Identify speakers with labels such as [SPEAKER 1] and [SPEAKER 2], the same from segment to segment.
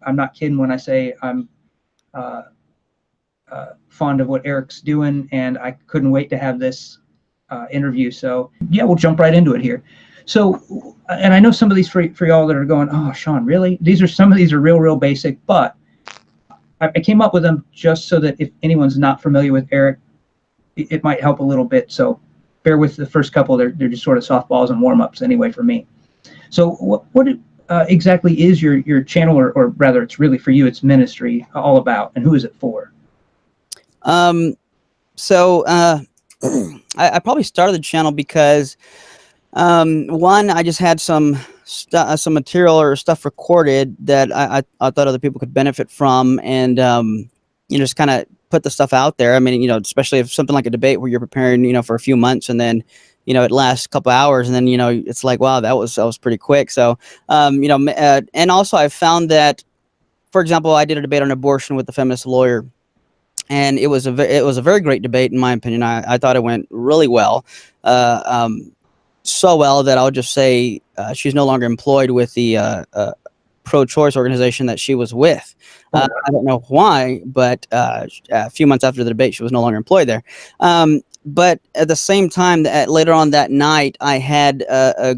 [SPEAKER 1] I'm not kidding when I say I'm fond of what Eric's doing, and I couldn't wait to have this interview. So yeah, we'll jump right into it here. So, and I know some of these for y'all that are going, oh, Sean, really? Some of these are real basic, but I came up with them just so that if anyone's not familiar with Eric, it might help a little bit. So bear with the first couple. They're just sort of softballs and warm-ups anyway for me. So what exactly is your channel, or rather it's really for you, it's ministry, all about, and who is it for?
[SPEAKER 2] So I probably started the channel because one, I just had some material or stuff recorded that I thought other people could benefit from, and just kind of put the stuff out there. I mean, especially if something like a debate where you're preparing, for a few months, and then it lasts a couple hours, and then it's like, wow, that was pretty quick. So and also I found that, for example, I did a debate on abortion with the feminist lawyer. And it was a very great debate, in my opinion. I thought it went really well, so well that I'll just say she's no longer employed with the pro-choice organization that she was with. I don't know why, but a few months after the debate, she was no longer employed there. But at the same time, later on that night, I had a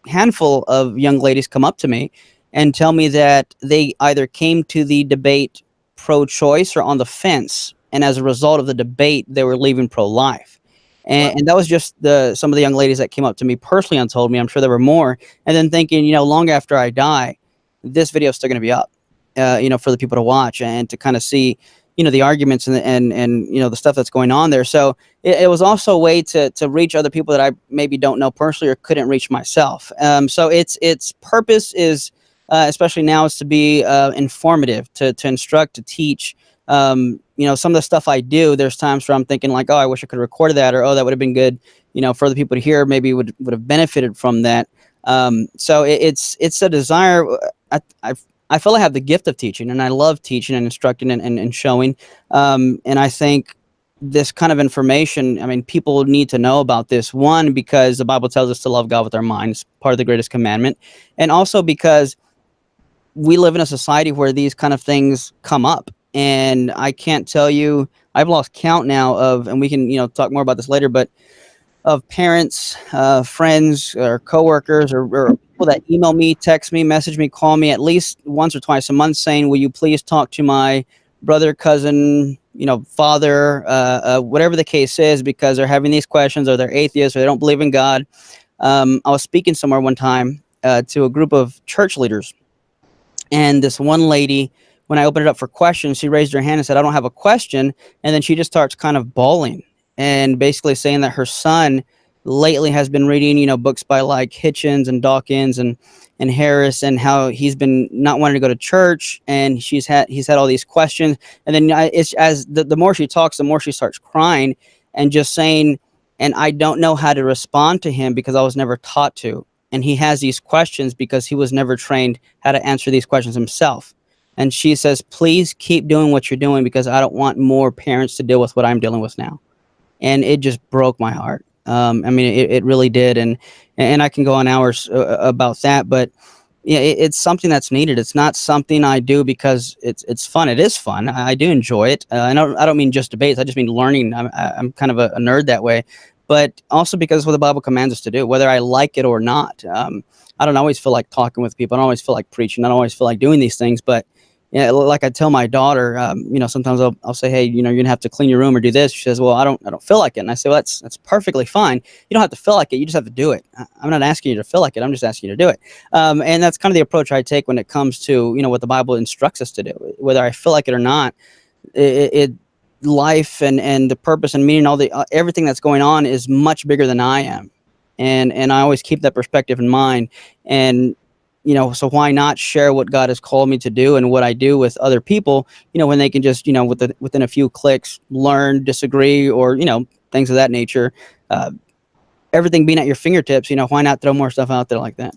[SPEAKER 2] handful of young ladies come up to me and tell me that they either came to the debate pro-choice or on the fence, and as a result of the debate, they were leaving pro-life. And that was just some of the young ladies that came up to me personally and told me. I'm sure there were more. And then thinking, long after I die, this video is still going to be up, for the people to watch and to kind of see, the arguments and the stuff that's going on there. So it was also a way to reach other people that I maybe don't know personally or couldn't reach myself. So its purpose is, especially now, is to be informative, to instruct, to teach. Some of the stuff I do, there's times where I'm thinking like, oh, I wish I could have recorded that, or, oh, that would have been good, for other people to hear, maybe would have benefited from that. So it's a desire. I feel I have the gift of teaching, and I love teaching and instructing and showing. And I think this kind of information, I mean, people need to know about this. One, because the Bible tells us to love God with our minds, part of the greatest commandment. And also because we live in a society where these kind of things come up. And I can't tell you, I've lost count now of, and we can, talk more about this later, but of parents, friends, or coworkers, or people that email me, text me, message me, call me at least once or twice a month saying, will you please talk to my brother, cousin, father, whatever the case is, because they're having these questions, or they're atheists, or they don't believe in God. I was speaking somewhere one time to a group of church leaders, and this one lady, when I opened it up for questions, she raised her hand and said, I don't have a question. And then she just starts kind of bawling and basically saying that her son lately has been reading, books by like Hitchens and Dawkins and Harris, and how he's been not wanting to go to church, and he's had all these questions. And then it's as the more she talks, the more she starts crying and just saying, and I don't know how to respond to him because I was never taught to. And he has these questions because he was never trained how to answer these questions himself. And she says, please keep doing what you're doing, because I don't want more parents to deal with what I'm dealing with now. And it just broke my heart. I mean, it really did. And I can go on hours about that, but yeah, it's something that's needed. It's not something I do because it's fun. It is fun. I do enjoy it. I don't mean just debates. I just mean learning. I'm kind of a nerd that way, but also because it's what the Bible commands us to do, whether I like it or not. I don't always feel like talking with people. I don't always feel like preaching. I don't always feel like doing these things, but yeah, like I tell my daughter, sometimes I'll say, hey, you're gonna have to clean your room or do this. She says, well, I don't feel like it. And I say, well, that's perfectly fine. You don't have to feel like it. You just have to do it. I'm not asking you to feel like it. I'm just asking you to do it. And that's kind of the approach I take when it comes to, what the Bible instructs us to do, whether I feel like it or not. Life and the purpose and meaning, everything that's going on is much bigger than I am. And I always keep that perspective in mind. And so why not share what God has called me to do and what I do with other people, when they can just, within a few clicks, learn, disagree, or, things of that nature. Everything being at your fingertips, why not throw more stuff out there like that?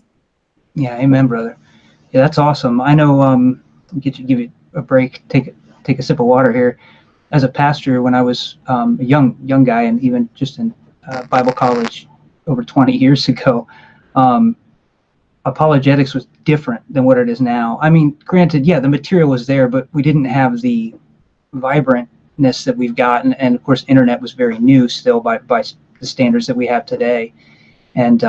[SPEAKER 1] Yeah. Amen, brother. Yeah, that's awesome. I know, give you a break, take a sip of water here. As a pastor, when I was a young guy, and even just in Bible college over 20 years ago, apologetics was different than what it is now. I mean, granted, yeah, the material was there, but we didn't have the vibrantness that we've got, and of course, internet was very new still by the standards that we have today. And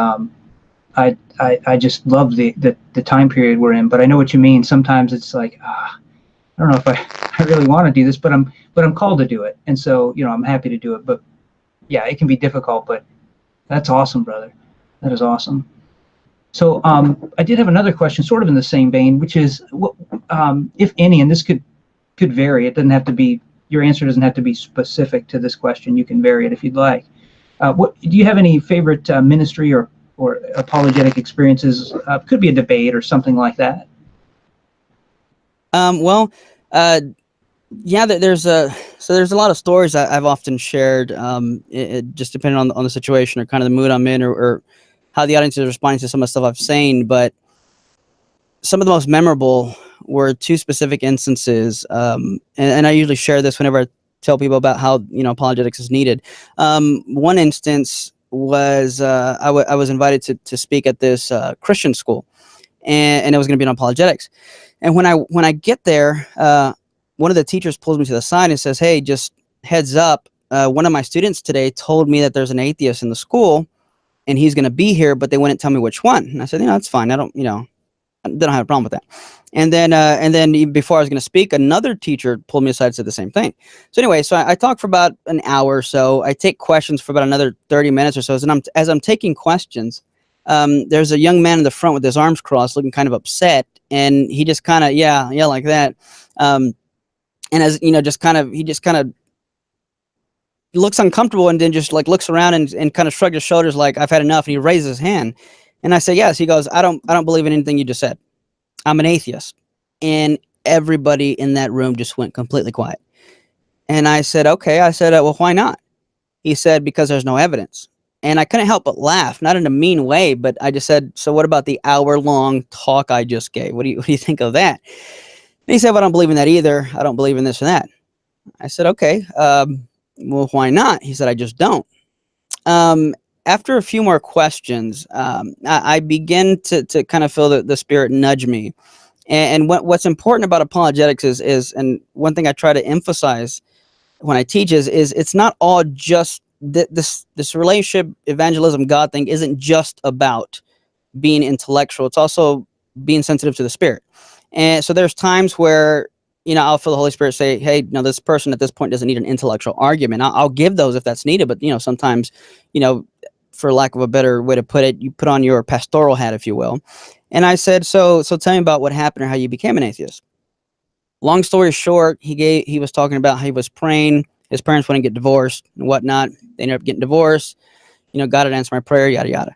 [SPEAKER 1] I just love the time period we're in. But I know what you mean. Sometimes it's like, I don't know if I really want to do this, but I'm called to do it, and so I'm happy to do it. But yeah, it can be difficult, but that's awesome, brother. That is awesome. So I did have another question, sort of in the same vein, which is, what, if any, and this could vary. It doesn't have to be, your answer doesn't have to be specific to this question. You can vary it if you'd like. What do you have any favorite ministry or apologetic experiences? Could be a debate or something like that.
[SPEAKER 2] Yeah, there's a lot of stories I've often shared. It just depending on the situation or kind of the mood I'm in, or how the audience is responding to some of the stuff I've saying. But some of the most memorable were two specific instances, and I usually share this whenever I tell people about how apologetics is needed. One instance was I was invited to speak at this Christian school, and it was going to be on apologetics. And when I get there, one of the teachers pulls me to the side and says, "Hey, just heads up, one of my students today told me that there's an atheist in the school, and he's going to be here, but they wouldn't tell me which one." And I said, "That's fine. I don't have a problem with that." And then before I was going to speak, another teacher pulled me aside and said the same thing. So anyway, I talked for about an hour or so. I take questions for about another 30 minutes or so. And as I'm taking questions, there's a young man in the front with his arms crossed, looking kind of upset, and he just kind of yeah like that. And as he just kind of looks uncomfortable, and then just like looks around and kind of shrugs his shoulders like, "I've had enough." And he raises his hand, and I say, "Yes." He goes, I don't believe in anything you just said. I'm an atheist." And everybody in that room just went completely quiet. And I said, "Okay." I said, "Well, why not?" He said, "Because there's no evidence." And I couldn't help but laugh, not in a mean way, but I just said, "So what about the hour-long talk I just gave? What do you think of that?" And he said, "Well, I don't believe in that either. I don't believe in this or that." I said, "Okay, well, why not?" He said, "I just don't." After a few more questions, I begin to kind of feel the Spirit nudge me. And what's important about apologetics is, and one thing I try to emphasize when I teach is it's not all just this relationship evangelism God thing isn't just about being intellectual. It's also being sensitive to the Spirit. And so there's times where I'll feel the Holy Spirit say, "Hey, this person at this point doesn't need an intellectual argument." I'll give those if that's needed, but sometimes, for lack of a better way to put it, you put on your pastoral hat, if you will. And I said, "So tell me about what happened or how you became an atheist." Long story short, he was talking about how he was praying. His parents wouldn't get divorced and whatnot. They ended up getting divorced. God had answered my prayer, yada yada.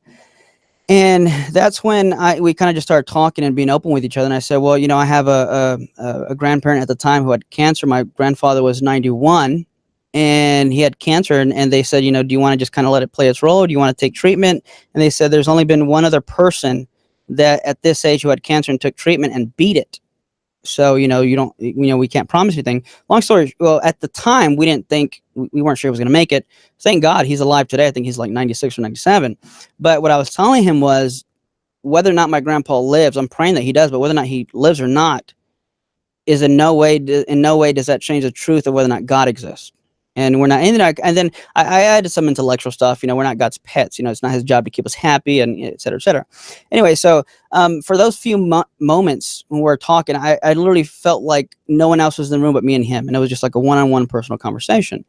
[SPEAKER 2] And that's when we kind of just started talking and being open with each other. And I said, "Well, I have a grandparent at the time who had cancer. My grandfather was 91, and he had cancer. And they said, do you want to just kind of let it play its role? Or do you want to take treatment?" And they said, "There's only been one other person that at this age who had cancer and took treatment and beat it. So, you don't, we can't promise anything." Long story, well, at the time, we didn't think, we weren't sure he was going to make it. Thank God he's alive today. I think he's like 96 or 97. But what I was telling him was, whether or not my grandpa lives, I'm praying that he does, but whether or not he lives or not is in no way does that change the truth of whether or not God exists. And we're not, and then I added some intellectual stuff. We're not God's pets. It's not his job to keep us happy, and et cetera, et cetera. Anyway, so for those few moments when we're talking, I literally felt like no one else was in the room but me and him, and it was just like a one-on-one personal conversation.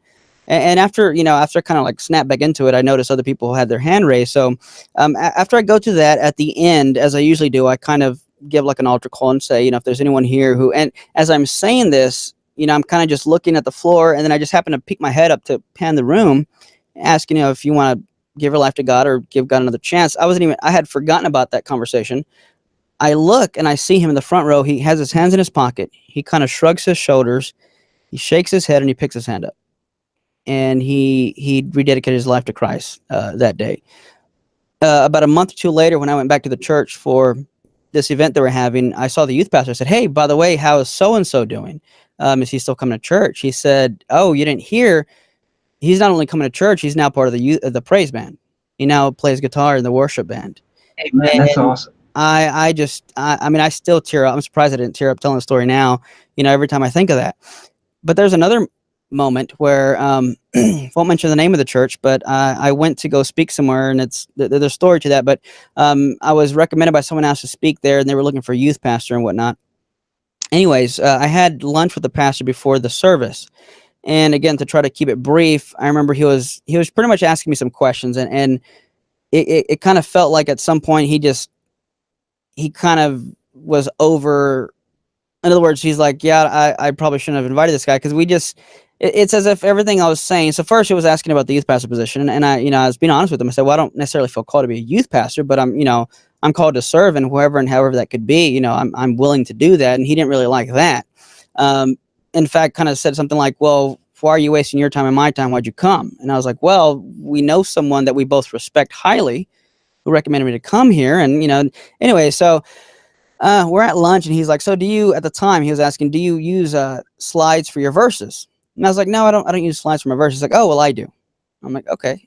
[SPEAKER 2] And after I kind of like snapped back into it, I noticed other people who had their hand raised. So after I go to that, at the end, as I usually do, I kind of give like an altar call and say, if there's anyone here who, and as I'm saying this, I'm kind of just looking at the floor, and then I just happen to peek my head up to pan the room, asking, if you want to give your life to God or give God another chance. I had forgotten about that conversation. I look and I see him in the front row. He has his hands in his pocket. He kind of shrugs his shoulders. He shakes his head and he picks his hand up. And he rededicated his life to Christ that day. About a month or two later, when I went back to the church for this event that we're having, I saw the youth pastor. I said, "Hey, by the way, how is so-and-so doing? Is he still coming to church?" He said, "Oh, you didn't hear? He's not only coming to church, he's now part of the praise band. He now plays guitar in the worship band."
[SPEAKER 1] Hey, man, that's awesome.
[SPEAKER 2] I mean, I still tear up. I'm surprised I didn't tear up telling the story now, every time I think of that. But there's another moment where, won't mention the name of the church, but I went to go speak somewhere, and there's a story to that. But I was recommended by someone else to speak there, and they were looking for a youth pastor and whatnot. Anyways, I had lunch with the pastor before the service. And again, to try to keep it brief, I remember he was pretty much asking me some questions, and it kind of felt like at some point he kind of was over. In other words, he's like, yeah, I probably shouldn't have invited this guy, because it's as if everything I was saying. So first he was asking about the youth pastor position, and I was being honest with him. I said, well, I don't necessarily feel called to be a youth pastor, but I'm called to serve, and however that could be, I'm willing to do that. And he didn't really like that. In fact, kind of said something like, well, why are you wasting your time and my time? Why'd you come? And I was like, well, we know someone that we both respect highly who recommended me to come here. And, anyway, so we're at lunch, and he's like, so at the time he was asking, do you use slides for your verses? And I was like, no, I don't use slides for my verses. He's like, oh, well, I do. I'm like, okay,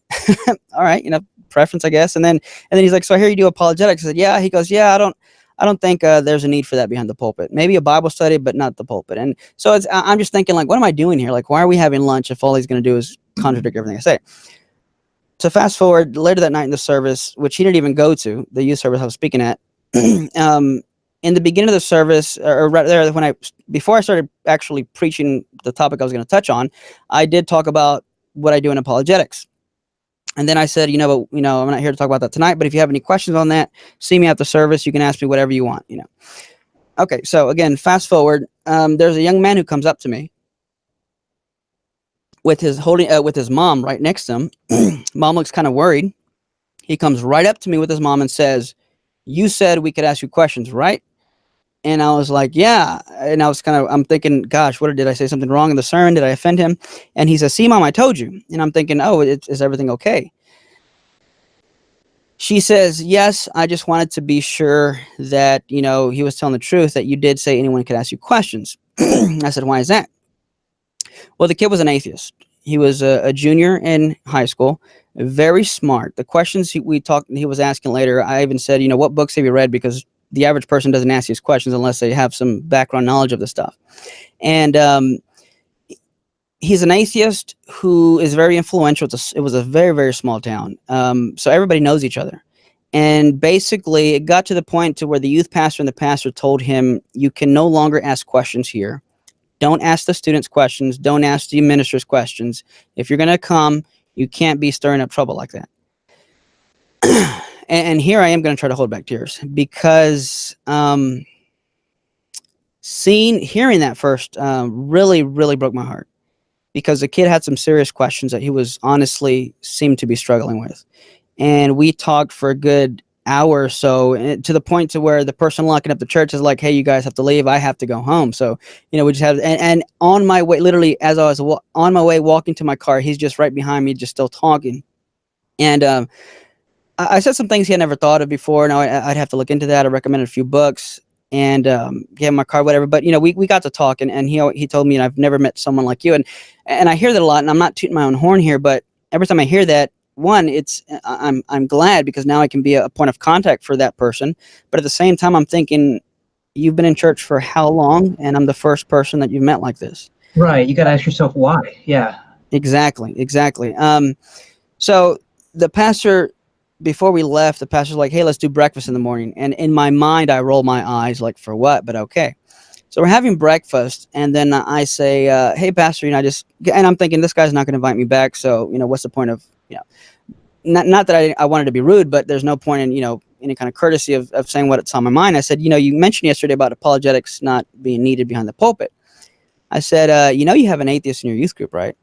[SPEAKER 2] all right, preference, I guess. And then he's like, so I hear you do apologetics. I said, yeah. He goes, yeah, I don't think there's a need for that behind the pulpit. Maybe a Bible study, but not the pulpit. And so I'm just thinking, like, what am I doing here? Like, why are we having lunch if all he's going to do is contradict everything I say? So fast forward later that night in the service, which he didn't even go to, the youth service I was speaking at, in the beginning of the service, or right there, before I started actually preaching the topic I was going to touch on, I did talk about what I do in apologetics. And then I said, but I'm not here to talk about that tonight, but if you have any questions on that, see me at the service. You can ask me whatever you want, Okay, so again, fast forward, there's a young man who comes up to me with his mom right next to him. Mom looks kind of worried. He comes right up to me with his mom and says, you said we could ask you questions, right? And I was like, yeah. And I'm thinking, gosh, did I say something wrong in the sermon? Did I offend him? And he says, see, Mom, I told you. And I'm thinking, oh, is everything okay? She says, yes, I just wanted to be sure that, he was telling the truth, that you did say anyone could ask you questions. I said, why is that? Well, the kid was an atheist. He was a junior in high school, very smart. The questions he was asking later, I even said, what books have you read? Because the average person doesn't ask these questions unless they have some background knowledge of the stuff. And he's an atheist who is very influential. It was a very, very small town. So everybody knows each other. And basically, it got to the point to where the youth pastor and the pastor told him, you can no longer ask questions here. Don't ask the students questions. Don't ask the ministers questions. If you're going to come, you can't be stirring up trouble like that. And here I am going to try to hold back tears, because hearing that first really, really broke my heart, because the kid had some serious questions that he was honestly seemed to be struggling with. And we talked for a good hour or so, to the point to where the person locking up the church is like, hey, you guys have to leave. I have to go home. So, we just have, and on my way, literally as I was on my way walking to my car, he's just right behind me, just still talking. And I said some things he had never thought of before. Now I'd have to look into that. I recommended a few books, and gave him my card, whatever. But we got to talk, and he told me, I've never met someone like you, and I hear that a lot. And I'm not tooting my own horn here, but every time I hear that, one, I'm glad, because now I can be a point of contact for that person. But at the same time, I'm thinking, you've been in church for how long? And I'm the first person that you've met like this.
[SPEAKER 1] Right. You got to ask yourself why. Yeah.
[SPEAKER 2] Exactly. So the pastor, before we left, the pastor's like, hey, let's do breakfast in the morning. And in my mind, I roll my eyes like, for what? But okay. So we're having breakfast, and then I say, hey, pastor, and I'm thinking, this guy's not going to invite me back. So, what's the point of, not that I wanted to be rude, but there's no point in, any kind of courtesy of saying what's on my mind. I said, you mentioned yesterday about apologetics not being needed behind the pulpit. I said, you have an atheist in your youth group, right?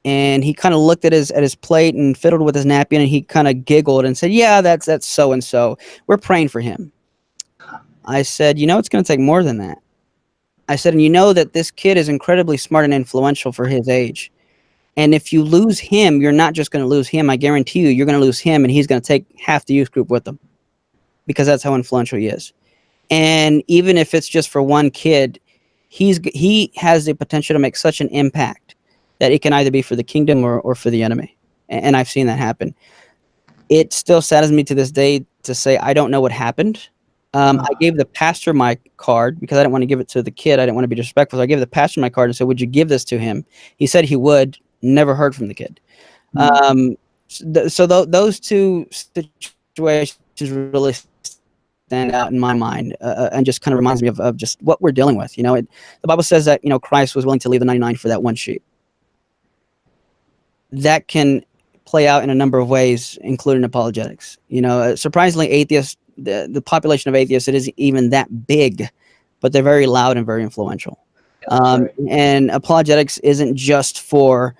[SPEAKER 2] And he kind of looked at his plate and fiddled with his napkin, and he kind of giggled and said, yeah, that's so-and-so. We're praying for him. I said, it's going to take more than that. I said, and that this kid is incredibly smart and influential for his age. And if you lose him, you're not just going to lose him. I guarantee you're going to lose him, and he's going to take half the youth group with him, because that's how influential he is. And even if it's just for one kid, he has the potential to make such an impact that it can either be for the kingdom or for the enemy. And I've seen that happen. It still saddens me to this day to say, I don't know what happened. I gave the pastor my card because I didn't want to give it to the kid. I didn't want to be disrespectful. So I gave the pastor my card and said, would you give this to him? He said he would. Never heard from the kid. Those two situations really stand out in my mind, and just kind of reminds me of just what we're dealing with. The Bible says that, Christ was willing to leave the 99 for that one sheep. That can play out in a number of ways, including apologetics. Surprisingly, atheists, the population of atheists, it isn't even that big, but they're very loud and very influential. Right. And apologetics isn't just for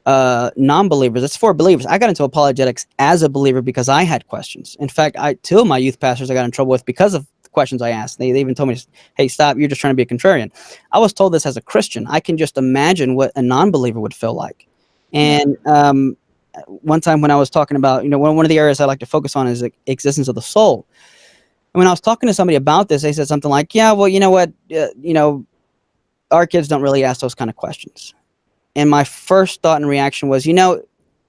[SPEAKER 2] non-believers, it's for believers. I got into apologetics as a believer because I had questions. In fact, two of my youth pastors I got in trouble with because of the questions I asked. They even told me, hey, stop, you're just trying to be a contrarian. I was told this as a Christian. I can just imagine what a non-believer would feel like. And one time when I was talking about, one of the areas I like to focus on is the existence of the soul. And when I was talking to somebody about this, they said something like, yeah, well, you know what, our kids don't really ask those kind of questions. And my first thought and reaction was, I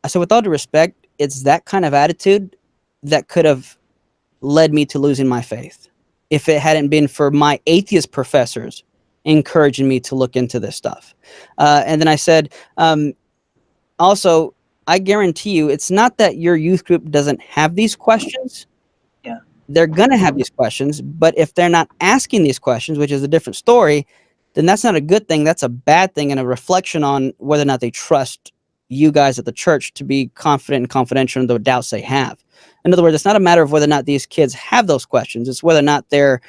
[SPEAKER 2] said, with all due respect, it's that kind of attitude that could have led me to losing my faith if it hadn't been for my atheist professors encouraging me to look into this stuff. And then I said, also, I guarantee you, it's not that your youth group doesn't have these questions.
[SPEAKER 1] Yeah.
[SPEAKER 2] They're going to have these questions, but if they're not asking these questions, which is a different story, then that's not a good thing. That's a bad thing and a reflection on whether or not they trust you guys at the church to be confident and confidential in the doubts they have. In other words, it's not a matter of whether or not these kids have those questions. It's whether or not they're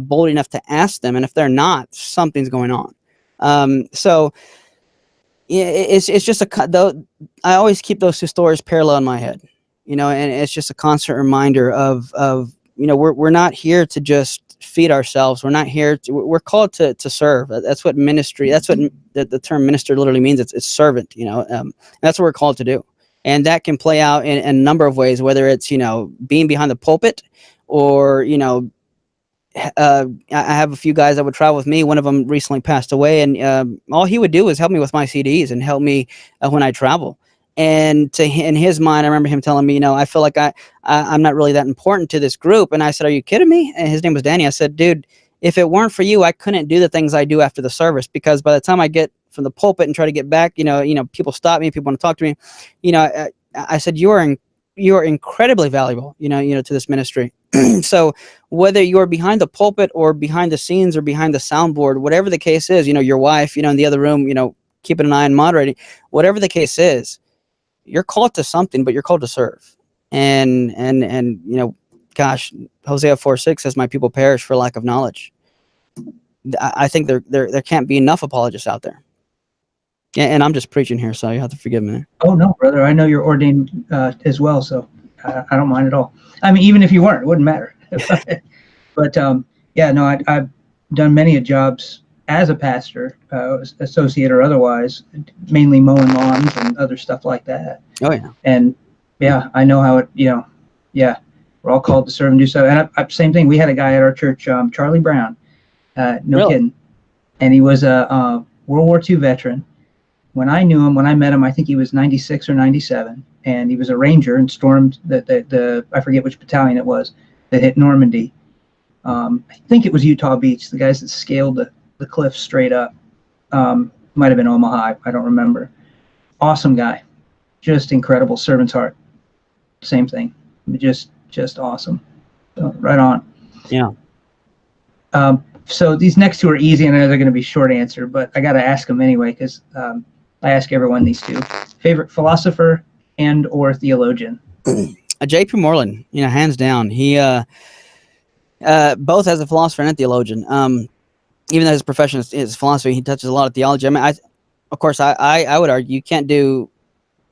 [SPEAKER 2] bold enough to ask them. And if they're not, something's going on. So yeah, it's just I always keep those two stories parallel in my head, and it's just a constant reminder of we're not here to just feed ourselves. We're not here we're called to serve. That's what ministry, that's what the term minister literally means. It's servant, that's what we're called to do. And that can play out in a number of ways, whether it's, being behind the pulpit or, I have a few guys that would travel with me. One of them recently passed away, and all he would do was help me with my CDs and help me when I travel. And in his mind, I remember him telling me, I feel like I'm not really that important to this group. And I said, are you kidding me? And his name was Danny. I said, dude, if it weren't for you, I couldn't do the things I do after the service, because by the time I get from the pulpit and try to get back, people stop me, people want to talk to me. I said, you are incredibly valuable, to this ministry. So whether you're behind the pulpit or behind the scenes or behind the soundboard, whatever the case is, your wife, in the other room, keeping an eye on moderating, whatever the case is, you're called to something, but you're called to serve. And gosh, Hosea 4:6 says, my people perish for lack of knowledge. I think there can't be enough apologists out there. And I'm just preaching here, so you have to forgive me.
[SPEAKER 1] Oh, no, brother. I know you're ordained as well, so I don't mind at all. I mean, even if you weren't, it wouldn't matter. But I've done many jobs as a pastor, associate or otherwise, mainly mowing lawns and other stuff like that.
[SPEAKER 2] Oh, yeah.
[SPEAKER 1] And, yeah, I know how it, we're all called to serve and do so. And same thing. We had a guy at our church, Charlie Brown,
[SPEAKER 2] Really?
[SPEAKER 1] kidding. And he was a World War II veteran. When I met him, I think he was 96 or 97, and he was a ranger and stormed the I forget which battalion it was that hit Normandy. I think it was Utah Beach, the guys that scaled the cliff straight up. Might have been Omaha, I don't remember. Awesome guy, just incredible, servant's heart. Same thing, just awesome. So, right on.
[SPEAKER 2] Yeah.
[SPEAKER 1] So these next two are easy, and I know they're going to be short answer, but I got to ask them anyway because I ask everyone these two. Favorite philosopher and or theologian?
[SPEAKER 2] J.P. Moreland, hands down. He both as a philosopher and a theologian. Even though his profession is philosophy, he touches a lot of theology. I mean, of course, I would argue you can't do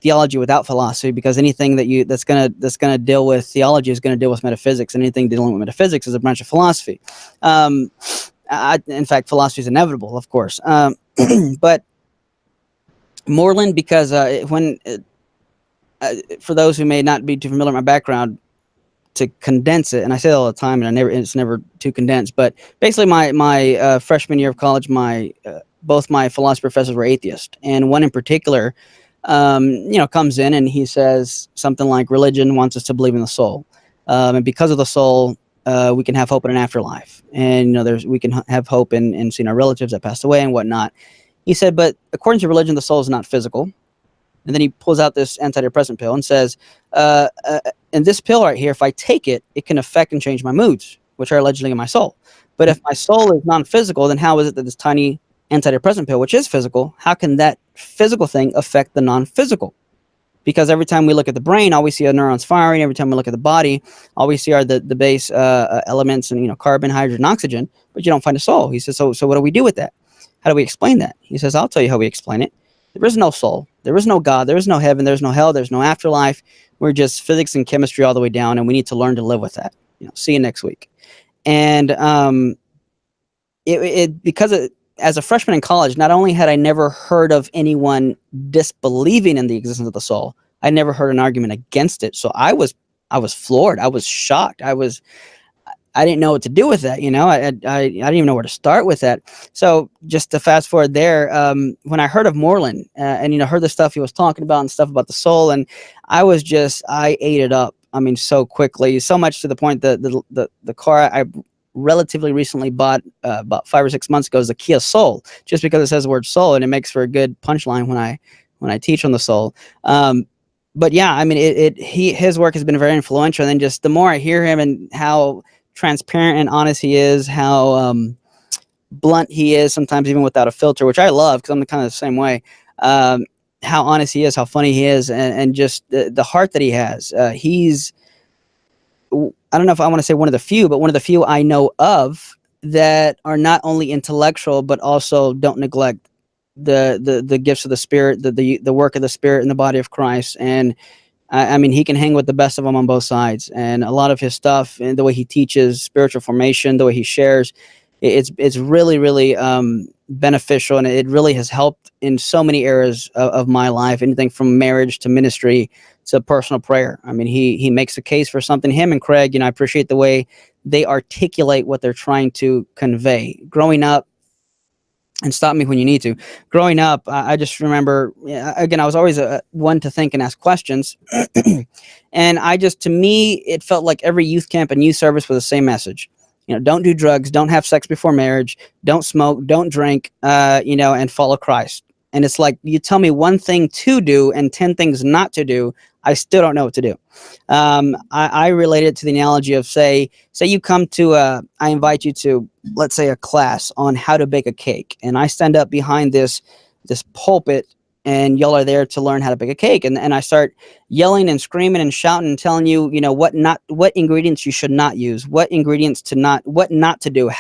[SPEAKER 2] theology without philosophy, because anything that's gonna deal with theology is gonna deal with metaphysics, and anything dealing with metaphysics is a branch of philosophy. In fact, philosophy is inevitable, of course. But Moreland, because for those who may not be too familiar with my background, to condense it, and I say that all the time, and it's never too condensed, but basically my freshman year of college, both my philosophy professors were atheists, and one in particular, comes in and he says something like, religion wants us to believe in the soul. And because of the soul, we can have hope in an afterlife. And, we can have hope in seeing our relatives that passed away and whatnot. He said, but according to religion, the soul is not physical. And then he pulls out this antidepressant pill and says, and this pill right here, if I take it, it can affect and change my moods, which are allegedly in my soul. But if my soul is non-physical, then how is it that this tiny antidepressant pill, which is physical, how can that physical thing affect the non-physical? Because every time we look at the brain, all we see are neurons firing. Every time we look at the body, all we see are the base elements and, carbon, hydrogen, oxygen, but you don't find a soul. He says, so what do we do with that? How do we explain that? He says, I'll tell you how we explain it. There is no soul. There is no God. There is no heaven. There's no hell. There's no afterlife. We're just physics and chemistry all the way down, and we need to learn to live with that. See you next week. And as a freshman in college, not only had I never heard of anyone disbelieving in the existence of the soul, I never heard an argument against it. So I was floored. I was shocked. I didn't know what to do with that. I didn't even know where to start with that. So just to fast forward there, when I heard of Moreland and heard the stuff he was talking about and stuff about the soul, and I ate it up. I mean, so quickly, so much to the point that the car I relatively recently bought about 5 or 6 months ago is the Kia Soul, just because it says the word soul and it makes for a good punchline when I teach on the soul. But yeah, I mean, his work has been very influential. And then just the more I hear him and how transparent and honest he is, how blunt he is, sometimes even without a filter, which I love because I'm kind of the same way. How honest he is, how funny he is, and just the heart that he has. He's, I don't know if I want to say one of the few, but one of the few I know of that are not only intellectual, but also don't neglect the gifts of the Spirit, the work of the Spirit in the body of Christ. And I mean, he can hang with the best of them on both sides. And a lot of his stuff and the way he teaches spiritual formation, the way he shares, it's really, really beneficial. And it really has helped in so many areas of my life, anything from marriage to ministry to personal prayer. I mean, he makes a case for something. Him and Craig, I appreciate the way they articulate what they're trying to convey. Growing up, and stop me when you need to. Growing up, I just remember, again, I was always one to think and ask questions. And to me, it felt like every youth camp and youth service was the same message. Don't do drugs, don't have sex before marriage, don't smoke, don't drink, and follow Christ. And it's like, you tell me one thing to do and 10 things not to do, I still don't know what to do. I relate it to the analogy of say you come to I invite you to, let's say, a class on how to bake a cake, and I stand up behind this pulpit, and y'all are there to learn how to bake a cake, and I start yelling and screaming and shouting and telling you, what ingredients you should not use, what not to do,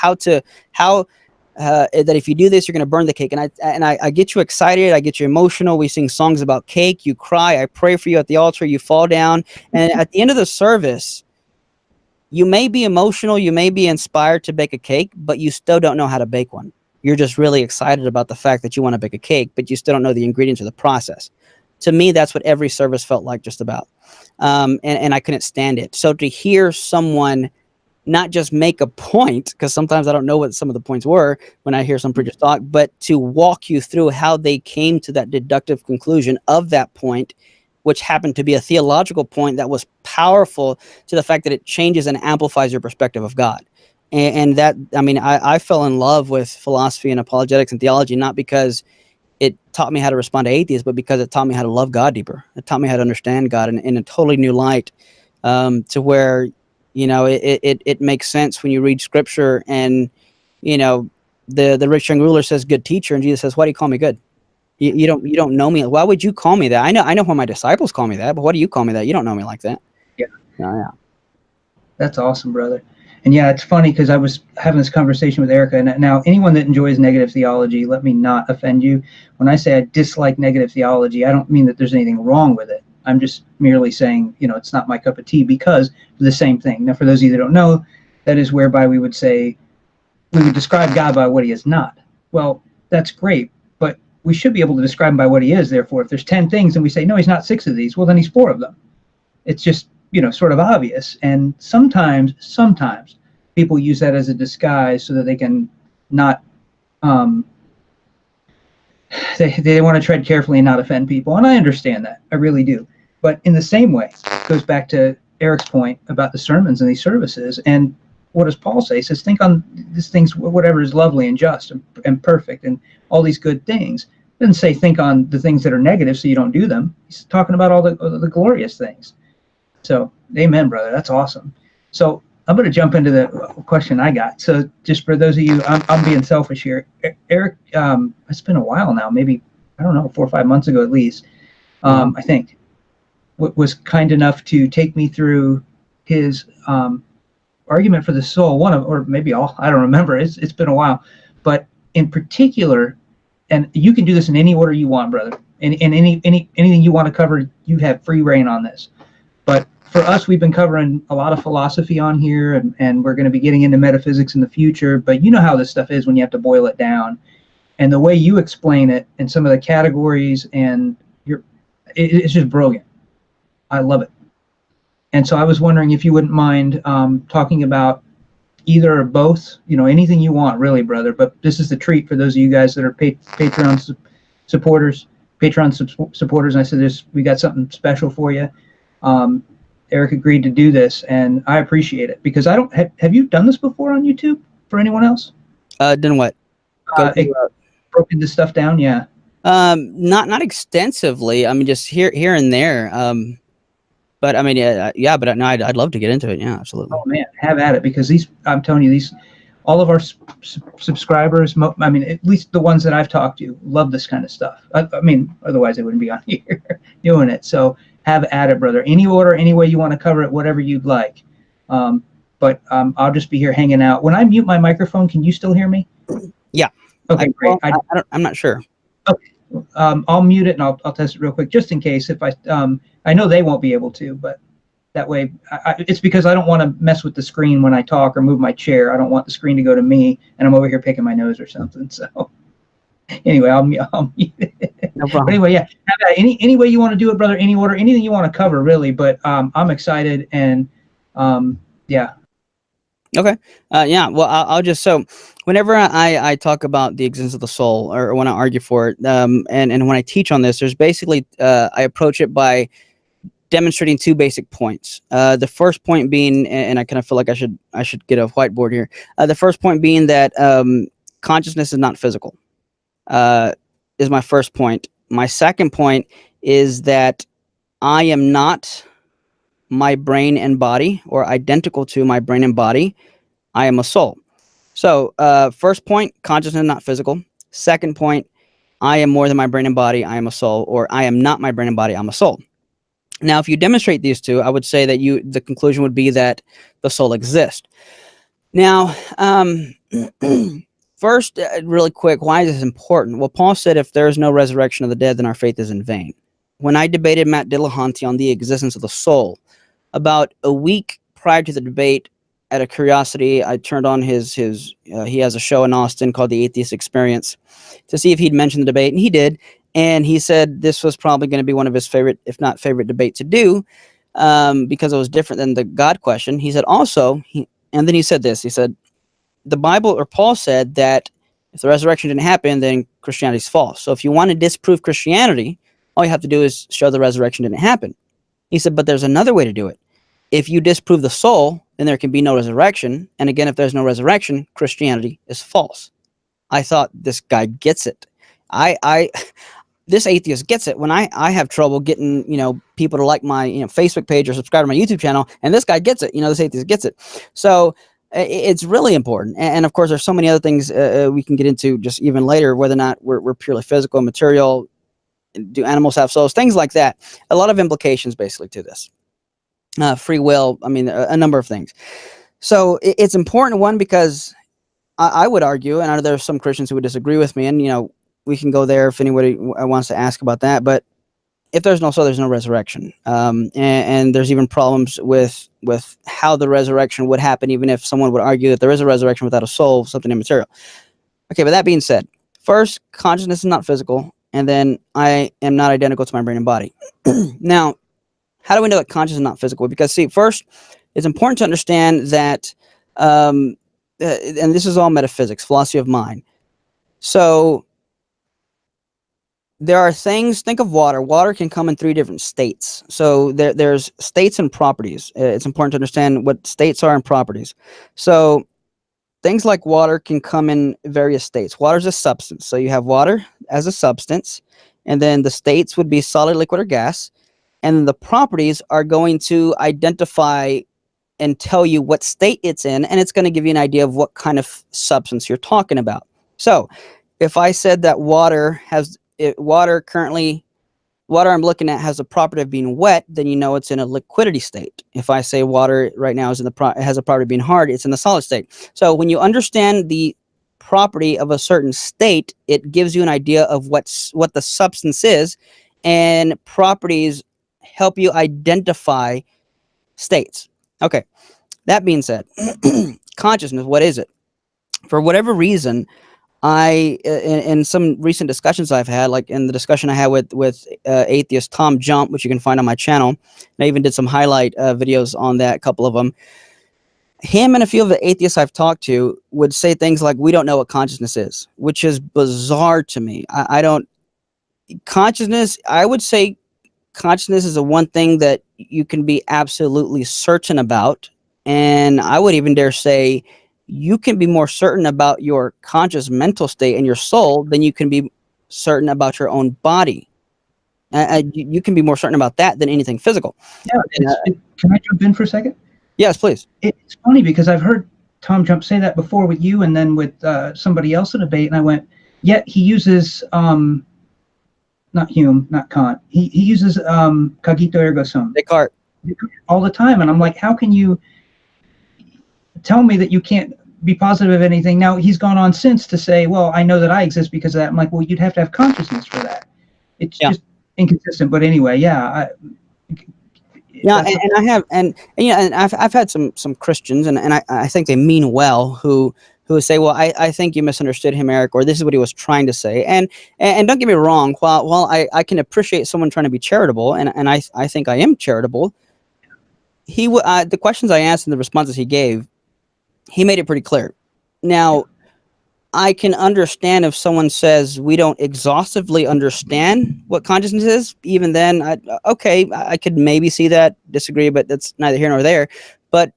[SPEAKER 2] that if you do this, you're going to burn the cake. And I get you excited. I get you emotional. We sing songs about cake. You cry. I pray for you at the altar. You fall down. And at the end of the service, you may be emotional. You may be inspired to bake a cake, but you still don't know how to bake one. You're just really excited about the fact that you want to bake a cake, but you still don't know the ingredients or the process. To me, that's what every service felt like, just about. And I couldn't stand it. So to hear someone not just make a point, because sometimes I don't know what some of the points were when I hear some preachers talk, but to walk you through how they came to that deductive conclusion of that point, which happened to be a theological point that was powerful to the fact that it changes and amplifies your perspective of God. And that, I mean, I fell in love with philosophy and apologetics and theology, not because it taught me how to respond to atheists, but because it taught me how to love God deeper. It taught me how to understand God in a totally new light, to where, it makes sense when you read scripture and, the rich young ruler says, good teacher. And Jesus says, why do you call me good? You don't know me. Why would you call me that? I know why my disciples call me that, but why do you call me that? You don't know me like that.
[SPEAKER 1] Yeah.
[SPEAKER 2] Yeah.
[SPEAKER 1] That's awesome, brother. And yeah, it's funny because I was having this conversation with Erika, and now anyone that enjoys negative theology, let me not offend you. When I say I dislike negative theology, I don't mean that there's anything wrong with it. I'm just merely saying, it's not my cup of tea because of the same thing. Now, for those of you that don't know, that is whereby we would describe God by what he is not. Well, that's great, but we should be able to describe him by what he is. Therefore, if there's 10 things and we say, no, he's not 6 of these, well, then he's 4 of them. It's just, sort of obvious. And sometimes people use that as a disguise so that they can not, they want to tread carefully and not offend people. And I understand that. I really do. But in the same way, it goes back to Eric's point about the sermons and these services. And what does Paul say? He says, think on these things, whatever is lovely and just and perfect and all these good things. He doesn't say think on the things that are negative so you don't do them. He's talking about all the glorious things. So, amen, brother. That's awesome. So, I'm going to jump into the question I got. So, just for those of you, I'm being selfish here. Eric, it's been a while now, maybe, I don't know, 4 or 5 months ago at least, I think, was kind enough to take me through his argument for the soul, one of, or maybe all, I don't remember. It's been a while. But in particular, and you can do this in any order you want, brother. And anything you want to cover, you have free reign on this. But for us, we've been covering a lot of philosophy on here, and we're going to be getting into metaphysics in the future. But you know how this stuff is when you have to boil it down. And the way you explain it and some of the categories, and it's just brilliant. I love it. And so I was wondering if you wouldn't mind talking about either or both, anything you want, really, brother. But this is the treat for those of you guys that are Patreon supporters. And I said, we got something special for you. Eric agreed to do this, and I appreciate it because I don't have you done this before on YouTube for anyone else?
[SPEAKER 2] Done what?
[SPEAKER 1] Broken this stuff down, yeah.
[SPEAKER 2] Not extensively. I mean, just here and there. But I mean, yeah. But no, I'd love to get into it. Yeah, absolutely.
[SPEAKER 1] Oh man, have at it, because I'm telling you, all of our subscribers, I mean, at least the ones that I've talked to, love this kind of stuff. I mean, otherwise they wouldn't be on here doing it. So have at it, brother. Any order, any way you want to cover it, whatever you'd like. But I'll just be here hanging out. When I mute my microphone, can you still hear me?
[SPEAKER 2] Yeah.
[SPEAKER 1] Okay, great.
[SPEAKER 2] I'm not sure.
[SPEAKER 1] Okay. I'll mute it and I'll test it real quick, just in case. If I know they won't be able to, but that way, it's because I don't want to mess with the screen when I talk or move my chair. I don't want the screen to go to me and I'm over here picking my nose or something. So anyway, I'll mute it.
[SPEAKER 2] No problem.
[SPEAKER 1] But anyway, yeah, any way you want to do it, brother, any order, anything you want to cover, really. But I'm excited, and yeah.
[SPEAKER 2] Okay. Yeah. Well, I'll just, so whenever I talk about the existence of the soul, or when I argue for it, and when I teach on this, there's basically, I approach it by demonstrating two basic points. The first point being, and I kind of feel like I should get a whiteboard here. The first point being that consciousness is not physical, is my first point. My second point is that I am not my brain and body, or identical to my brain and body. I am a soul. So first point, consciousness is not physical. Second point, I am more than my brain and body. I am a soul, or I am not my brain and body. I'm a soul. Now, if you demonstrate these two, I would say that the conclusion would be that the soul exists. Now, first, really quick, why is this important? Well, Paul said, if there is no resurrection of the dead, then our faith is in vain. When I debated Matt Dillahunty on the existence of the soul, about a week prior to the debate, out of curiosity, I turned on his he has a show in Austin called The Atheist Experience to see if he'd mentioned the debate, and he did. And he said this was probably going to be one of his favorite, if not favorite, debate to do, because it was different than the God question. He said also, and then he said this, he said, the Bible, or Paul said, that if the resurrection didn't happen, then Christianity is false. So if you want to disprove Christianity, all you have to do is show the resurrection didn't happen. He said, but there's another way to do it. If you disprove the soul, then there can be no resurrection. And again, if there's no resurrection, Christianity is false. I thought, this guy gets it. This atheist gets it when I have trouble getting, people to like my, Facebook page or subscribe to my YouTube channel. And this guy gets it, this atheist gets it. So it's really important. And of course, there's so many other things we can get into just even later, whether or not we're purely physical and material. Do animals have souls? Things like that. A lot of implications basically to this. Free will, I mean, a number of things. So it's important, one, because I would argue, and I know there's some Christians who would disagree with me, and, we can go there if anybody wants to ask about that. But if there's no soul, there's no resurrection. And there's even problems with how the resurrection would happen, even if someone would argue that there is a resurrection without a soul, something immaterial. Okay, but that being said, first, consciousness is not physical, and then I am not identical to my brain and body. Now, how do we know that consciousness is not physical? Because, see, first, it's important to understand that, and this is all metaphysics, philosophy of mind. So there are things, think of water. Water can come in 3 different states. So there's states and properties. It's important to understand what states are and properties. So things like water can come in various states. Water is a substance. So you have water as a substance, and then the states would be solid, liquid, or gas. And then the properties are going to identify and tell you what state it's in, and it's going to give you an idea of what kind of substance you're talking about. So if I said that water I'm looking at has a property of being wet, then you know it's in a liquidity state. If I say water right now is it has a property of being hard, it's in the solid state. So when you understand the property of a certain state, it gives you an idea of what the substance is, and properties help you identify states. Okay, that being said, consciousness, what is it? For whatever reason, in some recent discussions I've had, like in the discussion I had with atheist Tom Jump, which you can find on my channel, and I even did some highlight videos on that, a couple of them. Him and a few of the atheists I've talked to would say things like, we don't know what consciousness is, which is bizarre to me. Consciousness, I would say consciousness is the one thing that you can be absolutely certain about. And I would even dare say you can be more certain about your conscious mental state and your soul than you can be certain about your own body. You can be more certain about that than anything physical.
[SPEAKER 1] Yeah. Can I jump in for a second?
[SPEAKER 2] Yes, please.
[SPEAKER 1] It's funny because I've heard Tom Jump say that before with you and then with somebody else in a debate, and I went, yet he uses not Hume, not Kant. He uses cogito ergo sum.
[SPEAKER 2] Descartes.
[SPEAKER 1] All the time. And I'm like, how can you tell me that you can't be positive of anything? Now, he's gone on since to say, well, I know that I exist because of that. I'm like, well, you'd have to have consciousness for that. It's just inconsistent. But anyway, yeah.
[SPEAKER 2] I've had some Christians, and I think they mean well, who say, well, I think you misunderstood him, Eric, or this is what he was trying to say. And don't get me wrong, while I can appreciate someone trying to be charitable, and I think I am charitable, the questions I asked and the responses he gave, he made it pretty clear. Now, I can understand if someone says we don't exhaustively understand what consciousness is. Even then, I could maybe see that, disagree, but that's neither here nor there. But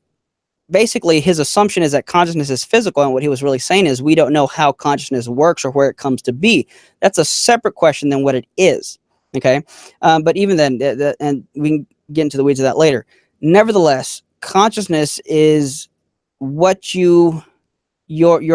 [SPEAKER 2] basically, his assumption is that consciousness is physical, and what he was really saying is we don't know how consciousness works or where it comes to be. That's a separate question than what it is. Okay, but even then, and we can get into the weeds of that later. Nevertheless, consciousness is what your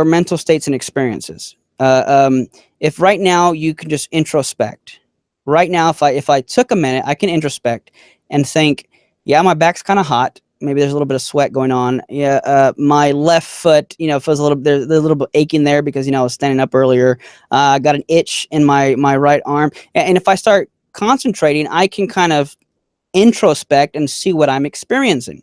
[SPEAKER 2] mental states and experiences. If right now you can just introspect, right now, if I took a minute, I can introspect and think, yeah, my back's kind of hot. Maybe there's a little bit of sweat going on. Yeah, my left foot, feels there's a little bit aching there because I was standing up earlier. I got an itch in my right arm, and if I start concentrating, I can kind of introspect and see what I'm experiencing.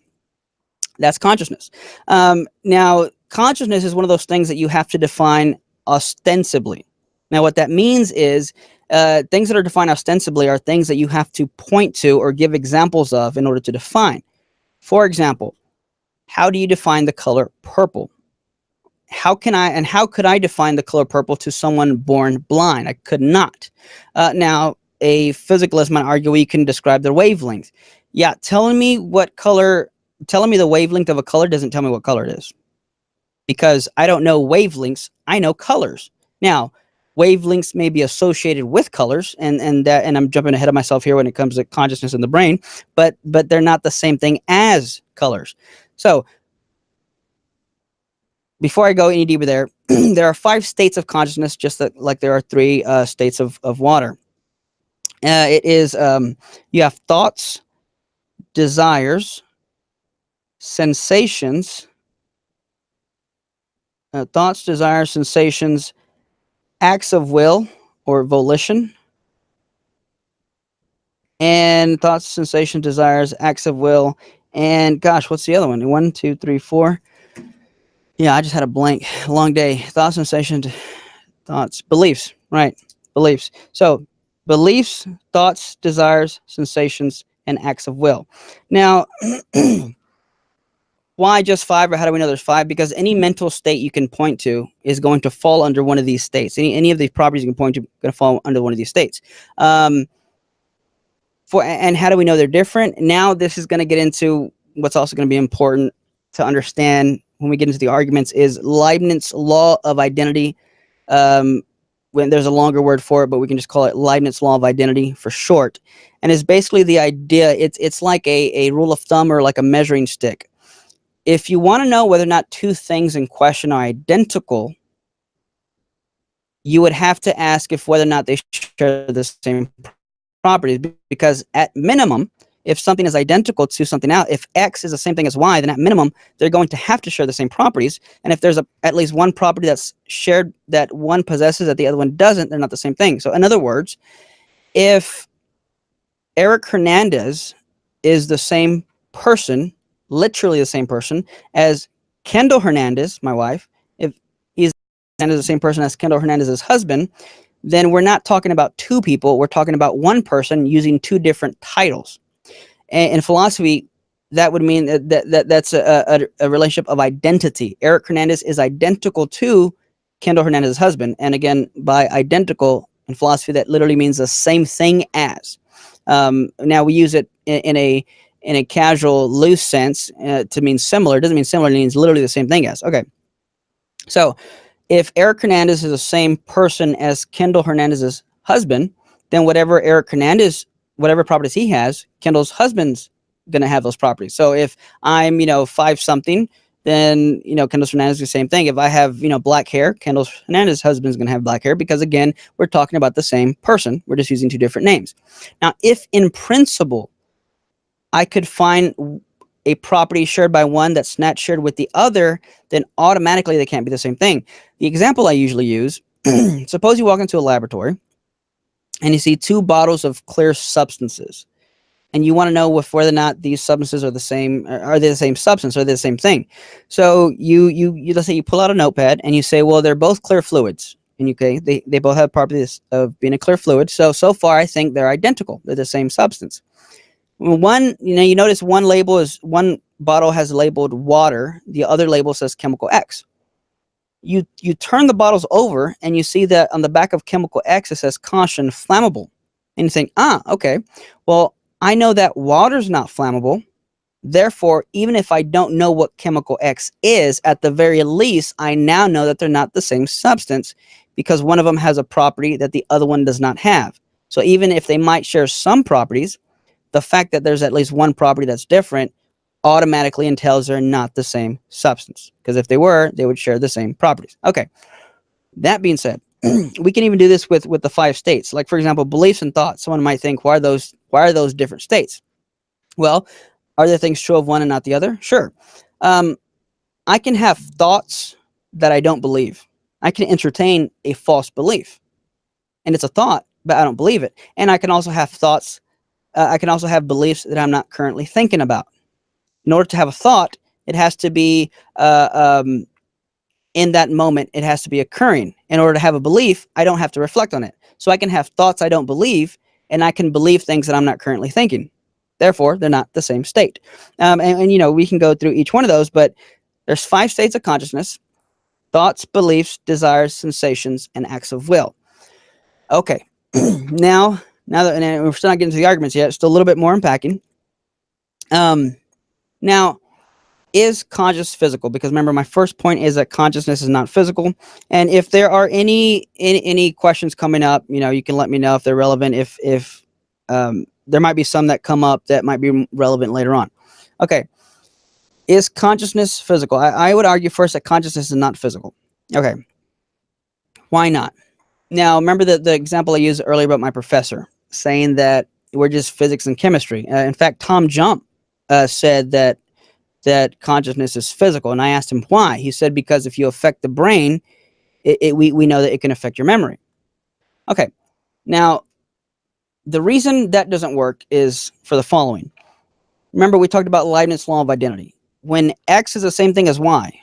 [SPEAKER 2] That's consciousness. Now, consciousness is one of those things that you have to define ostensibly. Now, what that means is things that are defined ostensibly are things that you have to point to or give examples of in order to define. For example, how do you define the color purple? How could I define the color purple to someone born blind? I could not. Now, a physicalist might argue you can describe their wavelength. Yeah, telling me the wavelength of a color doesn't tell me what color it is, because I don't know wavelengths. I know colors. Now, wavelengths may be associated with colors, and I'm jumping ahead of myself here when it comes to consciousness in the brain, but they're not the same thing as colors. So before I go any deeper there, there are 5 states of consciousness, just like there are 3 states of water. It is you have thoughts, desires, sensations, acts of will or volition, and thoughts, sensations, desires, acts of will, and gosh, what's the other one? 1, 2, 3, 4. Yeah, I just had a blank. Long day. Thoughts, sensations, thoughts, beliefs. Right, beliefs. So beliefs, thoughts, desires, sensations, and acts of will. Now, Why just 5, or how do we know there's 5? Because any mental state you can point to is going to fall under one of these states. Any of these properties you can point to going to fall under one of these states. And how do we know they're different? Now this is going to get into what's also going to be important to understand when we get into the arguments is Leibniz Law of Identity. When there's a longer word for it, but we can just call it Leibniz Law of Identity for short. And it's basically the idea, it's like a rule of thumb or like a measuring stick. If you want to know whether or not two things in question are identical, you would have to ask if whether or not they share the same properties, because at minimum, if something is identical to something else, if X is the same thing as Y, then at minimum, they're going to have to share the same properties. And if there's at least one property that's shared that one possesses that the other one doesn't, they're not the same thing. So in other words, if Eric Hernandez is the same person, literally the same person as Kendall Hernandez, my wife, if he's the same person as Kendall Hernandez's husband, then we're not talking about two people. We're talking about one person using two different titles. And in philosophy, that would mean that's a relationship of identity. Eric Hernandez is identical to Kendall Hernandez's husband. And again, by identical in philosophy, that literally means the same thing as. Now we use it in a casual, loose sense to mean similar. It doesn't mean similar. It means literally the same thing as. Okay. So if Eric Hernandez is the same person as Kendall Hernandez's husband, then whatever properties he has, Kendall's husband's going to have those properties. So if I'm, 5 something, then, Kendall's Hernandez is the same thing. If I have, black hair, Kendall's Hernandez's husband's going to have black hair, because again, we're talking about the same person. We're just using two different names. Now, if in principle, I could find a property shared by one that's not shared with the other, then automatically they can't be the same thing. The example I usually use, suppose you walk into a laboratory and you see 2 bottles of clear substances, and you want to know whether or not these substances are the same. Are they the same substance? Are they the same thing? So you let's say you pull out a notepad and you say, well, they're both clear fluids. And they both have properties of being a clear fluid. So far, I think they're identical. They're the same substance. One, you notice one bottle has labeled water. The other label says chemical X. You turn the bottles over and you see that on the back of chemical X, it says caution flammable. And you think, okay, well, I know that water's not flammable. Therefore, even if I don't know what chemical X is, at the very least, I now know that they're not the same substance, because one of them has a property that the other one does not have. So even if they might share some properties, the fact that there's at least one property that's different automatically entails they're not the same substance. Because if they were, they would share the same properties. Okay. That being said, we can even do this with the 5 states. Like, for example, beliefs and thoughts. Someone might think, why are those different states? Well, are there things true of one and not the other? Sure. I can have thoughts that I don't believe. I can entertain a false belief, and it's a thought, but I don't believe it. And I can also have thoughts. I can also have beliefs that I'm not currently thinking about. In order to have a thought, it has to be in that moment, it has to be occurring. In order to have a belief, I don't have to reflect on it. So I can have thoughts I don't believe, and I can believe things that I'm not currently thinking. Therefore, they're not the same state. And we can go through each one of those, but there's 5 states of consciousness: thoughts, beliefs, desires, sensations, and acts of will. Okay. Now that, and we're still not getting to the arguments yet, still a little bit more unpacking. Now, is conscious physical? Because remember, my first point is that consciousness is not physical. And if there are any questions coming up, you can let me know if they're relevant. If there might be some that come up that might be relevant later on. Okay. Is consciousness physical? I would argue first that consciousness is not physical. Okay. Why not? Now, remember the example I used earlier about my professor saying that we're just physics and chemistry. In fact, Tom Jump said that consciousness is physical. And I asked him why. He said, because if you affect the brain, we know that it can affect your memory. Okay. Now, the reason that doesn't work is for the following. Remember, we talked about Leibniz Law of Identity. When X is the same thing as Y,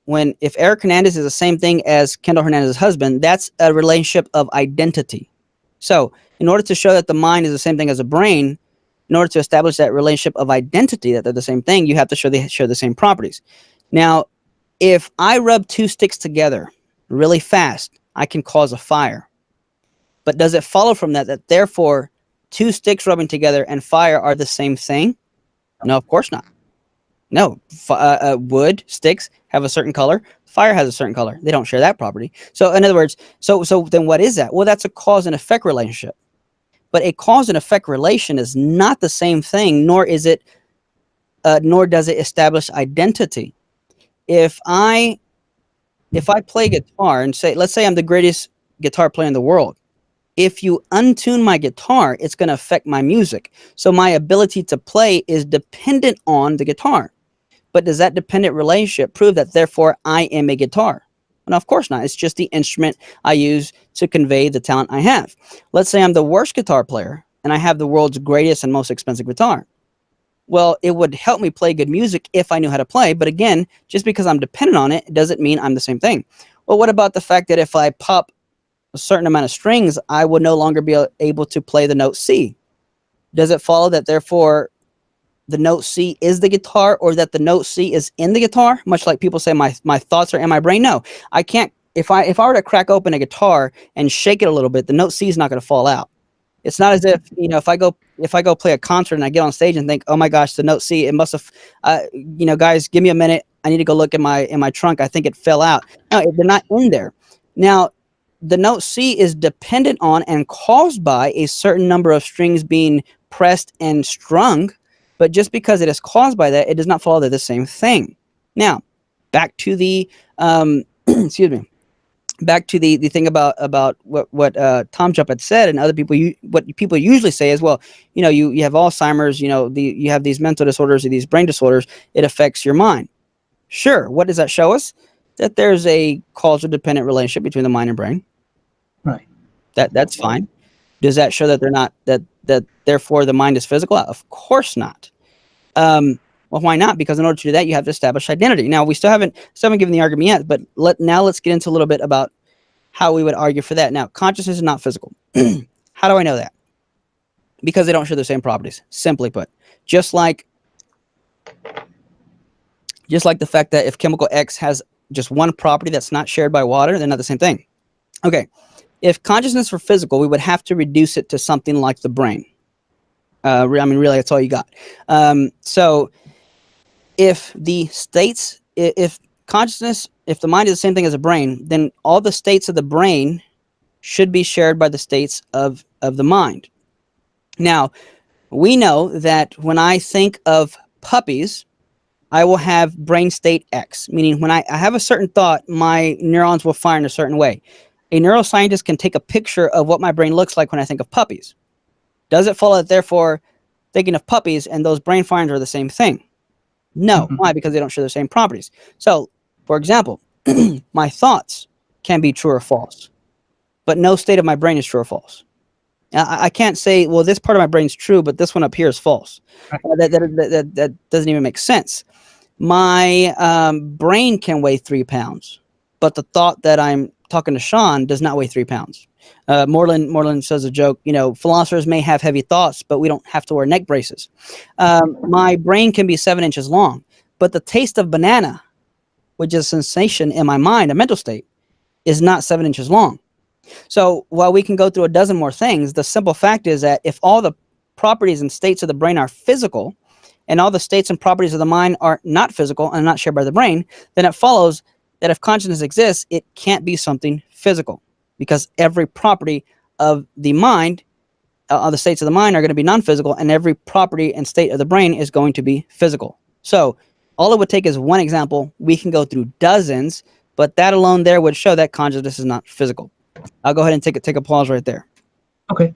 [SPEAKER 2] if Eric Hernandez is the same thing as Kendall Hernandez's husband, that's a relationship of identity. So in order to show that the mind is the same thing as the brain, in order to establish that relationship of identity, that they're the same thing, you have to show they share the same properties. Now, if I rub two sticks together really fast, I can cause a fire. But does it follow from that therefore two sticks rubbing together and fire are the same thing? No, of course not. No, wood sticks have a certain color. Fire has a certain color. They don't share that property. So in other words, so then what is that? Well, that's a cause and effect relationship. But a cause and effect relation is not the same thing, nor does it establish identity. If I play guitar and let's say I'm the greatest guitar player in the world, if you untune my guitar, it's going to affect my music. So my ability to play is dependent on the guitar. But does that dependent relationship prove that therefore I am a guitar? No, of course not. It's just the instrument I use to convey the talent I have. Let's say I'm the worst guitar player and I have the world's greatest and most expensive guitar. Well, it would help me play good music if I knew how to play. But again, just because I'm dependent on it doesn't mean I'm the same thing. Well, what about the fact that if I pop a certain amount of strings, I would no longer be able to play the note C? Does it follow that therefore the note C is the guitar, or that the note C is in the guitar? Much like people say my thoughts are in my brain. No, I can't. If I were to crack open a guitar and shake it a little bit, the note C is not going to fall out. It's not as if, if I go play a concert and I get on stage and think, oh my gosh, the note C, it must have, guys, give me a minute. I need to go look in my trunk. I think it fell out. No, they're not in there. Now, the note C is dependent on and caused by a certain number of strings being pressed and strung. But just because it is caused by that, it does not follow they're the same thing. Now, back to the excuse me. Back to the thing about what Tom Jump had said, and other people, what people usually say is, well, you have Alzheimer's, you have these mental disorders or these brain disorders, it affects your mind. Sure. What does that show us? That there's a causal dependent relationship between the mind and brain.
[SPEAKER 1] Right.
[SPEAKER 2] That's fine. Does that show that they're not that therefore the mind is physical? Of course not. Well, why not? Because in order to do that, you have to establish identity. Now, we still haven't given the argument yet, but let's get into a little bit about how we would argue for that. Now, consciousness is not physical. How do I know that? Because they don't share the same properties. Simply put, just like the fact that if chemical X has just one property that's not shared by water, they're not the same thing. Okay, if consciousness were physical, we would have to reduce it to something like the brain. Really, that's all you got. So if consciousness, if the mind is the same thing as a brain, then all the states of the brain should be shared by the states of the mind. Now, we know that when I think of puppies, I will have brain state X, meaning when I have a certain thought, my neurons will fire in a certain way. A neuroscientist can take a picture of what my brain looks like when I think of puppies. Does it follow that therefore thinking of puppies and those brain firings are the same thing? No. Why? Because they don't share the same properties. So, for example, my thoughts can be true or false, but no state of my brain is true or false. I can't say, well, this part of my brain's true, but this one up here is false. That doesn't even make sense. My brain can weigh 3 pounds, but the thought that I'm talking to Sean does not weigh 3 pounds. Moreland says a joke, philosophers may have heavy thoughts, but we don't have to wear neck braces. My brain can be 7 inches long, but the taste of banana, which is a sensation in my mind, a mental state, is not 7 inches long. So while we can go through a dozen more things, the simple fact is that if all the properties and states of the brain are physical, and all the states and properties of the mind are not physical and not shared by the brain, then it follows that if consciousness exists, it can't be something physical, because every property of the mind, of the states of the mind, are going to be non-physical, and every property and state of the brain is going to be physical. So all it would take is one example. We can go through dozens, but that alone there would show that consciousness is not physical. I'll go ahead and take a pause right there.
[SPEAKER 1] Okay,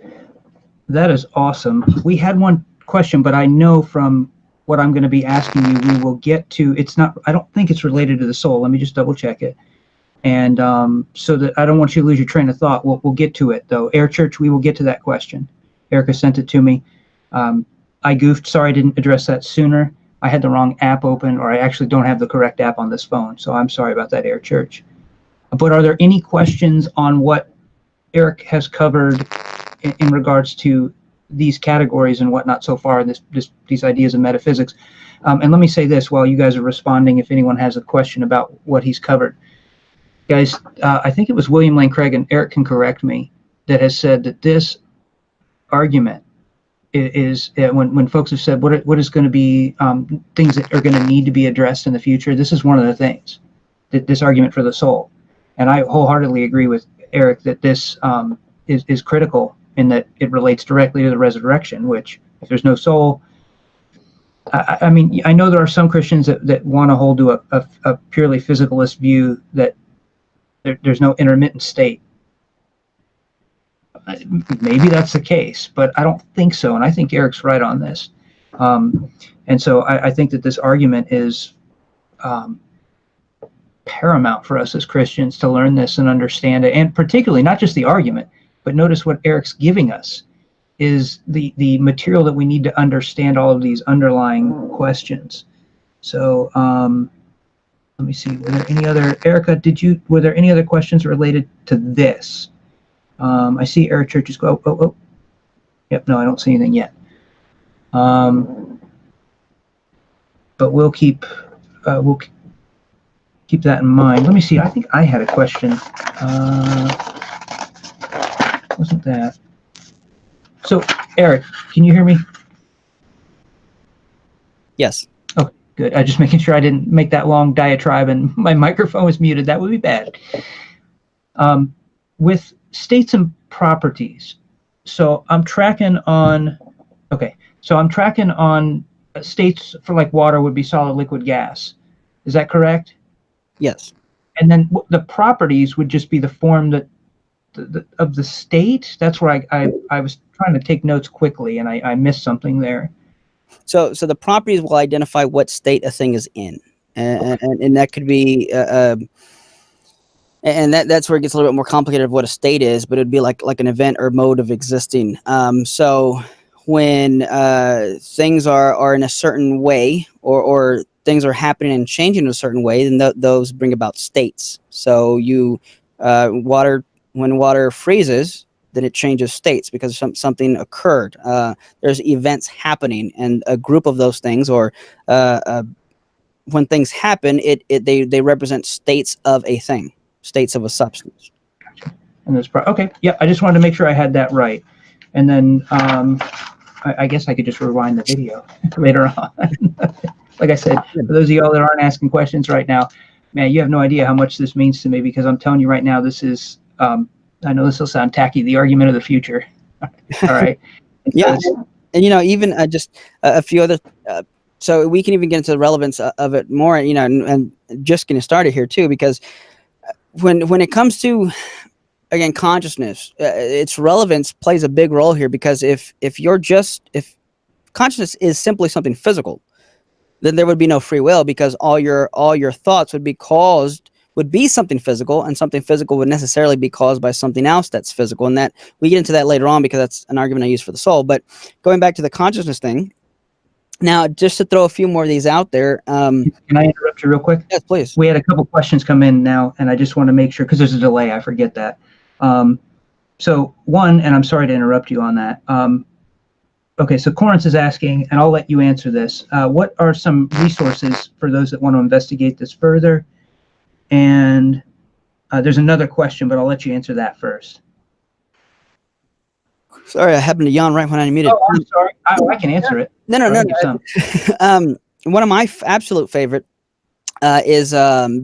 [SPEAKER 1] that is awesome. We had one question, but I know from what I'm going to be asking you, we will get to. It's not. I don't think it's related to the soul. Let me just double check it. And so that I don't want you to lose your train of thought. We'll get to it though. Air Church, we will get to that question. Erika sent it to me. I goofed. Sorry, I didn't address that sooner. I had the wrong app open, or I actually don't have the correct app on this phone. So I'm sorry about that, Air Church. But are there any questions on what Eric has covered in regards to these categories and whatnot so far, these ideas of metaphysics. And let me say this while you guys are responding, if anyone has a question about what he's covered. Guys, I think it was William Lane Craig, and Eric can correct me, that has said that this argument is when folks have said what is going to be things that are going to need to be addressed in the future, this is one of the things, that this argument for the soul. And I wholeheartedly agree with Eric that this is critical in that it relates directly to the resurrection, which if there's no soul, I mean, I know there are some Christians that want to hold to a purely physicalist view that there's no intermittent state. Maybe that's the case, but I don't think so. And I think Eric's right on this. And so I think that this argument is paramount for us as Christians to learn this and understand it. And particularly, not just the argument, but notice what Eric's giving us is the material that we need to understand all of these underlying questions. So let me see, were there any other, Erika, were there any other questions related to this? I see Eric Church's go, oh. Yep, no, I don't see anything yet. But we'll keep that in mind. Let me see, I think I had a question. Wasn't that? So, Eric, can you hear me?
[SPEAKER 2] Yes.
[SPEAKER 1] Okay, good. I'm just making sure I didn't make that long diatribe and my microphone was muted. That would be bad. With states and properties, so I'm tracking on states for like water would be solid, liquid, gas. Is that correct?
[SPEAKER 2] Yes.
[SPEAKER 1] And then the properties would just be the form that of the state. That's where I was trying to take notes quickly and I missed something there.
[SPEAKER 2] So the properties will identify what state a thing is in, and that could be and that's where it gets a little bit more complicated of what a state is, but it'd be like an event or mode of existing. So when things are in a certain way, or things are happening and changing in a certain way, then those bring about states. So when water freezes, then it changes states because something occurred. There's events happening, and a group of those things, or when things happen, they represent states of a thing, states of a substance.
[SPEAKER 1] Gotcha. And there's okay, yeah. I just wanted to make sure I had that right, and then I guess I could just rewind the video later on. Like I said, for those of y'all that aren't asking questions right now, man, you have no idea how much this means to me, because I'm telling you right now, this is. I know this will sound tacky, the argument of the future. All right.
[SPEAKER 2] Yeah. And, even just a few other, so we can even get into the relevance of it more, and just getting started here too, because when it comes to, again, consciousness, its relevance plays a big role here, because if consciousness is simply something physical, then there would be no free will, because all your thoughts would be something physical, and something physical would necessarily be caused by something else that's physical. And that we get into that later on, because that's an argument I use for the soul. But going back to the consciousness thing, now just to throw a few more of these out there.
[SPEAKER 1] Can I interrupt you real quick?
[SPEAKER 2] Yes, please.
[SPEAKER 1] We had a couple questions come in now, and I just want to make sure, because there's a delay, I forget that. So one, and I'm sorry to interrupt you on that. Okay, so Corinth is asking, and I'll let you answer this. What are some resources for those that want to investigate this further? And there's another question, but I'll let you answer that first.
[SPEAKER 2] Sorry, I happened to yawn right when I muted.
[SPEAKER 1] Oh, I'm sorry. I can answer it.
[SPEAKER 2] No. One of my absolute favorite is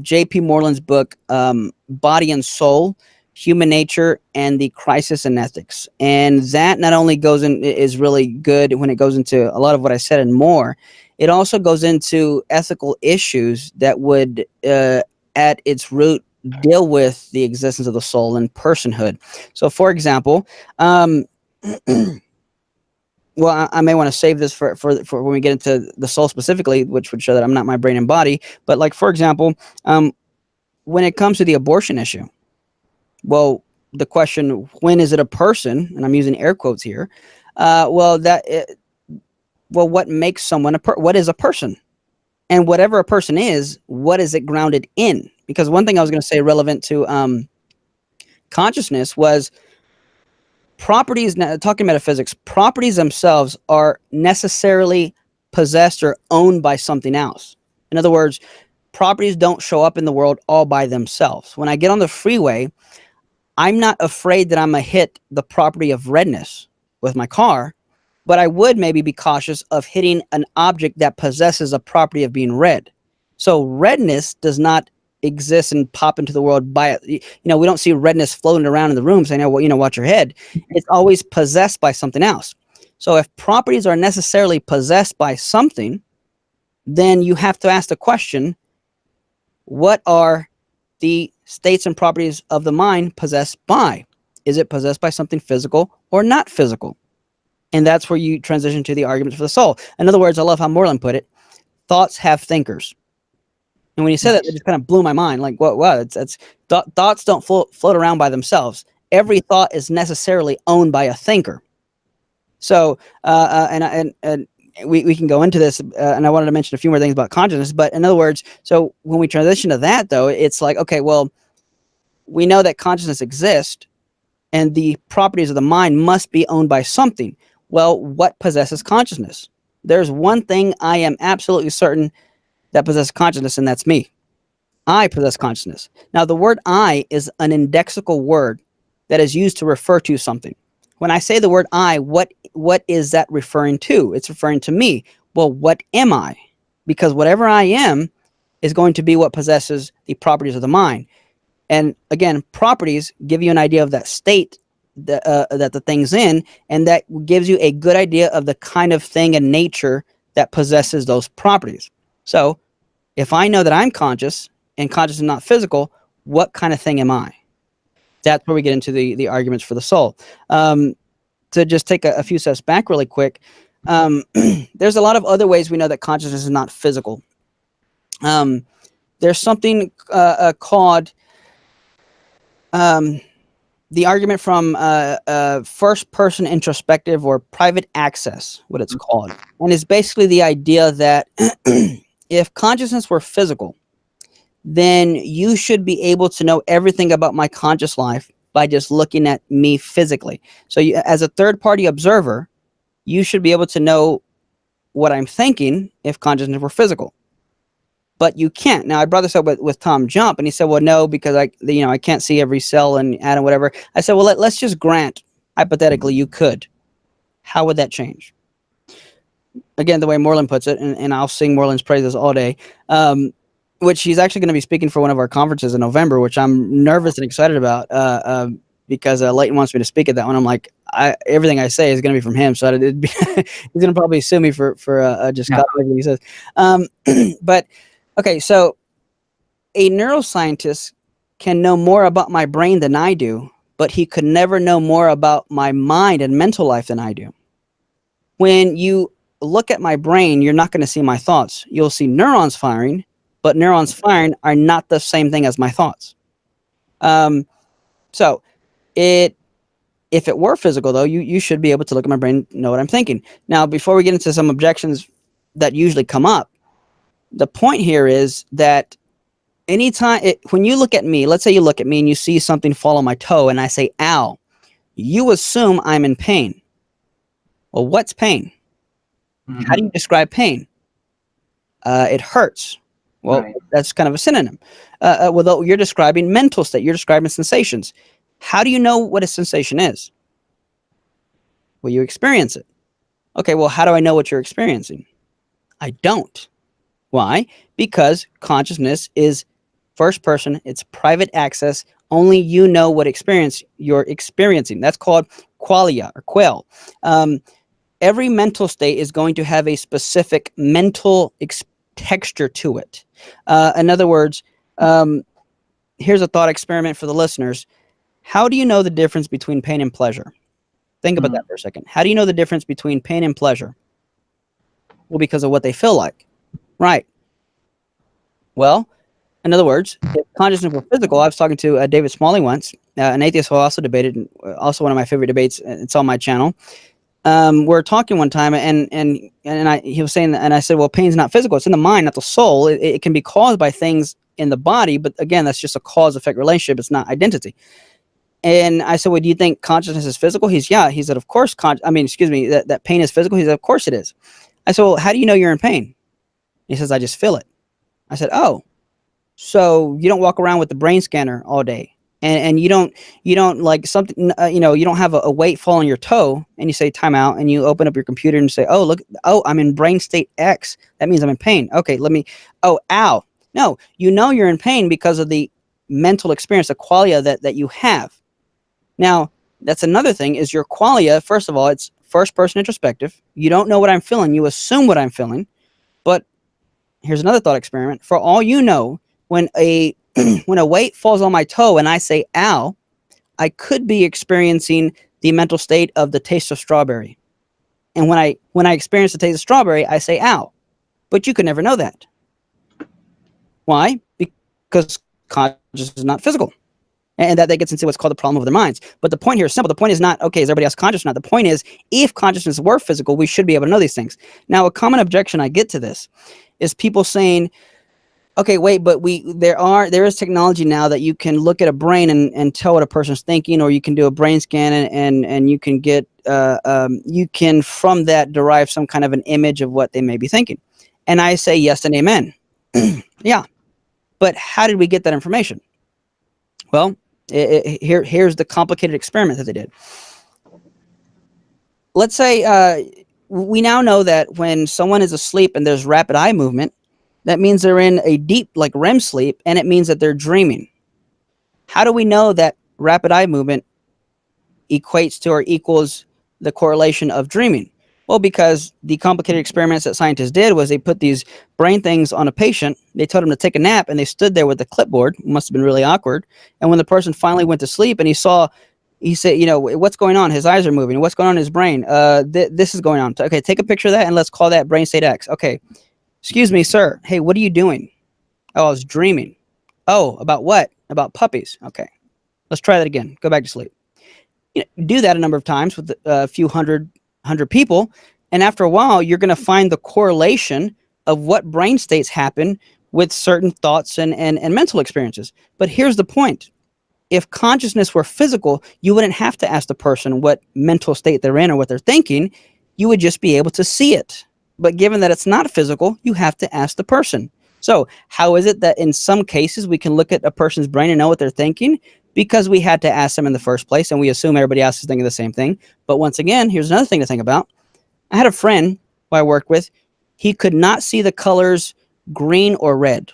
[SPEAKER 2] J.P. Moreland's book, Body and Soul, Human Nature and the Crisis in Ethics. And that not only is really good when it goes into a lot of what I said and more, it also goes into ethical issues that would, at its root, deal with the existence of the soul and personhood. So, for example, well, I may want to save this for when we get into the soul specifically, which would show that I'm not my brain and body. But, like, for example, when it comes to the abortion issue, well, the question, when is it a person? And I'm using air quotes here. What makes someone what is a person? And whatever a person is, what is it grounded in? Because one thing I was going to say relevant to consciousness was properties, now talking metaphysics, properties themselves are necessarily possessed or owned by something else. In other words, properties don't show up in the world all by themselves. When I get on the freeway, I'm not afraid that I'm going to hit the property of redness with my car, but I would maybe be cautious of hitting an object that possesses a property of being red. So redness does not exist and pop into the world by it. You know, we don't see redness floating around in the room saying, well, you know, watch your head. It's always possessed by something else. So if properties are necessarily possessed by something, then you have to ask the question, what are the states and properties of the mind possessed by? Is it possessed by something physical or not physical? And that's where you transition to the arguments for the soul. In other words, I love how Moreland put it, thoughts have thinkers. And when he said that, it just kind of blew my mind. Like, what? Wow, thoughts don't float around by themselves. Every thought is necessarily owned by a thinker. So, and we can go into this, and I wanted to mention a few more things about consciousness. But in other words, so when we transition to that, though, it's like, okay, well, we know that consciousness exists, and the properties of the mind must be owned by something. Well, what possesses consciousness? There's one thing I am absolutely certain that possesses consciousness, and that's me. I possess consciousness. Now, the word I is an indexical word that is used to refer to something. When I say the word I, what is that referring to? It's referring to me. Well, what am I? Because whatever I am is going to be what possesses the properties of the mind. And again, properties give you an idea of that state that the thing's in, and that gives you a good idea of the kind of thing and nature that possesses those properties. So if I know that I'm conscious and conscious is not physical, what kind of thing am I? That's where we get into the arguments for the soul. To just take a few steps back really quick, there's a lot of other ways we know that consciousness is not physical. There's something called the argument from first person introspective or private access, what it's called. And it's basically the idea that if consciousness were physical, then you should be able to know everything about my conscious life by just looking at me physically. So you, as a third party observer, you should be able to know what I'm thinking if consciousness were physical. But you can't. Now, I brought this up with Tom Jump, and he said, well, no, because I can't see every cell and atom, whatever. I said, well, let's just grant, hypothetically, you could. How would that change? Again, the way Moreland puts it, and I'll sing Moreland's praises all day, which he's actually going to be speaking for one of our conferences in November, which I'm nervous and excited about because Leighton wants me to speak at that one. I'm like, everything I say is going to be from him, so he's going to probably sue me for just copying what he says. But okay, so a neuroscientist can know more about my brain than I do, but he could never know more about my mind and mental life than I do. When you look at my brain, you're not going to see my thoughts. You'll see neurons firing, but neurons firing are not the same thing as my thoughts. So if it were physical, though, you should be able to look at my brain, know what I'm thinking. Now, before we get into some objections that usually come up, the point here is that anytime, when you look at me, let's say you look at me and you see something fall on my toe and I say, ow, you assume I'm in pain. Well, what's pain? Mm-hmm. How do you describe pain? It hurts. Well, right. That's kind of a synonym. Well, you're describing mental state. You're describing sensations. How do you know what a sensation is? Well, you experience it. Okay, well, how do I know what you're experiencing? I don't. Why? Because consciousness is first person. It's private access. Only you know what experience you're experiencing. That's called qualia or quell. Every mental state is going to have a specific mental texture to it. In other words, here's a thought experiment for the listeners. How do you know the difference between pain and pleasure? Think about that for a second. How do you know the difference between pain and pleasure? Well, because of what they feel like. Right. Well, in other words, if consciousness were physical, I was talking to David Smalley once, an atheist who also debated, also one of my favorite debates. It's on my channel. We're talking one time, and he was saying, and I said, well, pain's not physical; it's in the mind, not the soul. It can be caused by things in the body, but again, that's just a cause-effect relationship. It's not identity. And I said, well, do you think consciousness is physical? Yeah. He said, of course. That pain is physical. He said, of course it is. I said, well, how do you know you're in pain? He says, I just feel it. I said, oh, so you don't walk around with the brain scanner all day, and you don't like something, you don't have a weight fall on your toe, and you say time out, and you open up your computer and say, oh, look, oh, I'm in brain state X. That means I'm in pain. Okay, oh, ow. No, you're in pain because of the mental experience, the qualia that you have. Now, that's another thing is your qualia. First of all, it's first person introspective. You don't know what I'm feeling. You assume what I'm feeling. But here's another thought experiment. For all you know, when a when a weight falls on my toe and I say ow, I could be experiencing the mental state of the taste of strawberry. And when I experience the taste of strawberry, I say ow. But you could never know that. Why? Because consciousness is not physical. And that gets into what's called the problem of their minds. But the point here is simple. The point is not, okay, is everybody else conscious or not? The point is, if consciousness were physical, we should be able to know these things. Now, a common objection I get to this is people saying, okay, wait, but there is technology now that you can look at a brain and tell what a person's thinking, or you can do a brain scan and you can get, you can from that derive some kind of an image of what they may be thinking. And I say yes and amen. Yeah. But how did we get that information? Well, here's the complicated experiment that they did. Let's say we now know that when someone is asleep and there's rapid eye movement, that means they're in a deep, like REM sleep, and it means that they're dreaming. How do we know that rapid eye movement equates to or equals the correlation of dreaming? Well, because the complicated experiments that scientists did was they put these brain things on a patient. They told him to take a nap, and they stood there with the clipboard. It must have been really awkward. And when the person finally went to sleep and he said, what's going on? His eyes are moving. What's going on in his brain? This is going on. Okay, take a picture of that, and let's call that brain state X. Okay, excuse me, sir. Hey, what are you doing? Oh, I was dreaming. Oh, about what? About puppies. Okay, let's try that again. Go back to sleep. Do that a number of times with a few hundred people, and after a while you're going to find the correlation of what brain states happen with certain thoughts and mental experiences. But here's the point. If consciousness were physical, you wouldn't have to ask the person what mental state they're in or what they're thinking. You would just be able to see it. But given that it's not physical, you have to ask the person. So how is it that in some cases we can look at a person's brain and know what they're thinking? Because we had to ask them in the first place, and we assume everybody else is thinking the same thing. But once again, here's another thing to think about. I had a friend who I worked with. He could not see the colors green or red.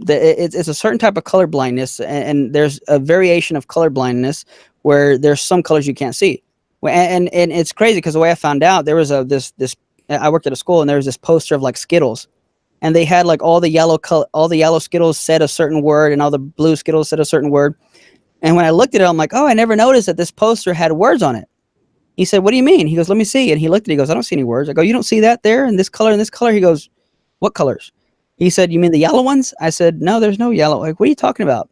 [SPEAKER 2] It's a certain type of color blindness, and there's a variation of color blindness where there's some colors you can't see. And it's crazy because the way I found out, there was this I worked at a school, and there was this poster of like Skittles. And they had like all the yellow Skittles said a certain word, and all the blue Skittles said a certain word. And when I looked at it, I'm like, oh, I never noticed that this poster had words on it. He said, what do you mean? He goes, let me see. And he looked at it. He goes, I don't see any words. I go, you don't see that there in this color and this color? He goes, what colors? He said, you mean the yellow ones? I said, no, there's no yellow. Like, what are you talking about?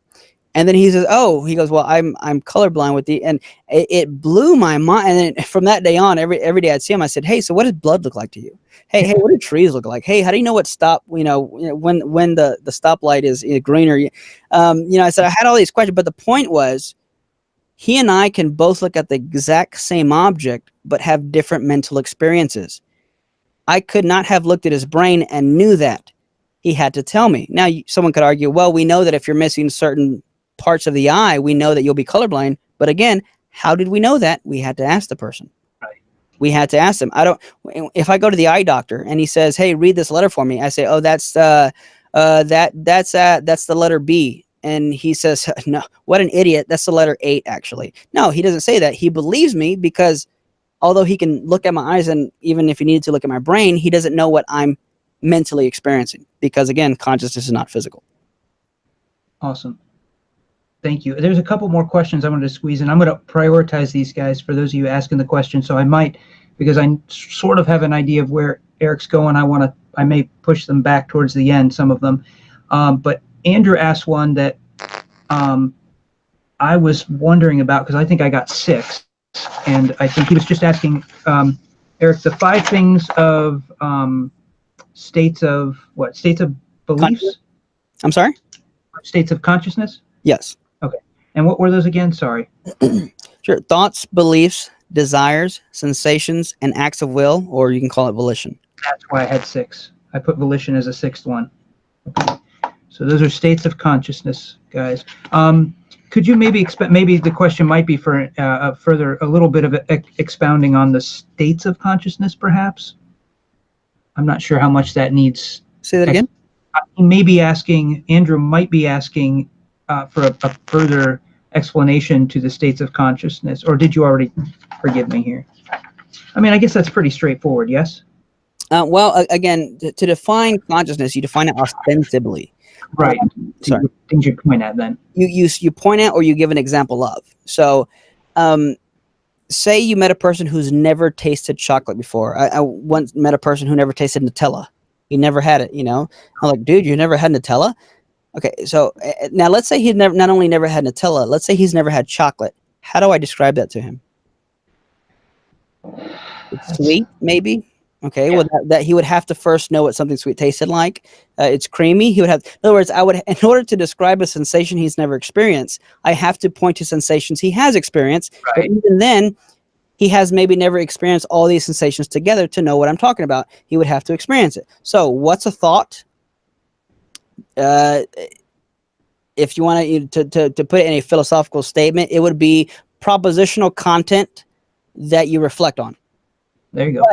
[SPEAKER 2] And then he says, oh, he goes, well, I'm colorblind with and it blew my mind. And then from that day on, every day I'd see him, I said, hey, so what does blood look like to you? Hey, what do trees look like? Hey, how do you know what stop, when the stoplight is green or, I said, I had all these questions, but the point was he and I can both look at the exact same object, but have different mental experiences. I could not have looked at his brain and knew that. He had to tell me. Now, someone could argue, well, we know that if you're missing certain parts of the eye, we know that you'll be colorblind. But again, how did we know that? We had to ask the person.
[SPEAKER 1] Right.
[SPEAKER 2] We had to ask them. If I go to the eye doctor and he says, hey, read this letter for me. I say, oh, that's the letter B. And he says, no, what an idiot. That's the letter 8, actually. No, he doesn't say that. He believes me because although he can look at my eyes, and even if he needed to look at my brain, he doesn't know what I'm mentally experiencing, because again, consciousness is not physical.
[SPEAKER 1] Awesome. Thank you. There's a couple more questions I wanted to squeeze in. I'm going to prioritize these guys for those of you asking the question. So I might, because I sort of have an idea of where Eric's going, I may push them back towards the end, some of them. But Andrew asked one that I was wondering about, because I think I got 6. And I think he was just asking, Eric, the 5 things of states of beliefs?
[SPEAKER 2] I'm sorry?
[SPEAKER 1] States of consciousness?
[SPEAKER 2] Yes.
[SPEAKER 1] Okay. And what were those again? Sorry.
[SPEAKER 2] Sure. Thoughts, beliefs, desires, sensations, and acts of will, or you can call it volition.
[SPEAKER 1] That's why I had 6. I put volition as a 6th one. Okay. So those are states of consciousness, guys. Could you maybe maybe the question might be for a little bit of expounding on the states of consciousness, perhaps? I'm not sure how much that needs.
[SPEAKER 2] Say that again?
[SPEAKER 1] Andrew might be asking for a further explanation to the states of consciousness, or did you already forgive me here? I mean, I guess that's pretty straightforward, yes?
[SPEAKER 2] Well, again, to define consciousness, you define it ostensibly.
[SPEAKER 1] Right.
[SPEAKER 2] Sorry.
[SPEAKER 1] Things you point at then.
[SPEAKER 2] You point out or you give an example of. So, say you met a person who's never tasted chocolate before. I once met a person who never tasted Nutella. He never had it, you know. I'm like, dude, you never had Nutella? Okay, so now let's say he not only never had Nutella, let's say he's never had chocolate. How do I describe that to him? It's sweet, maybe. Okay, yeah. Well, that he would have to first know what something sweet tasted like. It's creamy. He would have, in other words, in order to describe a sensation he's never experienced, I have to point to sensations he has experienced. Right. But even then, he has maybe never experienced all these sensations together to know what I'm talking about. He would have to experience it. So, what's a thought? If you want to put it in a philosophical statement, it would be propositional content that you reflect on.
[SPEAKER 1] There you go.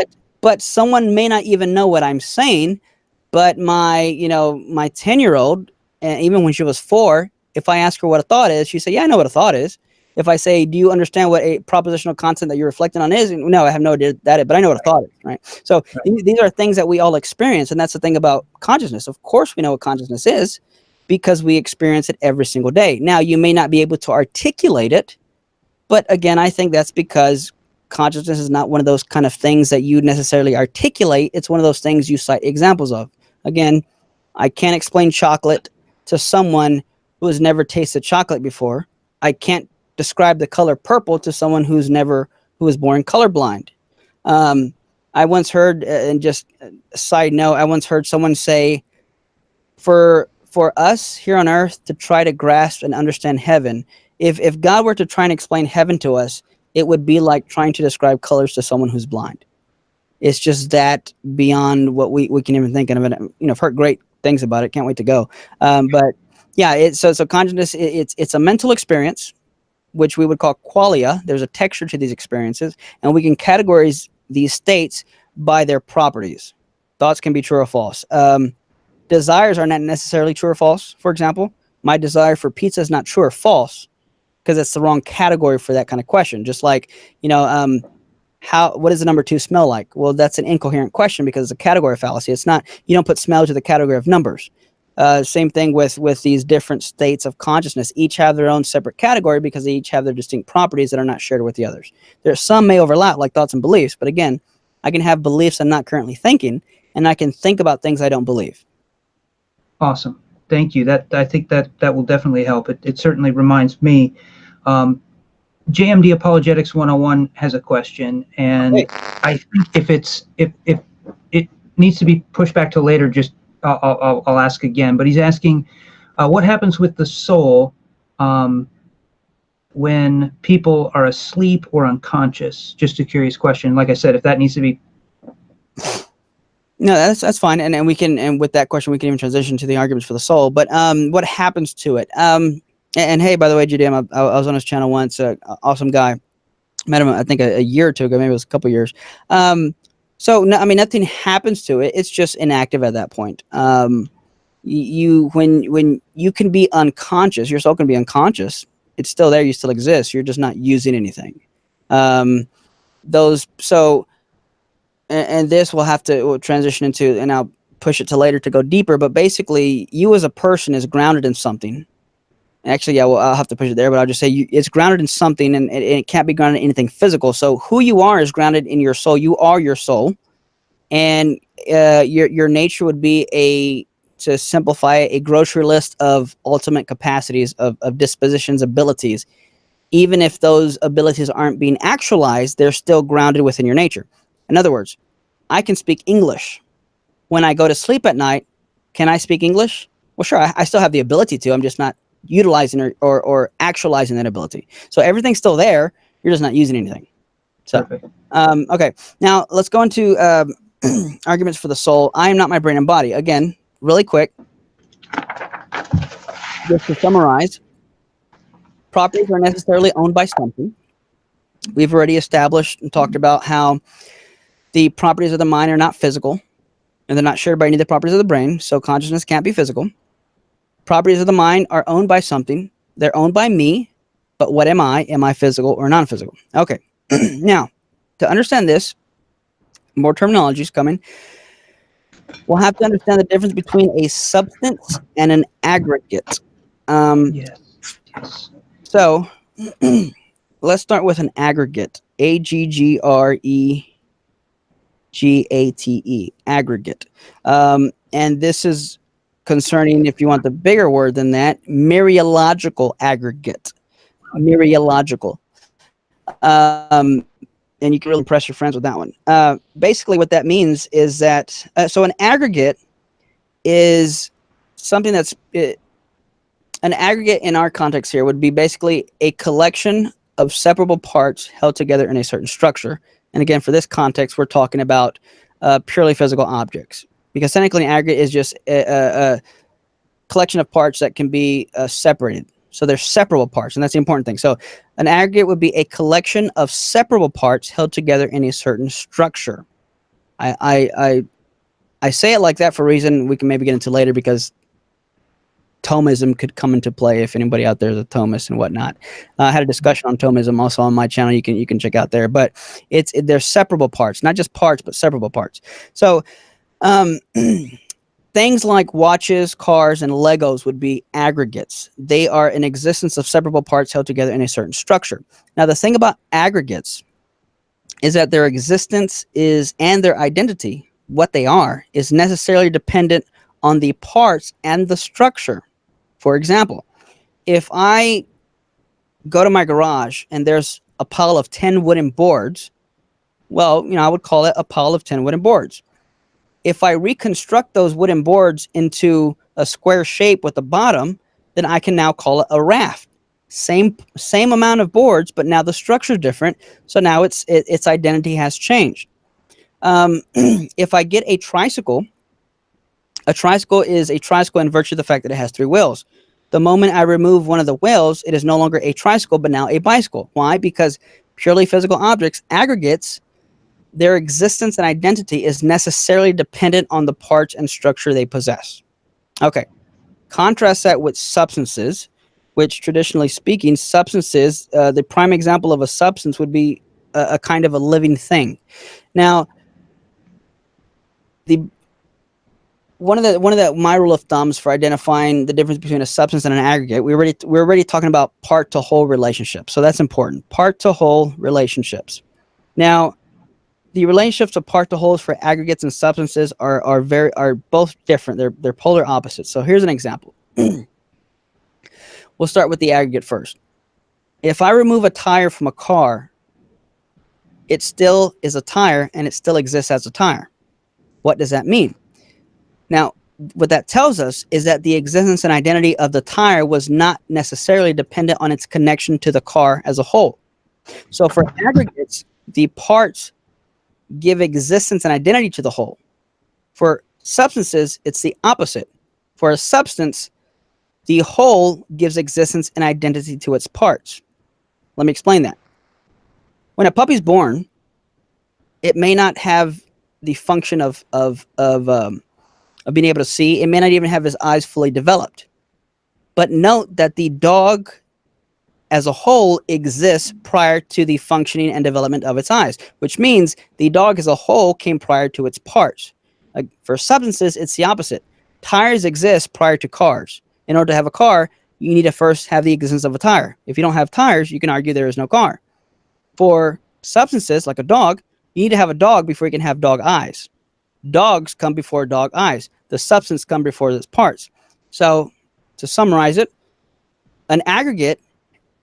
[SPEAKER 2] But someone may not even know what I'm saying. But my 10-year-old, and even when she was 4, if I ask her what a thought is, she say, "Yeah, I know what a thought is." If I say, "Do you understand what a propositional content that you're reflecting on is?" No, I have no idea that is, but I know what a thought is, right? So these are things that we all experience, and that's the thing about consciousness. Of course, we know what consciousness is because we experience it every single day. Now, you may not be able to articulate it, but again, I think that's because consciousness is not one of those kind of things that you necessarily articulate. It's one of those things you cite examples of. Again, I can't explain chocolate to someone who has never tasted chocolate before. I can't describe the color purple to someone who was born colorblind. I once heard, and just a side note, I once heard someone say, for us here on earth to try to grasp and understand heaven, if God were to try and explain heaven to us, it would be like trying to describe colors to someone who's blind. It's just that beyond what we can even think of it. You know, I've heard great things about it. Can't wait to go. But yeah, so consciousness, it's a mental experience, which we would call qualia. There's a texture to these experiences, and we can categorize these states by their properties. Thoughts can be true or false. Desires are not necessarily true or false. For example, my desire for pizza is not true or false because it's the wrong category for that kind of question. Just like, what does the number 2 smell like? Well, that's an incoherent question because it's a category fallacy. It's not, you don't put smell to the category of numbers. Same thing with these different states of consciousness. Each have their own separate category because they each have their distinct properties that are not shared with the others. Some may overlap, like thoughts and beliefs, but again, I can have beliefs I'm not currently thinking, and I can think about things I don't believe.
[SPEAKER 1] Awesome. Thank you. I think that will definitely help. It certainly reminds me. JMD Apologetics 101 has a question, and I think if it needs to be pushed back to later, just I'll ask again. But he's asking, what happens with the soul when people are asleep or unconscious? Just a curious question. Like I said, if that needs to be.
[SPEAKER 2] No, that's fine, and we can, and with that question we can even transition to the arguments for the soul. But what happens to it? And hey, by the way, JDM, I was on his channel once. Awesome guy. Met him, I think, a year or two ago. Maybe it was a couple of years. So no, I mean, nothing happens to it. It's just inactive at that point. When you can be unconscious, your soul can be unconscious. It's still there. You still exist. You're just not using anything. And this we'll transition into, and I'll push it to later to go deeper. But basically, you as a person is grounded in something. Actually, yeah, well, I'll have to push it there, but I'll just say it's grounded in something, and it can't be grounded in anything physical. So who you are is grounded in your soul. You are your soul, and your nature would be to simplify it, a grocery list of ultimate capacities, of dispositions, abilities. Even if those abilities aren't being actualized, they're still grounded within your nature. In other words, I can speak English. When I go to sleep at night, can I speak English? Well, sure, I still have the ability to. I'm just not utilizing or actualizing that ability. So everything's still there. You're just not using anything. So, okay. Now let's go into arguments for the soul. I am not my brain and body. Again, really quick, just to summarize, properties are necessarily owned by something. We've already established and talked about how the properties of the mind are not physical, and they're not shared by any of the properties of the brain, so consciousness can't be physical. Properties of the mind are owned by something. They're owned by me, but what am I? Am I physical or non-physical? Okay. Now, to understand this, more terminology is coming. We'll have to understand the difference between a substance and an aggregate.
[SPEAKER 1] Yes.
[SPEAKER 2] So, let's start with an aggregate. Aggregate. Aggregate. And this is concerning, if you want the bigger word than that, mereological aggregate. Mereological. And you can really impress your friends with that one. Basically, what that means is that, so an aggregate is something that's, an aggregate in our context here would be basically a collection of separable parts held together in a certain structure. And again, for this context, we're talking about purely physical objects, because technically an aggregate is just a collection of parts that can be separated. So they're separable parts, and that's the important thing. So an aggregate would be a collection of separable parts held together in a certain structure. I say it like that for a reason we can maybe get into later, because Thomism could come into play if anybody out there is a Thomist and whatnot. I had a discussion on Thomism also on my channel. You can check out there, but they're separable parts, not just parts, but separable parts. So things like watches, cars, and Legos would be aggregates. They are an existence of separable parts held together in a certain structure. Now, the thing about aggregates is that their existence is, and their identity, what they are, is necessarily dependent on the parts and the structure. For example, if I go to my garage and there's a pile of 10 wooden boards, well, I would call it a pile of 10 wooden boards. If I reconstruct those wooden boards into a square shape with the bottom, then I can now call it a raft. Same amount of boards, but now the structure is different. So now its identity has changed. If I get a tricycle is a tricycle in virtue of the fact that it has 3 wheels. The moment I remove one of the wheels, it is no longer a tricycle, but now a bicycle. Why? Because purely physical objects, aggregates, their existence and identity is necessarily dependent on the parts and structure they possess. Okay. Contrast that with substances, which traditionally speaking, substances, the prime example of a substance would be a kind of a living thing. Now, one of my rule of thumbs for identifying the difference between a substance and an aggregate, we're already talking about part to whole relationships. So that's important. Part to whole relationships. Now, the relationships of part to wholes for aggregates and substances are both different. They're polar opposites. So here's an example. We'll start with the aggregate first. If I remove a tire from a car, it still is a tire and it still exists as a tire. What does that mean? Now, what that tells us is that the existence and identity of the tire was not necessarily dependent on its connection to the car as a whole. So for aggregates, the parts give existence and identity to the whole. For substances, it's the opposite. For a substance, the whole gives existence and identity to its parts. Let me explain that. When a puppy's born, it may not have the function of being able to see. It may not even have his eyes fully developed. But note that the dog as a whole exists prior to the functioning and development of its eyes, which means the dog as a whole came prior to its parts. Like for substances, it's the opposite. Tires exist prior to cars. In order to have a car, you need to first have the existence of a tire. If you don't have tires, you can argue there is no car. For substances, like a dog, you need to have a dog before you can have dog eyes. Dogs come before dog eyes. The substance comes before its parts. So, to summarize it, an aggregate,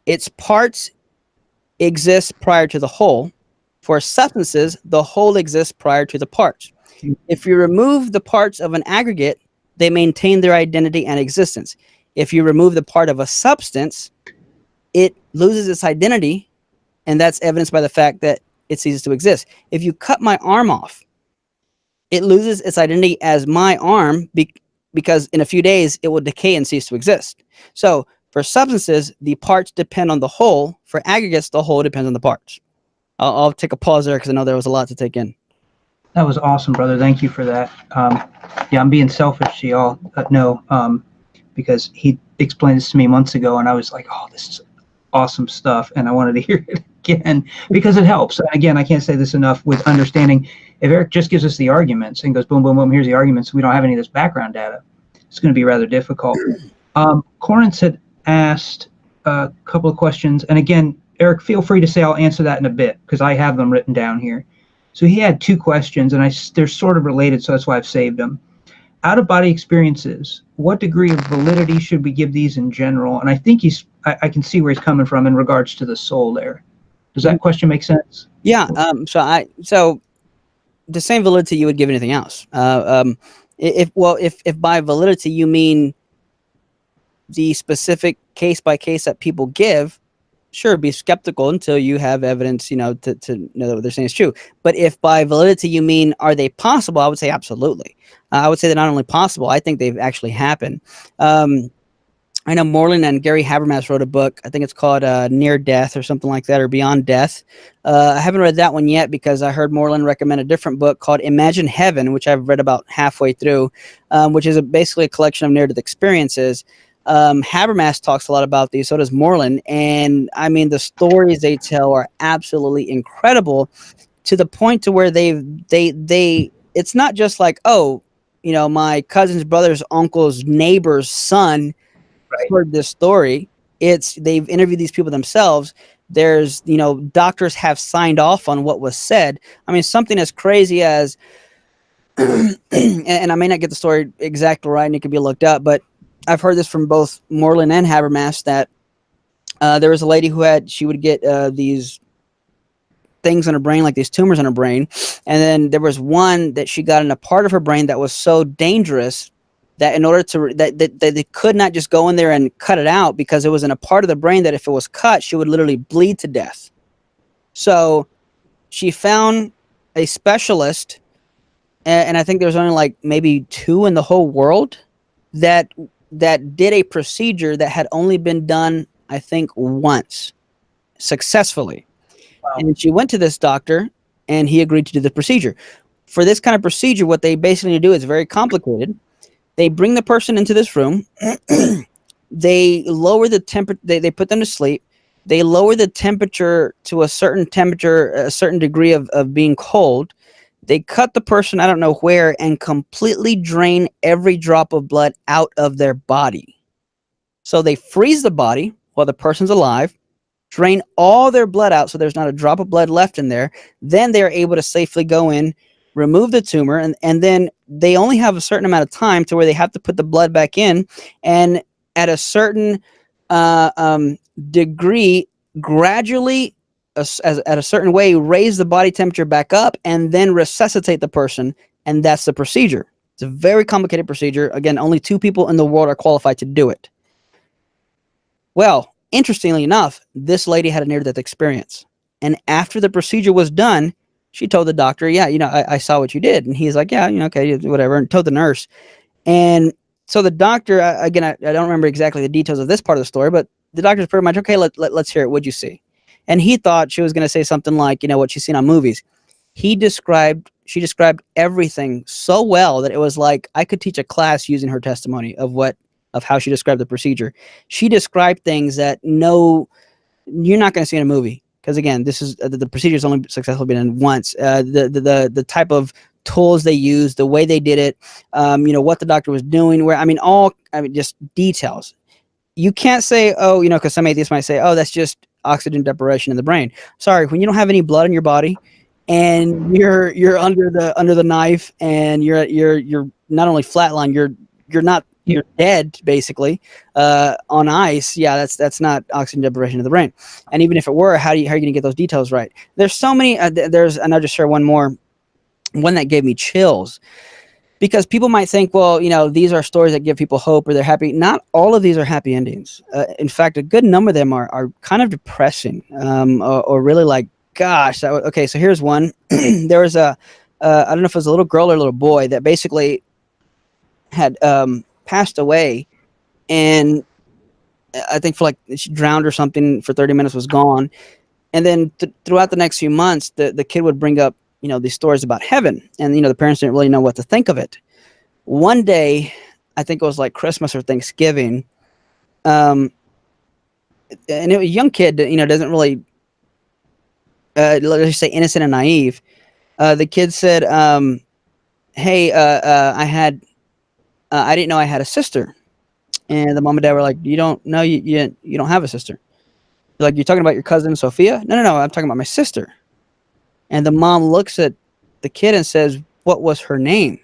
[SPEAKER 2] its parts exist prior to the whole. For substances, the whole exists prior to the parts. If you remove the parts of an aggregate, they maintain their identity and existence. If you remove the part of a substance, it loses its identity, and that's evidenced by the fact that it ceases to exist. If you cut my arm off, it loses its identity as my arm because in a few days it will decay and cease to exist. So for substances, the parts depend on the whole. For aggregates, the whole depends on the parts. I'll take a pause there because I know there was a lot to take in.
[SPEAKER 1] That was awesome, brother. Thank you for that. Yeah, I'm being selfish to y'all. No, because he explained this to me months ago, and I was like, oh, this is awesome stuff, and I wanted to hear it again because it helps. And again, I can't say this enough with understanding. If Eric just gives us the arguments and goes, boom, boom, boom, here's the arguments, we don't have any of this background data, it's going to be rather difficult. Corinth had asked a couple of questions, and again, Eric, feel free to say I'll answer that in a bit because I have them written down here. So he had two questions, and they're sort of related, so that's why I've saved them. Out-of-body experiences, what degree of validity should we give these in general? And I think I can see where he's coming from in regards to the soul there. Does that question make sense?
[SPEAKER 2] Yeah. So the same validity you would give anything else. If by validity you mean the specific case by case that people give, sure, be skeptical until you have evidence, to know that what they're saying is true. But if by validity you mean are they possible, I would say absolutely. I would say they're not only possible, I think they've actually happened. I know Moreland and Gary Habermas wrote a book. I think it's called Near Death or something like that, or Beyond Death. I haven't read that one yet because I heard Moreland recommend a different book called Imagine Heaven, which I've read about halfway through, which is basically a collection of near-death experiences. Habermas talks a lot about these, so does Moreland, and I mean the stories they tell are absolutely incredible, to the point to where they it's not just like, oh, my cousin's brother's uncle's neighbor's son heard this story. It's they've interviewed these people themselves. There's doctors have signed off on what was said. I mean, something as crazy as and I may not get the story exactly right, and it could be looked up, but I've heard this from both Moreland and Habermas that there was a lady she would get these things on her brain, like these tumors on her brain. And then there was one that she got in a part of her brain that was so dangerous that in order to, that they could not just go in there and cut it out because it was in a part of the brain that if it was cut, she would literally bleed to death. So she found a specialist, and I think there's only like maybe 2 in the whole world that did a procedure that had only been done, I think, once successfully. Wow. And she went to this doctor and he agreed to do the procedure. For this kind of procedure, what they basically do is very complicated. They bring the person into this room. They lower the temperature. They put them to sleep. They lower the temperature to a certain temperature, a certain degree of being cold. They cut the person, I don't know where, and completely drain every drop of blood out of their body. So they freeze the body while the person's alive, drain all their blood out so there's not a drop of blood left in there. Then they're able to safely go in, remove the tumor, and then they only have a certain amount of time to where they have to put the blood back in, and at a certain degree, gradually, at a certain way, raise the body temperature back up and then resuscitate the person, and that's the procedure. It's a very complicated procedure. Again, only 2 people in the world are qualified to do it. Well, interestingly enough, this lady had a near-death experience, and after the procedure was done, she told the doctor, yeah, I saw what you did. And he's like, yeah, okay, whatever, and told the nurse. And so the doctor, again, I don't remember exactly the details of this part of the story, but the doctor's pretty much, okay, let's hear it. What'd you see? And he thought she was going to say something like, what she's seen on movies. She described everything so well that it was like I could teach a class using her testimony of how she described the procedure. She described things that you're not going to see in a movie. Because again, this is the procedure's only successfully been done once. The type of tools they used, the way they did it, what the doctor was doing, just details. You can't say, because some atheists might say, that's just oxygen deprivation in the brain. Sorry, when you don't have any blood in your body, and you're under the knife, and you're not only flatline, you're dead basically on ice. Yeah, that's not oxygen deprivation of the brain. And even if it were, how are you going to get those details right? There's so many. And I'll just share one more. One that gave me chills. because people might think, well, these are stories that give people hope or they're happy. Not all of these are happy endings. In fact, a good number of them are kind of depressing, or really like, gosh, okay. So here's one. There was I don't know if it was a little girl or a little boy that basically had passed away, and I think for she drowned or something for 30 minutes, was gone. And then throughout the next few months, the kid would bring up, these stories about heaven, and the parents didn't really know what to think of it. One day, I think it was like Christmas or Thanksgiving, and it was a young kid that doesn't really, let's just say, innocent and naive. The kid said, "Hey, I didn't know I had a sister," and the mom and dad were like, "You don't know you don't have a sister." Like, "You're talking about your cousin Sophia?" No, I'm talking about my sister. And the mom looks at the kid and says, "What was her name?"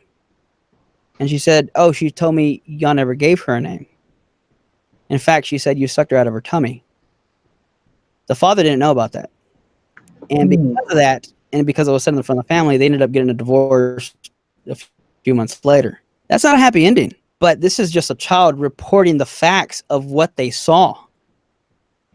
[SPEAKER 2] And she said, "Oh, she told me y'all never gave her a name. In fact, she said you sucked her out of her tummy." The father didn't know about that. And because of that, and because it was said in front of the family, they ended up getting a divorce a few months later. That's not a happy ending. But this is just a child reporting the facts of what they saw.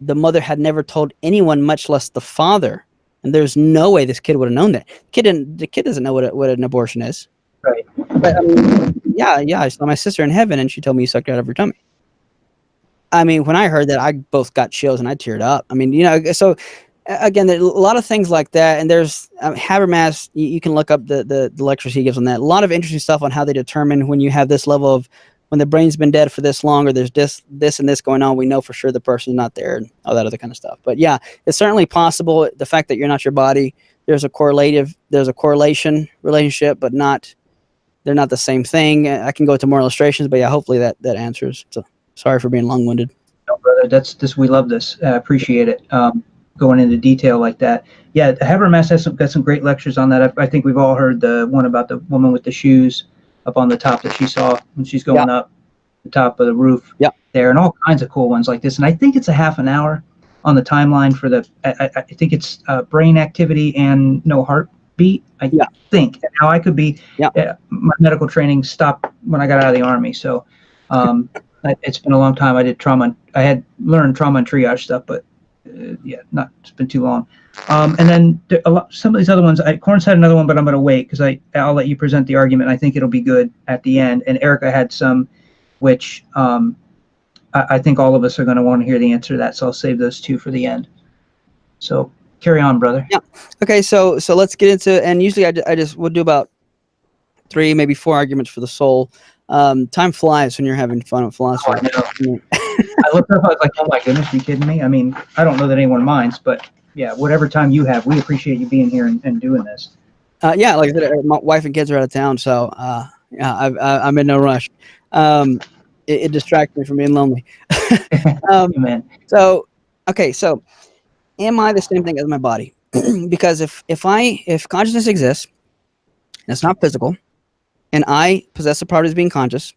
[SPEAKER 2] The mother had never told anyone, much less the father. And there's no way this kid would have known that. The kid doesn't know what an abortion is.
[SPEAKER 1] Right.
[SPEAKER 2] But I mean, yeah, I saw my sister in heaven, and she told me you sucked her out of her tummy. I mean, when I heard that, I both got chills and I teared up. I mean, so again, there are a lot of things like that. And there's Habermas. You can look up the lectures he gives on that. A lot of interesting stuff on how they determine when you have this level of, when the brain's been dead for this long, or there's this and this going on, we know for sure the person's not there, and all that other kind of stuff. But yeah, it's certainly possible. The fact that you're not your body, there's a correlation relationship, but they're not the same thing. I can go into more illustrations, but yeah, hopefully that answers. So sorry for being long-winded.
[SPEAKER 1] No, brother, that's this. We love this. I appreciate it. Going into detail like that. Yeah, Habermas has got some great lectures on that. I think we've all heard the one about the woman with the shoes up on the top that she saw when she's going up the top of the roof there, and all kinds of cool ones like this. And I think it's a half an hour on the timeline for I think it's brain activity and no heartbeat. I think. And how I could be, my medical training stopped when I got out of the Army. So it's been a long time. I had learned trauma and triage stuff, but it's been too long. And then some of these other ones, Corns had another one, but I'm going to wait because I'll let you present the argument. I think it'll be good at the end. And Erika had some, which I think all of us are going to want to hear the answer to that. So I'll save those two for the end. So carry on, brother.
[SPEAKER 2] Yeah. Okay. So let's get into, and usually we'll do about 3, maybe 4 arguments for the soul. Time flies when you're having fun with philosophy.
[SPEAKER 1] Oh, I know. I looked up, I was like, oh my goodness, are you kidding me? I mean, I don't know that anyone minds, but yeah, whatever time you have, we appreciate you being here and doing this.
[SPEAKER 2] Like I said, my wife and kids are out of town, so I'm in no rush. It distracts me from being lonely.
[SPEAKER 1] Amen.
[SPEAKER 2] So am I the same thing as my body? Because if consciousness exists, and it's not physical, and I possess the properties of being conscious,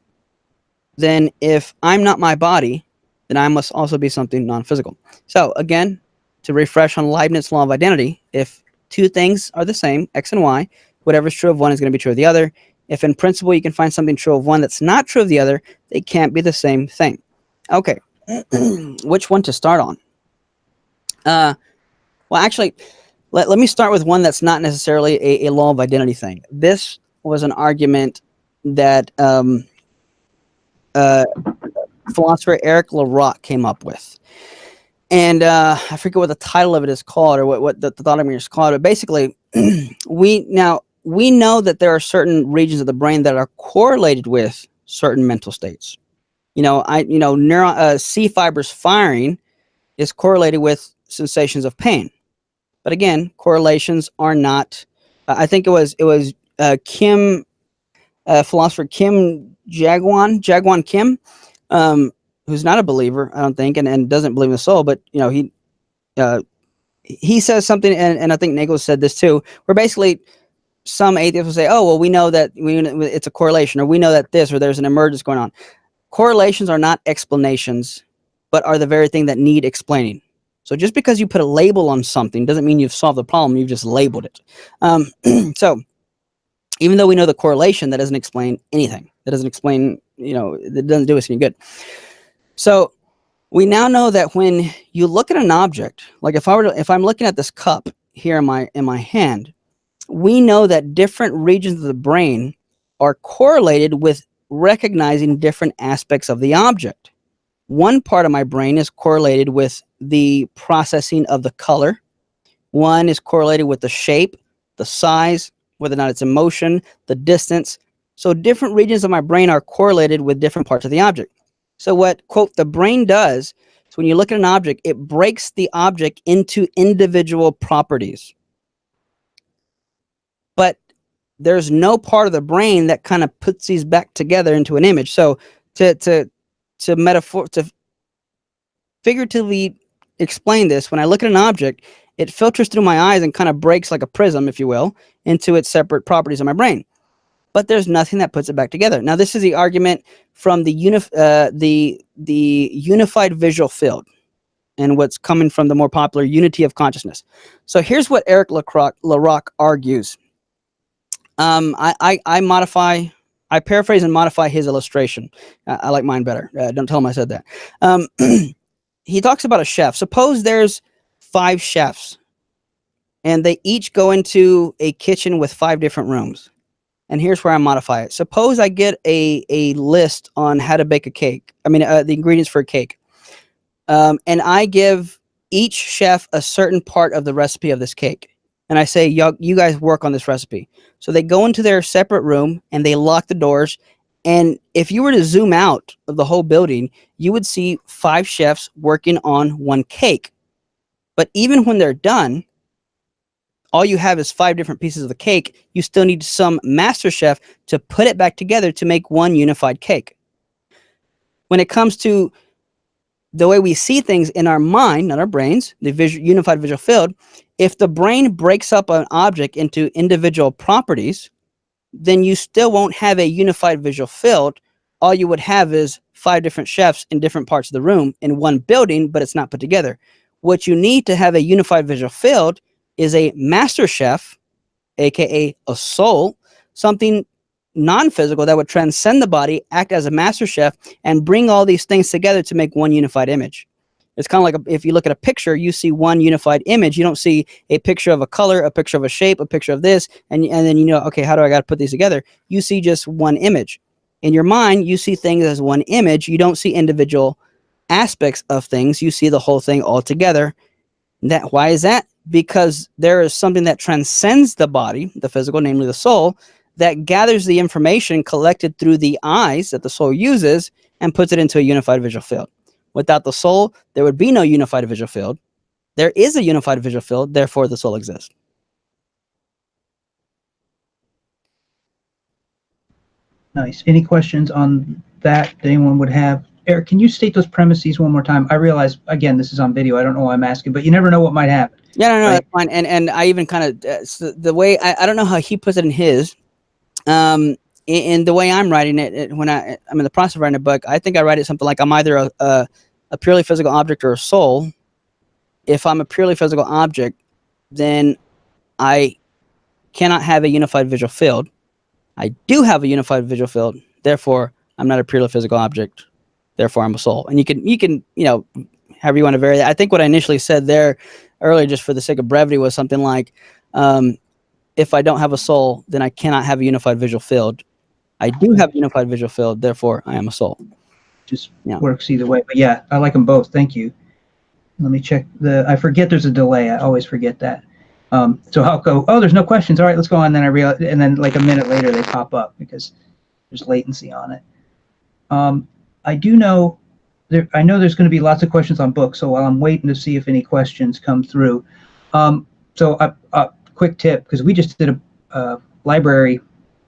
[SPEAKER 2] then if I'm not my body, then I must also be something non-physical. So again, to refresh on Leibniz Law of Identity, if two things are the same, X and Y, whatever's true of one is going to be true of the other. If in principle you can find something true of one that's not true of the other, they can't be the same thing. Okay, which one to start on? Well, actually, let me start with one that's not necessarily a law of identity thing. This was an argument that philosopher Eric Larock came up with. And I forget what the title of it is called, or what the thought of me is called. But basically, we know that there are certain regions of the brain that are correlated with certain mental states. Neuron C fibers firing is correlated with sensations of pain. But again, correlations are not. I think it was philosopher Kim Jaegwon Kim, who's not a believer, I don't think, and doesn't believe in the soul, but he says something, and I think Nagel said this too, where basically some atheists will say, oh, well, we know that it's a correlation, or we know that this, or there's an emergence going on. Correlations are not explanations, but are the very thing that need explaining. So just because you put a label on something doesn't mean you've solved the problem, you've just labeled it. So Even though we know the correlation, that doesn't explain anything. That doesn't explain, that doesn't do us any good. So we now know that when you look at an object, like if I'm looking at this cup here in my hand, we know that different regions of the brain are correlated with recognizing different aspects of the object. One part of my brain is correlated with the processing of the color. One is correlated with the shape, the size, whether or not it's in motion, the distance. So different regions of my brain are correlated with different parts of the object. So what, quote, the brain does is when you look at an object, it breaks the object into individual properties. But there's no part of the brain that kind of puts these back together into an image. So to figuratively explain this, when I look at an object, it filters through my eyes and kind of breaks like a prism, if you will, into its separate properties in my brain. But there's nothing that puts it back together. Now, this is the argument from the unified visual field and what's coming from the more popular unity of consciousness. So here's what Eric LaRocque argues. I paraphrase and modify his illustration. I like mine better. Don't tell him I said that. He talks about a chef. Suppose there's 5 chefs and they each go into a kitchen with 5 different rooms. And here's where I modify it. Suppose I get a list on how to bake a cake. The ingredients for a cake. And I give each chef a certain part of the recipe of this cake. And I say, you guys work on this recipe. So they go into their separate room and they lock the doors. And if you were to zoom out of the whole building, you would see 5 chefs working on one cake. But even when they're done, all you have is 5 different pieces of the cake. You still need some master chef to put it back together to make one unified cake. When it comes to the way we see things in our mind, not our brains, the unified visual field, if the brain breaks up an object into individual properties, then you still won't have a unified visual field. All you would have is 5 different chefs in different parts of the room in one building, but it's not put together. What you need to have a unified visual field is a master chef, aka a soul, something non-physical that would transcend the body, act as a master chef, and bring all these things together to make one unified image. It's kind of like if you look at a picture, you see one unified image. You don't see a picture of a color, a picture of a shape, a picture of this, and then okay, how do I got to put these together? You see just one image. In your mind, you see things as one image. You don't see individual aspects of things. You see the whole thing all together. Why is that? Because there is something that transcends the body, the physical, namely the soul, that gathers the information collected through the eyes that the soul uses and puts it into a unified visual field. Without the soul, there would be no unified visual field. There is a unified visual field, therefore the soul exists.
[SPEAKER 1] Nice. Any questions on that anyone would have? Eric, can you state those premises one more time? I realize, again, this is on video. I don't know why I'm asking, but you never know what might happen.
[SPEAKER 2] Yeah, no,
[SPEAKER 1] right?
[SPEAKER 2] That's fine. And I even kind of, the way, I don't know how he puts it in his, in the way I'm writing it, when I'm in the process of writing a book, I think I write it something like I'm either a purely physical object or a soul. If I'm a purely physical object, then I cannot have a unified visual field. I do have a unified visual field, therefore I'm not a purely physical object, therefore I'm a soul. And you can however you want to vary that. I think what I initially said there earlier, just for the sake of brevity, was something like, if I don't have a soul, then I cannot have a unified visual field. I do have a unified visual field, therefore I am a soul.
[SPEAKER 1] Just works either way. But yeah, I like them both. Thank you. Let me check I forget there's a delay. I always forget that. So I'll go, oh, there's no questions. All right, let's go on. Then I realize, and then like a minute later they pop up because there's latency on it. I do know I know there's going to be lots of questions on books. So while I'm waiting to see if any questions come through, so a quick tip, because we just did a library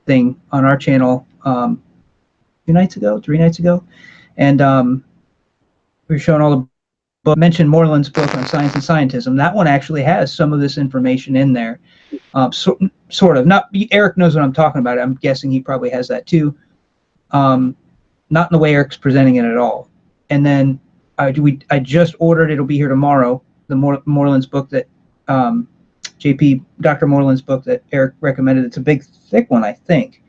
[SPEAKER 1] thing on our channel 3 nights ago, and we were showing all the books. Mentioned Moreland's book on science and scientism. That one actually has some of this information in there, sort of. Not Eric knows what I'm talking about. I'm guessing he probably has that too. Not in the way Eric's presenting it at all. And then I just ordered. It'll be here tomorrow. The Moreland's book that Dr. Moreland's book that Eric recommended. It's a big, thick one, I think,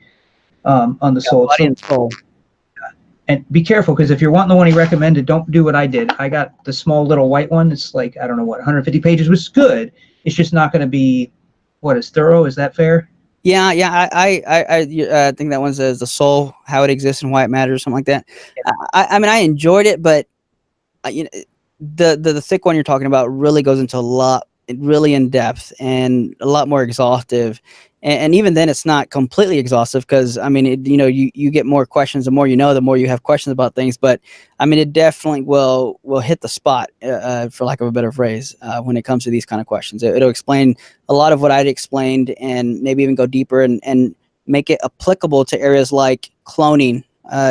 [SPEAKER 1] on the soul.
[SPEAKER 2] Body and soul.
[SPEAKER 1] And be careful, because if you're wanting the one he recommended, don't do what I did. I got the small little white one. It's like, I don't know what, 150 pages, which is good. It's just not going to be, what, as thorough? Is that fair?
[SPEAKER 2] Yeah. I think that one says the soul, how it exists and why it matters, something like that.
[SPEAKER 1] Yeah.
[SPEAKER 2] I mean, I enjoyed it, but the thick one you're talking about really goes into a lot, really in depth and a lot more exhaustive. And even then, it's not completely exhaustive, because I mean, you get more questions. The more you know, the more you have questions about things. But I mean, it definitely will hit the spot, for lack of a better phrase, when it comes to these kind of questions. It'll explain a lot of what I'd explained, and maybe even go deeper and make it applicable to areas like cloning,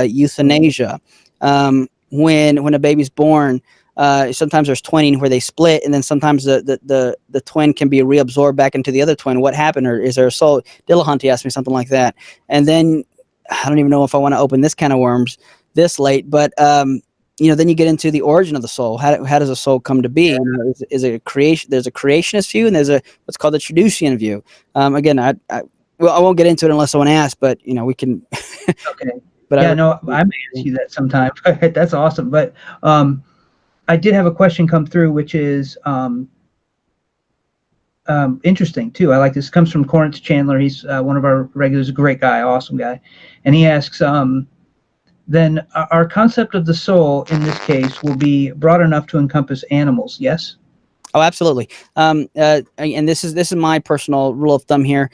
[SPEAKER 2] euthanasia. When a baby's born, sometimes there's twinning where they split, and then sometimes the twin can be reabsorbed back into the other twin. What happened, or is there a soul? Dillahunty asked me something like that. And then I don't even know if I want to open this can of worms this late, but then you get into the origin of the soul. How does a soul come to be? Is it a creation? There's a creationist view, and there's what's called the Traducian view. Again, I won't get into it unless someone asks, but we can.
[SPEAKER 1] Okay.
[SPEAKER 2] But
[SPEAKER 1] I may ask you that sometime. That's awesome. But I did have a question come through, which is interesting too. I like this. It comes from Corinth Chandler. He's one of our regulars, a great guy, awesome guy. And he asks, then our concept of the soul in this case will be broad enough to encompass animals, yes?
[SPEAKER 2] Oh, absolutely. And this is my personal rule of thumb here.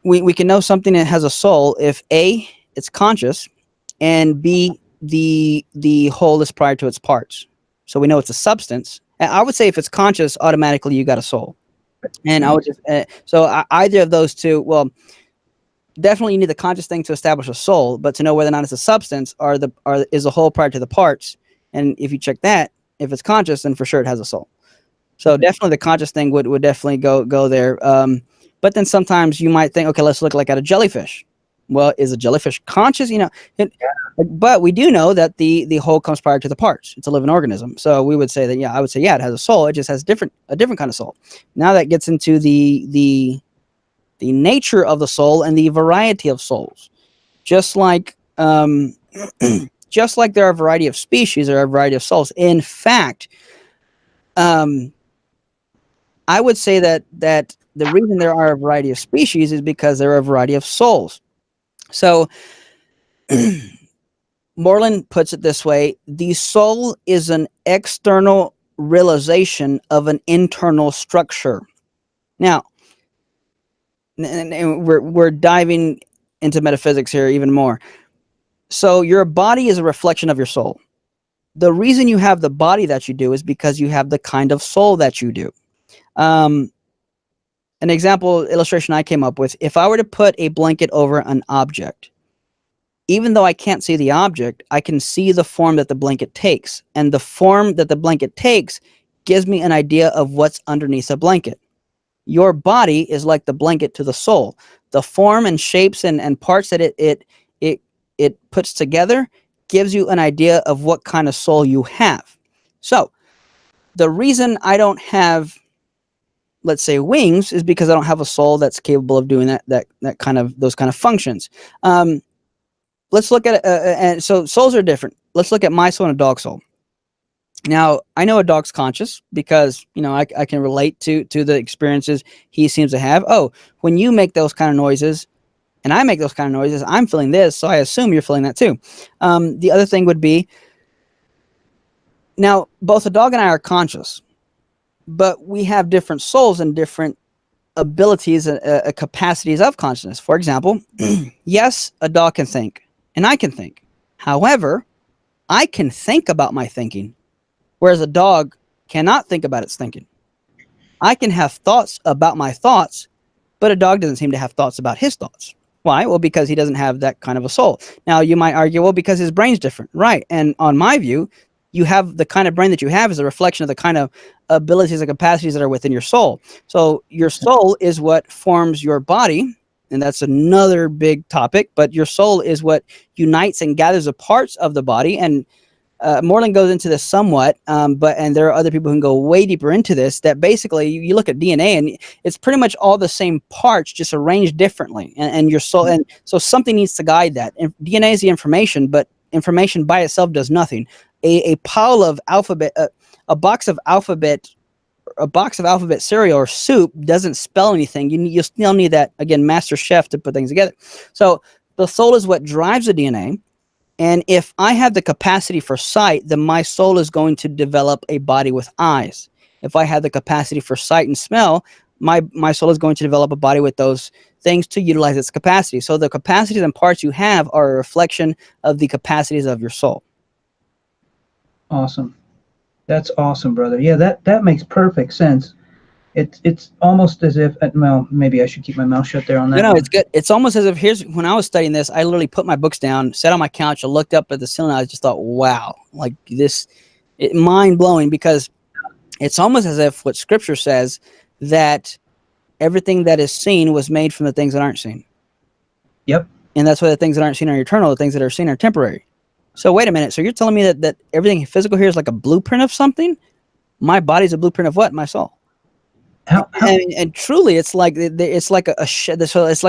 [SPEAKER 2] We can know something that has a soul if A, it's conscious, and B, the whole is prior to its parts. So we know it's a substance. And I would say if it's conscious, automatically you got a soul. And I would just either of those two. Well, definitely you need the conscious thing to establish a soul, but to know whether or not it's a substance is the whole prior to the parts. And if you check that, if it's conscious, then for sure it has a soul. So definitely the conscious thing would definitely go there. But then sometimes you might think, okay, let's look like at a jellyfish. Well, is a jellyfish conscious? But we do know that the whole comes prior to the parts. It's a living organism. So we would say that, I would say, it has a soul. It just has a different kind of soul. Now that gets into the nature of the soul and the variety of souls. Just like just like there are a variety of species, there are a variety of souls. In fact, I would say that the reason there are a variety of species is because there are a variety of souls. So Moreland puts it this way: the soul is an external realization of an internal structure. Now, and we're diving into metaphysics here even more. So your body is a reflection of your soul. The reason you have the body that you do is because you have the kind of soul that you do. An example illustration I came up with: if I were to put a blanket over an object, even though I can't see the object, I can see the form that the blanket takes. And the form that the blanket takes gives me an idea of what's underneath the blanket. Your body is like the blanket to the soul. The form and shapes and parts that it puts together gives you an idea of what kind of soul you have. So the reason I don't have, let's say, wings is because I don't have a soul that's capable of doing that kind of those kind of functions. Let's look at it. And so souls are different. Let's look at my soul and a dog soul. Now, I know a dog's conscious because, I can relate to the experiences he seems to have. Oh, when you make those kind of noises and I make those kind of noises, I'm feeling this, so I assume you're feeling that too. The other thing would be, now, both the dog and I are conscious, but we have different souls and different abilities and capacities of consciousness. For example, yes, a dog can think, and I can think. However, I can think about my thinking, whereas a dog cannot think about its thinking. I can have thoughts about my thoughts, but a dog doesn't seem to have thoughts about his thoughts. Why? Well, because he doesn't have that kind of a soul. Now, you might argue, well, because his brain's different. Right. And on my view, you have the kind of brain that you have is a reflection of the kind of abilities and capacities that are within your soul. So your soul is what forms your body. And that's another big topic, but your soul is what unites and gathers the parts of the body. And Moreland goes into this somewhat, and there are other people who can go way deeper into this, that basically you look at DNA and it's pretty much all the same parts, just arranged differently, and your soul, and so something needs to guide that. And DNA is the information, but information by itself does nothing. A pile of alphabet, a box of alphabet cereal or soup doesn't spell anything. You still need that, again, master chef to put things together. So the soul is what drives the DNA. And if I have the capacity for sight, then my soul is going to develop a body with eyes. If I have the capacity for sight and smell, my soul is going to develop a body with those things to utilize its capacity. So the capacities and parts you have are a reflection of the capacities of your soul.
[SPEAKER 1] Awesome. That's awesome, brother. Yeah, that makes perfect sense. It's almost as if, well, maybe I should keep my mouth shut there on that.
[SPEAKER 2] No, it's good. It's almost as if, when I was studying this, I literally put my books down, sat on my couch, I looked up at the ceiling, I just thought, wow, like this, mind blowing, because it's almost as if what Scripture says, that everything that is seen was made from the things that aren't seen.
[SPEAKER 1] Yep.
[SPEAKER 2] And that's why the things that aren't seen are eternal, the things that are seen are temporary. So wait a minute. So you're telling me that everything physical here is like a blueprint of something? My body's a blueprint of what? My soul. How? And truly, it's like so it's like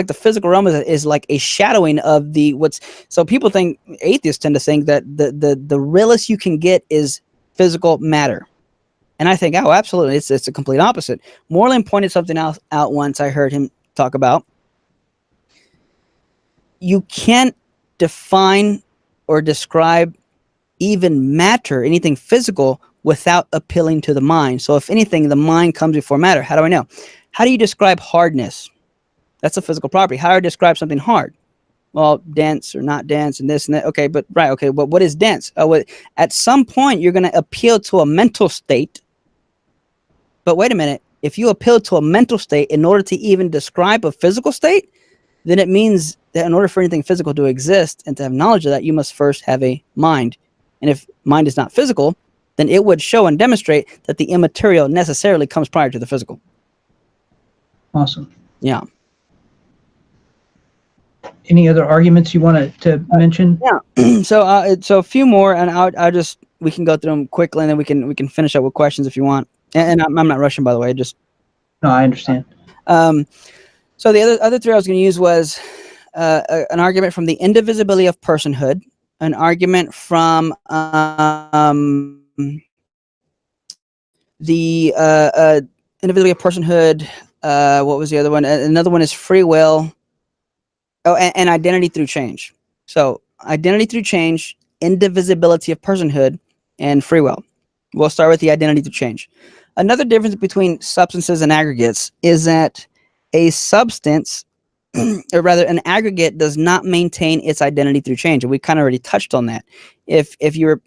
[SPEAKER 2] the physical realm is like a shadowing of the what's. So people think, atheists tend to think that the realest you can get is physical matter, and I think, oh, absolutely, it's a complete opposite. Moreland pointed something out once. I heard him talk about, you can't define or describe even matter, anything physical, without appealing to the mind. So if anything, the mind comes before matter. How do I know? How do you describe hardness? That's a physical property. How do I describe something hard? Well, dense or not dense and this and that. Okay, but right. Okay, but what is dense? At some point, you're going to appeal to a mental state. But wait a minute. If you appeal to a mental state in order to even describe a physical state, then it means that in order for anything physical to exist and to have knowledge of that, you must first have a mind. And if mind is not physical, then it would show and demonstrate that the immaterial necessarily comes prior to the physical.
[SPEAKER 1] Awesome.
[SPEAKER 2] Yeah.
[SPEAKER 1] Any other arguments you wanted to mention?
[SPEAKER 2] Yeah. So a few more, and we can go through them quickly, and then we can finish up with questions if you want. And I'm not rushing, by the way. Just.
[SPEAKER 1] No, I understand.
[SPEAKER 2] So the other three I was going to use was an argument from the indivisibility of personhood, an argument from the indivisibility of personhood. What was the other one? Another one is free will. Oh, and identity through change. So identity through change, indivisibility of personhood, and free will. We'll start with the identity through change. Another difference between substances and aggregates is that a substance, or rather an aggregate, does not maintain its identity through change. And we kind of already touched on that. If you're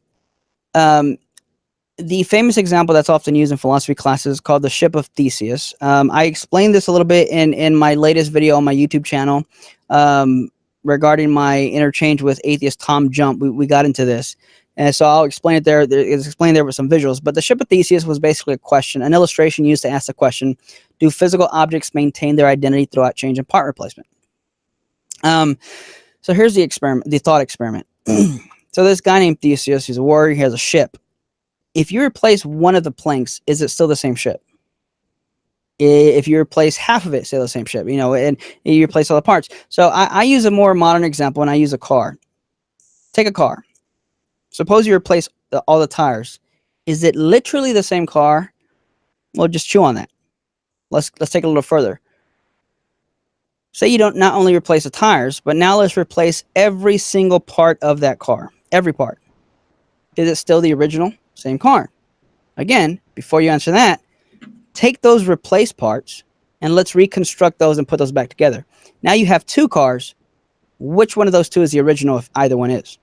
[SPEAKER 2] the famous example that's often used in philosophy classes is called the ship of Theseus. I explained this a little bit in my latest video on my YouTube channel regarding my interchange with atheist Tom Jump. We got into this. And so I'll explain it there. It's explained there with some visuals. But the ship of Theseus was basically a question, an illustration used to ask the question, do physical objects maintain their identity throughout change and part replacement? So here's the thought experiment. So this guy named Theseus, he's a warrior, he has a ship. If you replace one of the planks, is it still the same ship? If you replace half of it, still the same ship, and you replace all the parts. So I use a more modern example, and I use a car. Take a car. Suppose you replace all the tires. Is it literally the same car? Well, just chew on that. Let's take it a little further. Say you don't not only replace the tires, but now let's replace every single part of that car. Every part. Is it still the original? Same car. Again, before you answer that, take those replaced parts and let's reconstruct those and put those back together. Now you have two cars. Which one of those two is the original if either one is?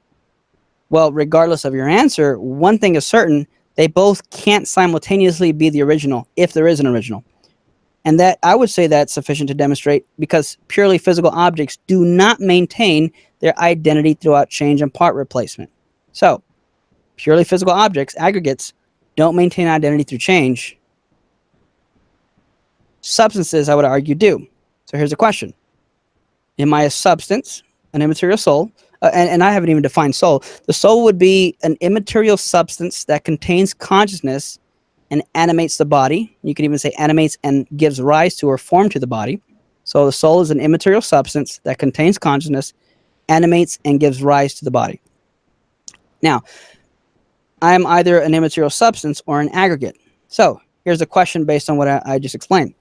[SPEAKER 2] Well, regardless of your answer, one thing is certain, they both can't simultaneously be the original if there is an original. And that, I would say that's sufficient to demonstrate, because purely physical objects do not maintain their identity throughout change and part replacement. So, purely physical objects, aggregates, don't maintain identity through change. Substances, I would argue, do. So here's a question. Am I a substance, an immaterial soul, and I haven't even defined soul. The soul would be an immaterial substance that contains consciousness and animates the body. You could even say animates and gives rise to or form to the body. So the soul is an immaterial substance that contains consciousness, animates, and gives rise to the body. Now, I am either an immaterial substance or an aggregate. So here's a question based on what I just explained.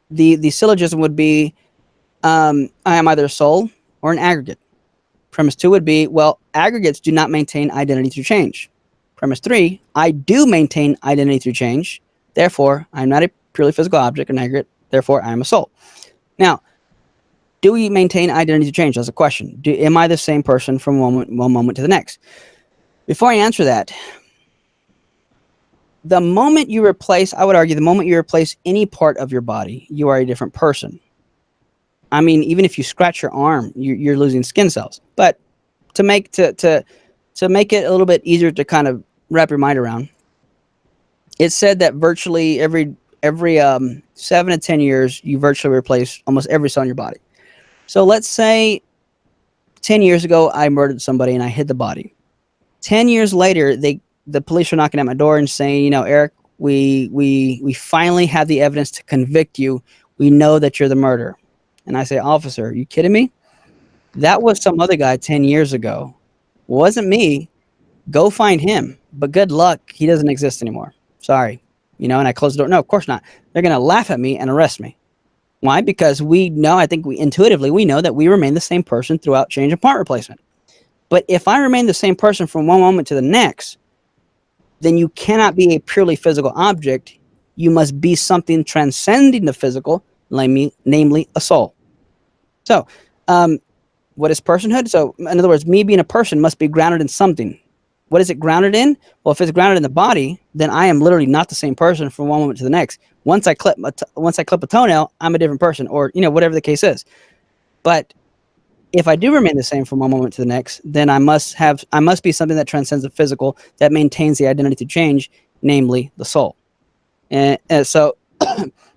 [SPEAKER 2] The syllogism would be, I am either a soul or an aggregate. Premise 2 would be, well, aggregates do not maintain identity through change. Premise 3, I do maintain identity through change. Therefore, I'm not a purely physical object, an aggregate. Therefore, I am a soul. Now, do we maintain identity through change? That's a question. Am I the same person from one moment to the next? Before I answer that, the moment you replace, I would argue, the moment you replace any part of your body, you are a different person. I mean, even if you scratch your arm, you're losing skin cells. But to make it a little bit easier to kind of wrap your mind around, it's said that virtually every 7 to 10 years, you virtually replace almost every cell in your body. So let's say 10 years ago, I murdered somebody and I hid the body. 10 years later, the police are knocking at my door and saying, you know, Eric, we finally have the evidence to convict you. We know that you're the murderer. And I say, officer, are you kidding me? That was some other guy 10 years ago. Wasn't me. Go find him. But good luck. He doesn't exist anymore. Sorry. You know, and I close the door. No, of course not. They're going to laugh at me and arrest me. Why? Because we know, I think we intuitively, we know that we remain the same person throughout change and part replacement. But if I remain the same person from one moment to the next, then you cannot be a purely physical object. You must be something transcending the physical, namely a soul. So, what is personhood? So, in other words, me being a person must be grounded in something. What is it grounded in? Well, if it's grounded in the body, then I am literally not the same person from one moment to the next. Once I clip a toenail, I'm a different person, or you know, whatever the case is. But if I do remain the same from one moment to the next, then I must be something that transcends the physical, that maintains the identity to change, namely the soul. And so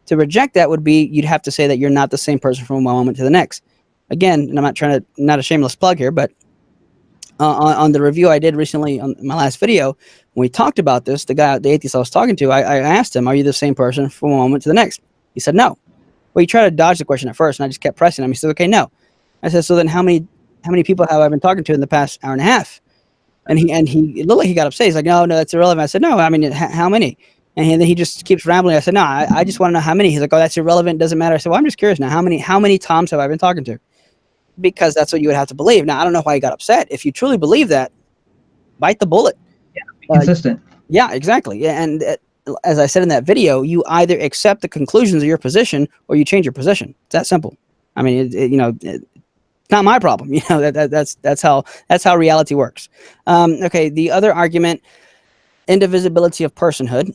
[SPEAKER 2] to reject that would be, you'd have to say that you're not the same person from one moment to the next. Again, and I'm not a shameless plug here, but on the review I did recently on my last video, when we talked about this, the atheist I was talking to, I asked him, are you the same person from one moment to the next? He said, no. Well, he tried to dodge the question at first, and I just kept pressing him. He said, okay, no. I said, so then how many people have I been talking to in the past hour and a half? And he looked like he got upset. He's like, no, that's irrelevant. I said, no, I mean, how many? And then he just keeps rambling. I said, no, I just want to know how many. He's like, oh, that's irrelevant. Doesn't matter. I said, well, I'm just curious now. How many Toms have I been talking to? Because that's what you would have to believe. Now, I don't know why he got upset. If you truly believe that, bite the bullet.
[SPEAKER 1] Yeah, be consistent.
[SPEAKER 2] Yeah, exactly. And as I said in that video, you either accept the conclusions of your position or you change your position. It's that simple. I mean, it's not my problem. You know, that's how reality works. Okay, the other argument, indivisibility of personhood.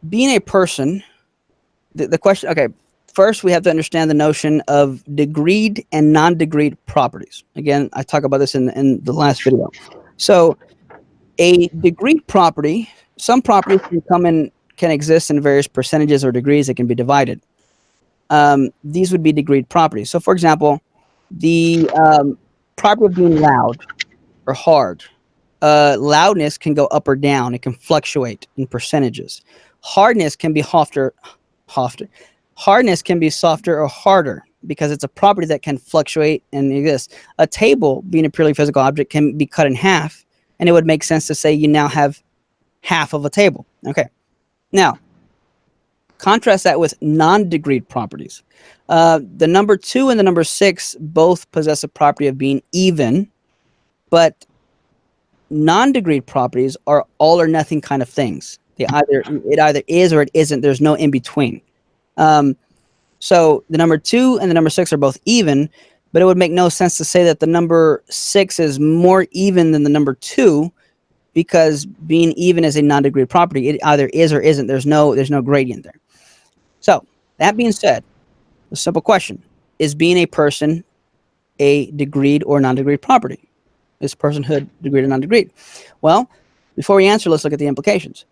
[SPEAKER 2] Being a person, the question, okay, first we have to understand the notion of degreed and non-degreed properties. Again, I talk about this in the last video. So a degreed property, some properties can exist in various percentages or degrees that can be divided. These would be degreed properties. So for example, the property of being loud or hard. Loudness can go up or down. It can fluctuate in percentages. Hardness can be Hardness can be softer or harder because it's a property that can fluctuate and exist. A table, being a purely physical object, can be cut in half, and it would make sense to say you now have half of a table. Okay. Now, contrast that with non-degreed properties. The number 2 and the number 6 both possess a property of being even, but non-degreed properties are all or nothing kind of things. It either is or it isn't. There's no in between. So the number 2 and the number 6 are both even, but it would make no sense to say that the number 6 is more even than the number 2, because being even is a non-degreed property. It either is or isn't. There's no gradient there. So that being said, a simple question: is being a person a degreed or non-degreed property? Is personhood degreed or non-degreed? Well, before we answer, let's look at the implications.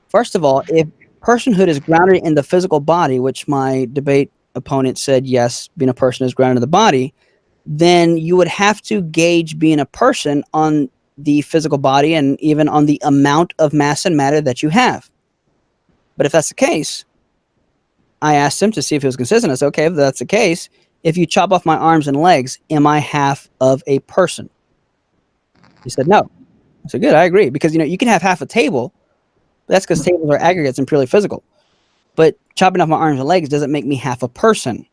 [SPEAKER 2] First of all, personhood is grounded in the physical body, which my debate opponent said, yes, being a person is grounded in the body, then you would have to gauge being a person on the physical body and even on the amount of mass and matter that you have. But if that's the case, I asked him to see if it was consistent. I said, okay, if that's the case, if you chop off my arms and legs, am I half of a person? He said, no. I said, good, I agree. Because, you can have half a table, but that's because tables are aggregates and purely physical. But chopping off my arms and legs doesn't make me half a person.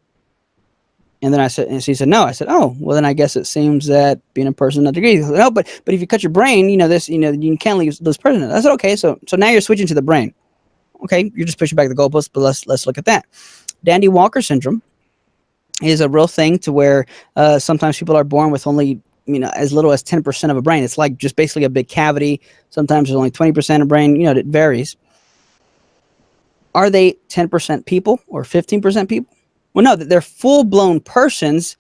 [SPEAKER 2] And then and he said, no. I said, oh, well, then I guess it seems that being a person is not degree. He said, no, but if you cut your brain, you can't lose personhood. I said, okay, so now you're switching to the brain. Okay, you're just pushing back the goalposts, but let's look at that. Dandy Walker syndrome is a real thing to where sometimes people are born with only as little as 10% of a brain. It's like just basically a big cavity. Sometimes there's only 20% of brain. It varies. Are they 10% people or 15% people? Well, no, they're full-blown persons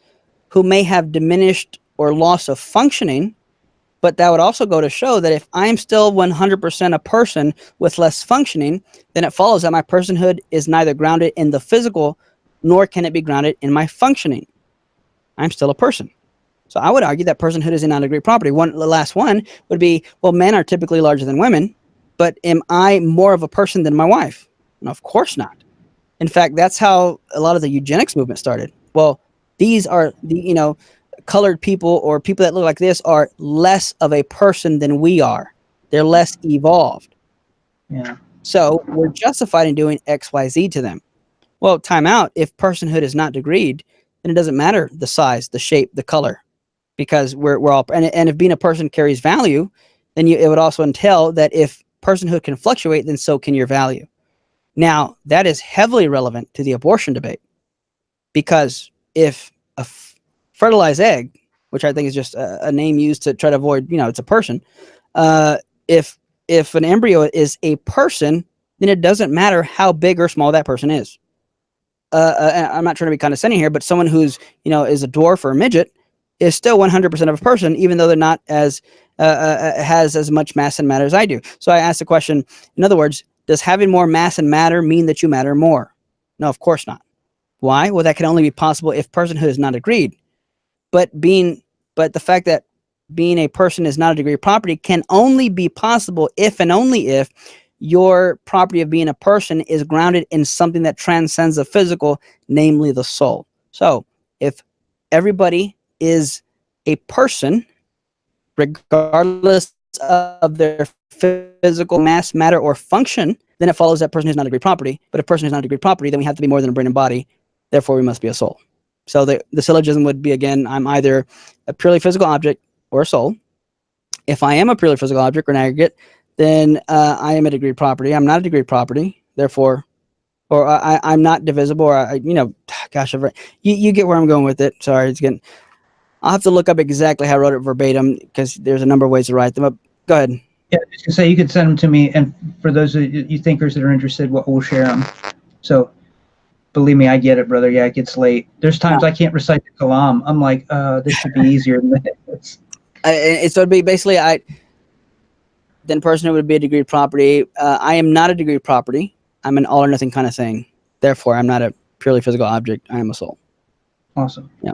[SPEAKER 2] who may have diminished or loss of functioning. But that would also go to show that if I'm still 100% a person with less functioning, then it follows that my personhood is neither grounded in the physical, nor can it be grounded in my functioning. I'm still a person. So I would argue that personhood is a non-degree property. The last one would be, well, men are typically larger than women, but am I more of a person than my wife? No, of course not. In fact, that's how a lot of the eugenics movement started. Well, these are the, colored people or people that look like this are less of a person than we are. They're less evolved.
[SPEAKER 1] Yeah.
[SPEAKER 2] So we're justified in doing X, Y, Z to them. Well, time out. If personhood is not degreed, then it doesn't matter the size, the shape, the color, because we're all, and if being a person carries value, then it would also entail that if personhood can fluctuate, then so can your value. Now, that is heavily relevant to the abortion debate, because if a fertilized egg, which I think is just a name used to try to avoid, it's a person. If an embryo is a person, then it doesn't matter how big or small that person is. I'm not trying to be condescending here, but someone who's, is a dwarf or a midget is still 100% of a person, even though they're not has as much mass and matter as I do. So I asked the question, in other words, does having more mass and matter mean that you matter more? No, of course not. Why? Well, that can only be possible if personhood is not agreed. But the fact that being a person is not a degree of property can only be possible if and only if your property of being a person is grounded in something that transcends the physical, namely the soul. So if everybody is a person, regardless of their physical mass, matter, or function, then it follows that person is not a degree property. But if person is not a degree property, then we have to be more than a brain and body. Therefore, we must be a soul. So the syllogism would be, again, I'm either a purely physical object or a soul. If I am a purely physical object or an aggregate, then I am a degree property. I'm not a degree property. Therefore, or I'm not divisible. Or gosh, you get where I'm going with it. Sorry, I'll have to look up exactly how I wrote it verbatim because there's a number of ways to write them up. Go ahead.
[SPEAKER 1] Yeah, I was gonna say you could send them to me, and for those of you thinkers that are interested, we'll share them. So. Believe me, I get it, brother. Yeah, it gets late. There's times I can't recite the Kalam. I'm like, this should be easier than this.
[SPEAKER 2] So it'd be basically, then person would be a degree property. I am not a degree property. I'm an all or nothing kind of thing. Therefore, I'm not a purely physical object. I am a soul.
[SPEAKER 1] Awesome.
[SPEAKER 2] Yeah.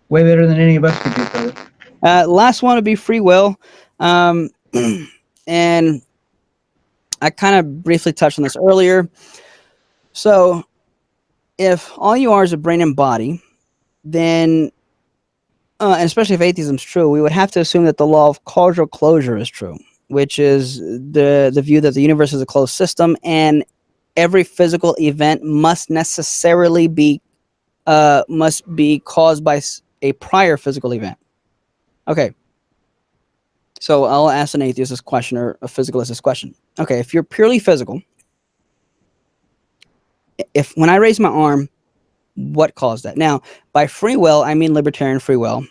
[SPEAKER 1] Way better than any of us could do, brother.
[SPEAKER 2] Last one would be free will. And I kind of briefly touched on this earlier. So if all you are is a brain and body, then, and especially if atheism is true, we would have to assume that the law of causal closure is true, which is the view that the universe is a closed system and every physical event must necessarily be caused by a prior physical event. Okay. So I'll ask an atheist this question or a physicalist this question. Okay, if you're purely physical, when I raise my arm, what caused that? Now, by free will, I mean libertarian free will.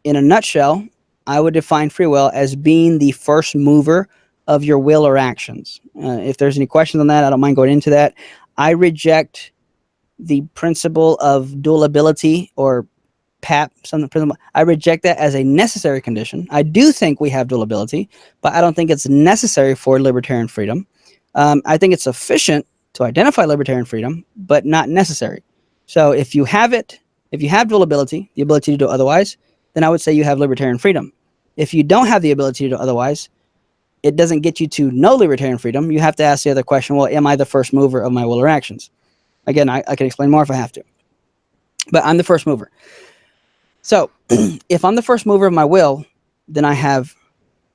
[SPEAKER 2] In a nutshell, I would define free will as being the first mover of your will or actions. If there's any questions on that, I don't mind going into that. I reject the principle of dualability or PAP, I reject that as a necessary condition. I do think we have dual ability, but I don't think it's necessary for libertarian freedom. I think it's sufficient to identify libertarian freedom, but not necessary. So if you have it, if you have dual ability, the ability to do otherwise, then I would say you have libertarian freedom. If you don't have the ability to do otherwise, it doesn't get you to no libertarian freedom. You have to ask the other question, well, am I the first mover of my will or actions? Again, I can explain more if I have to. But I'm the first mover. So if I'm the first mover of my will, then I have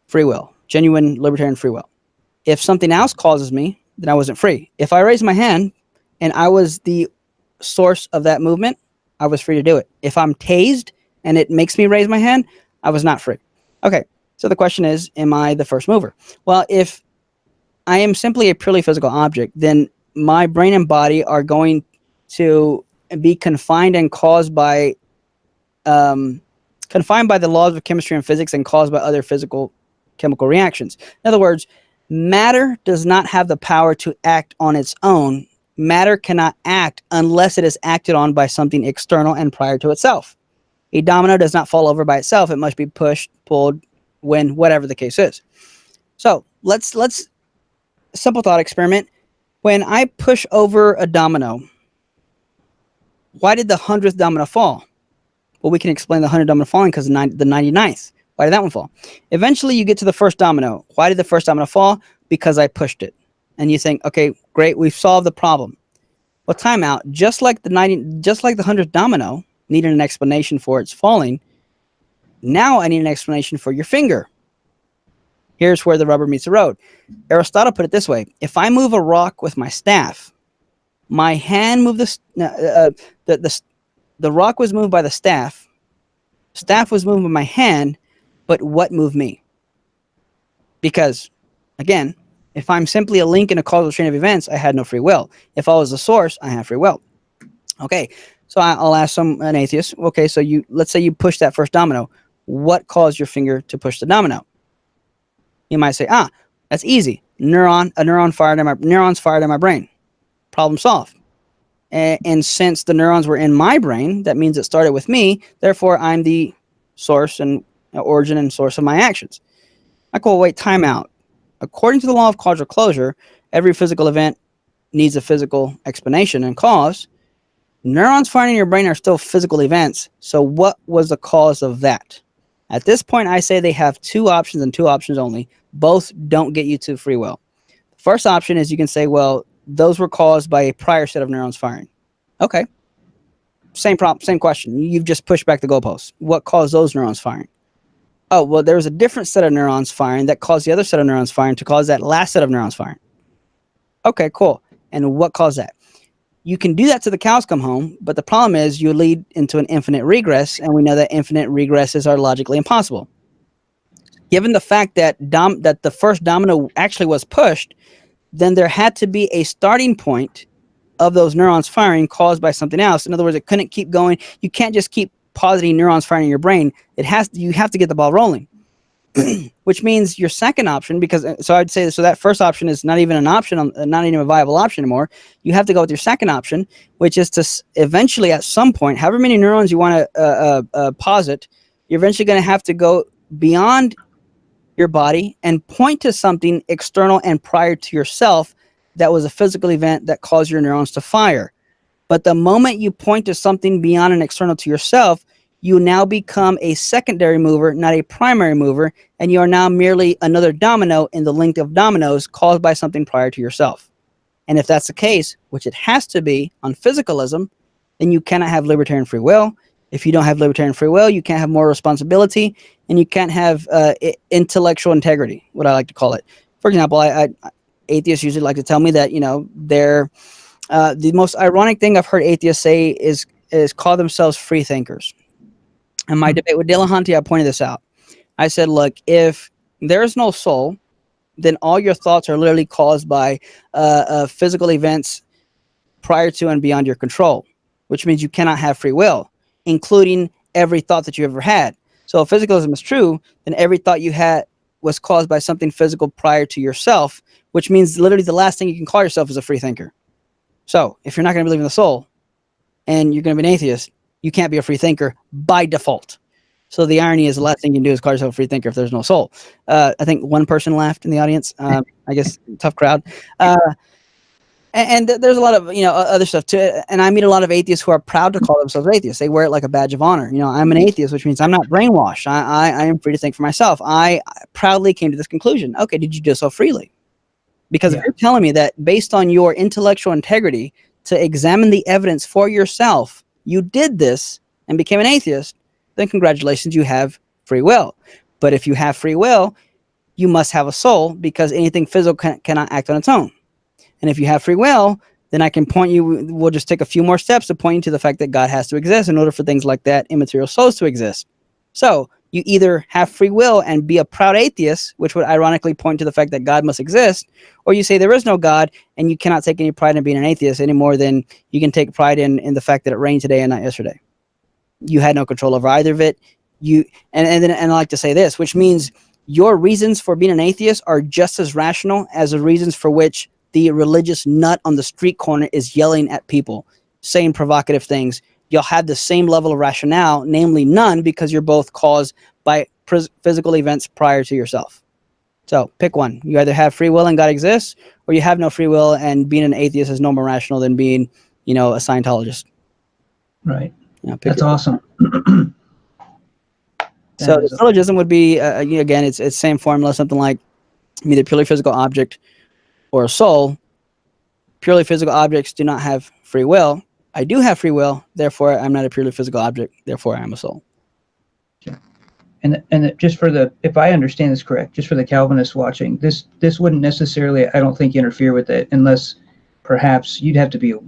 [SPEAKER 2] free will, genuine libertarian free will. If something else causes me, then I wasn't free. If I raise my hand and I was the source of that movement, I was free to do it. If I'm tased and it makes me raise my hand, I was not free. Okay, so the question is, am I the first mover? Well, if I am simply a purely physical object, then my brain and body are going to be confined and caused by the laws of chemistry and physics and caused by other physical chemical reactions. In other words, matter does not have the power to act on its own. Matter cannot act unless it is acted on by something external and prior to itself. A domino does not fall over by itself. It must be pushed, pulled, when, whatever the case is. So let's simple thought experiment. When I push over a domino, why did the 100th domino fall? Well, we can explain the 100th domino falling because the 99th. Why did that one fall? Eventually, you get to the first domino. Why did the first domino fall? Because I pushed it. And you think, okay, great, we've solved the problem. Well, time out. Just like the 100th domino needed an explanation for its falling, now I need an explanation for your finger. Here's where the rubber meets the road. Aristotle put it this way: if I move a rock with my staff, my hand moved the rock was moved by the staff. Staff was moved by my hand, but what moved me? Because, again, if I'm simply a link in a causal chain of events, I had no free will. If I was the source, I have free will. Okay, so I'll ask an atheist. Okay, so let's say you push that first domino. What caused your finger to push the domino? You might say, that's easy. Neurons fired in my brain. Problem solved. And since the neurons were in my brain, that means it started with me. Therefore, I'm the source and origin and source of my actions. I go, wait, time out. According to the law of causal closure, every physical event needs a physical explanation and cause. Neurons firing in your brain are still physical events. So what was the cause of that? At this point, I say they have two options and two options only. Both don't get you to free will. The first option is you can say, well, those were caused by a prior set of neurons firing. Okay. Same question. You've just pushed back the goalposts. What caused those neurons firing? Oh, well, there was a different set of neurons firing that caused the other set of neurons firing to cause that last set of neurons firing. Okay, cool. And what caused that? You can do that till the cows come home, but the problem is you lead into an infinite regress, and we know that infinite regresses are logically impossible. Given the fact that the first domino actually was pushed, then there had to be a starting point of those neurons firing caused by something else. In other words, it couldn't keep going. You can't just keep positing neurons firing in your brain. You have to get the ball rolling. Which means your second option, I'd say, so that first option is not even an option, not even a viable option anymore. You have to go with your second option, which is to eventually, at some point, however many neurons you want to posit, you're eventually going to have to go beyond your body and point to something external and prior to yourself that was a physical event that caused your neurons to fire. But the moment you point to something beyond and external to yourself, you now become a secondary mover, not a primary mover, and you are now merely another domino in the link of dominoes caused by something prior to yourself. And if that's the case, which it has to be on physicalism, then you cannot have libertarian free will. If you don't have libertarian free will, you can't have moral responsibility, and you can't have intellectual integrity, what I like to call it. For example, atheists usually like to tell me that, they're the most ironic thing I've heard atheists say is call themselves free thinkers. In my debate with Dillahunty, I pointed this out. I said, look, if there's no soul, then all your thoughts are literally caused by physical events prior to and beyond your control, which means you cannot have free will, including every thought that you ever had. So if physicalism is true, then every thought you had was caused by something physical prior to yourself, which means literally the last thing you can call yourself is a free thinker. So if you're not going to believe in the soul and you're going to be an atheist, you can't be a free thinker by default. So the irony is the last thing you can do is call yourself a free thinker if there's no soul. I think one person laughed in the audience. I guess tough crowd. And there's a lot of, other stuff too. And I meet a lot of atheists who are proud to call themselves atheists. They wear it like a badge of honor. I'm an atheist, which means I'm not brainwashed. I am free to think for myself. I proudly came to this conclusion. Okay, did you do so freely? Because if you're telling me that based on your intellectual integrity to examine the evidence for yourself, you did this and became an atheist, then congratulations, you have free will. But if you have free will, you must have a soul, because anything physical cannot act on its own. And if you have free will, then I can point you, we'll just take a few more steps to point you to the fact that God has to exist in order for things like that, immaterial souls, to exist. So you either have free will and be a proud atheist, which would ironically point to the fact that God must exist, or you say there is no God and you cannot take any pride in being an atheist any more than you can take pride in the fact that it rained today and not yesterday. You had no control over either of it. And I like to say this, which means your reasons for being an atheist are just as rational as the reasons for which the religious nut on the street corner is yelling at people, saying provocative things. You'll have the same level of rationale, namely none, because you're both caused by physical events prior to yourself. So pick one. You either have free will and God exists, or you have no free will and being an atheist is no more rational than being, a Scientologist.
[SPEAKER 1] Right. That's awesome.
[SPEAKER 2] So the syllogism would be, again, it's same formula, something like I'm either purely physical object or a soul. Purely physical objects do not have free will. I do have free will, therefore I'm not a purely physical object, therefore I am a soul.
[SPEAKER 1] And just for if I understand this correct, just for the Calvinists watching, this wouldn't necessarily, I don't think, interfere with it, unless perhaps you'd have to be a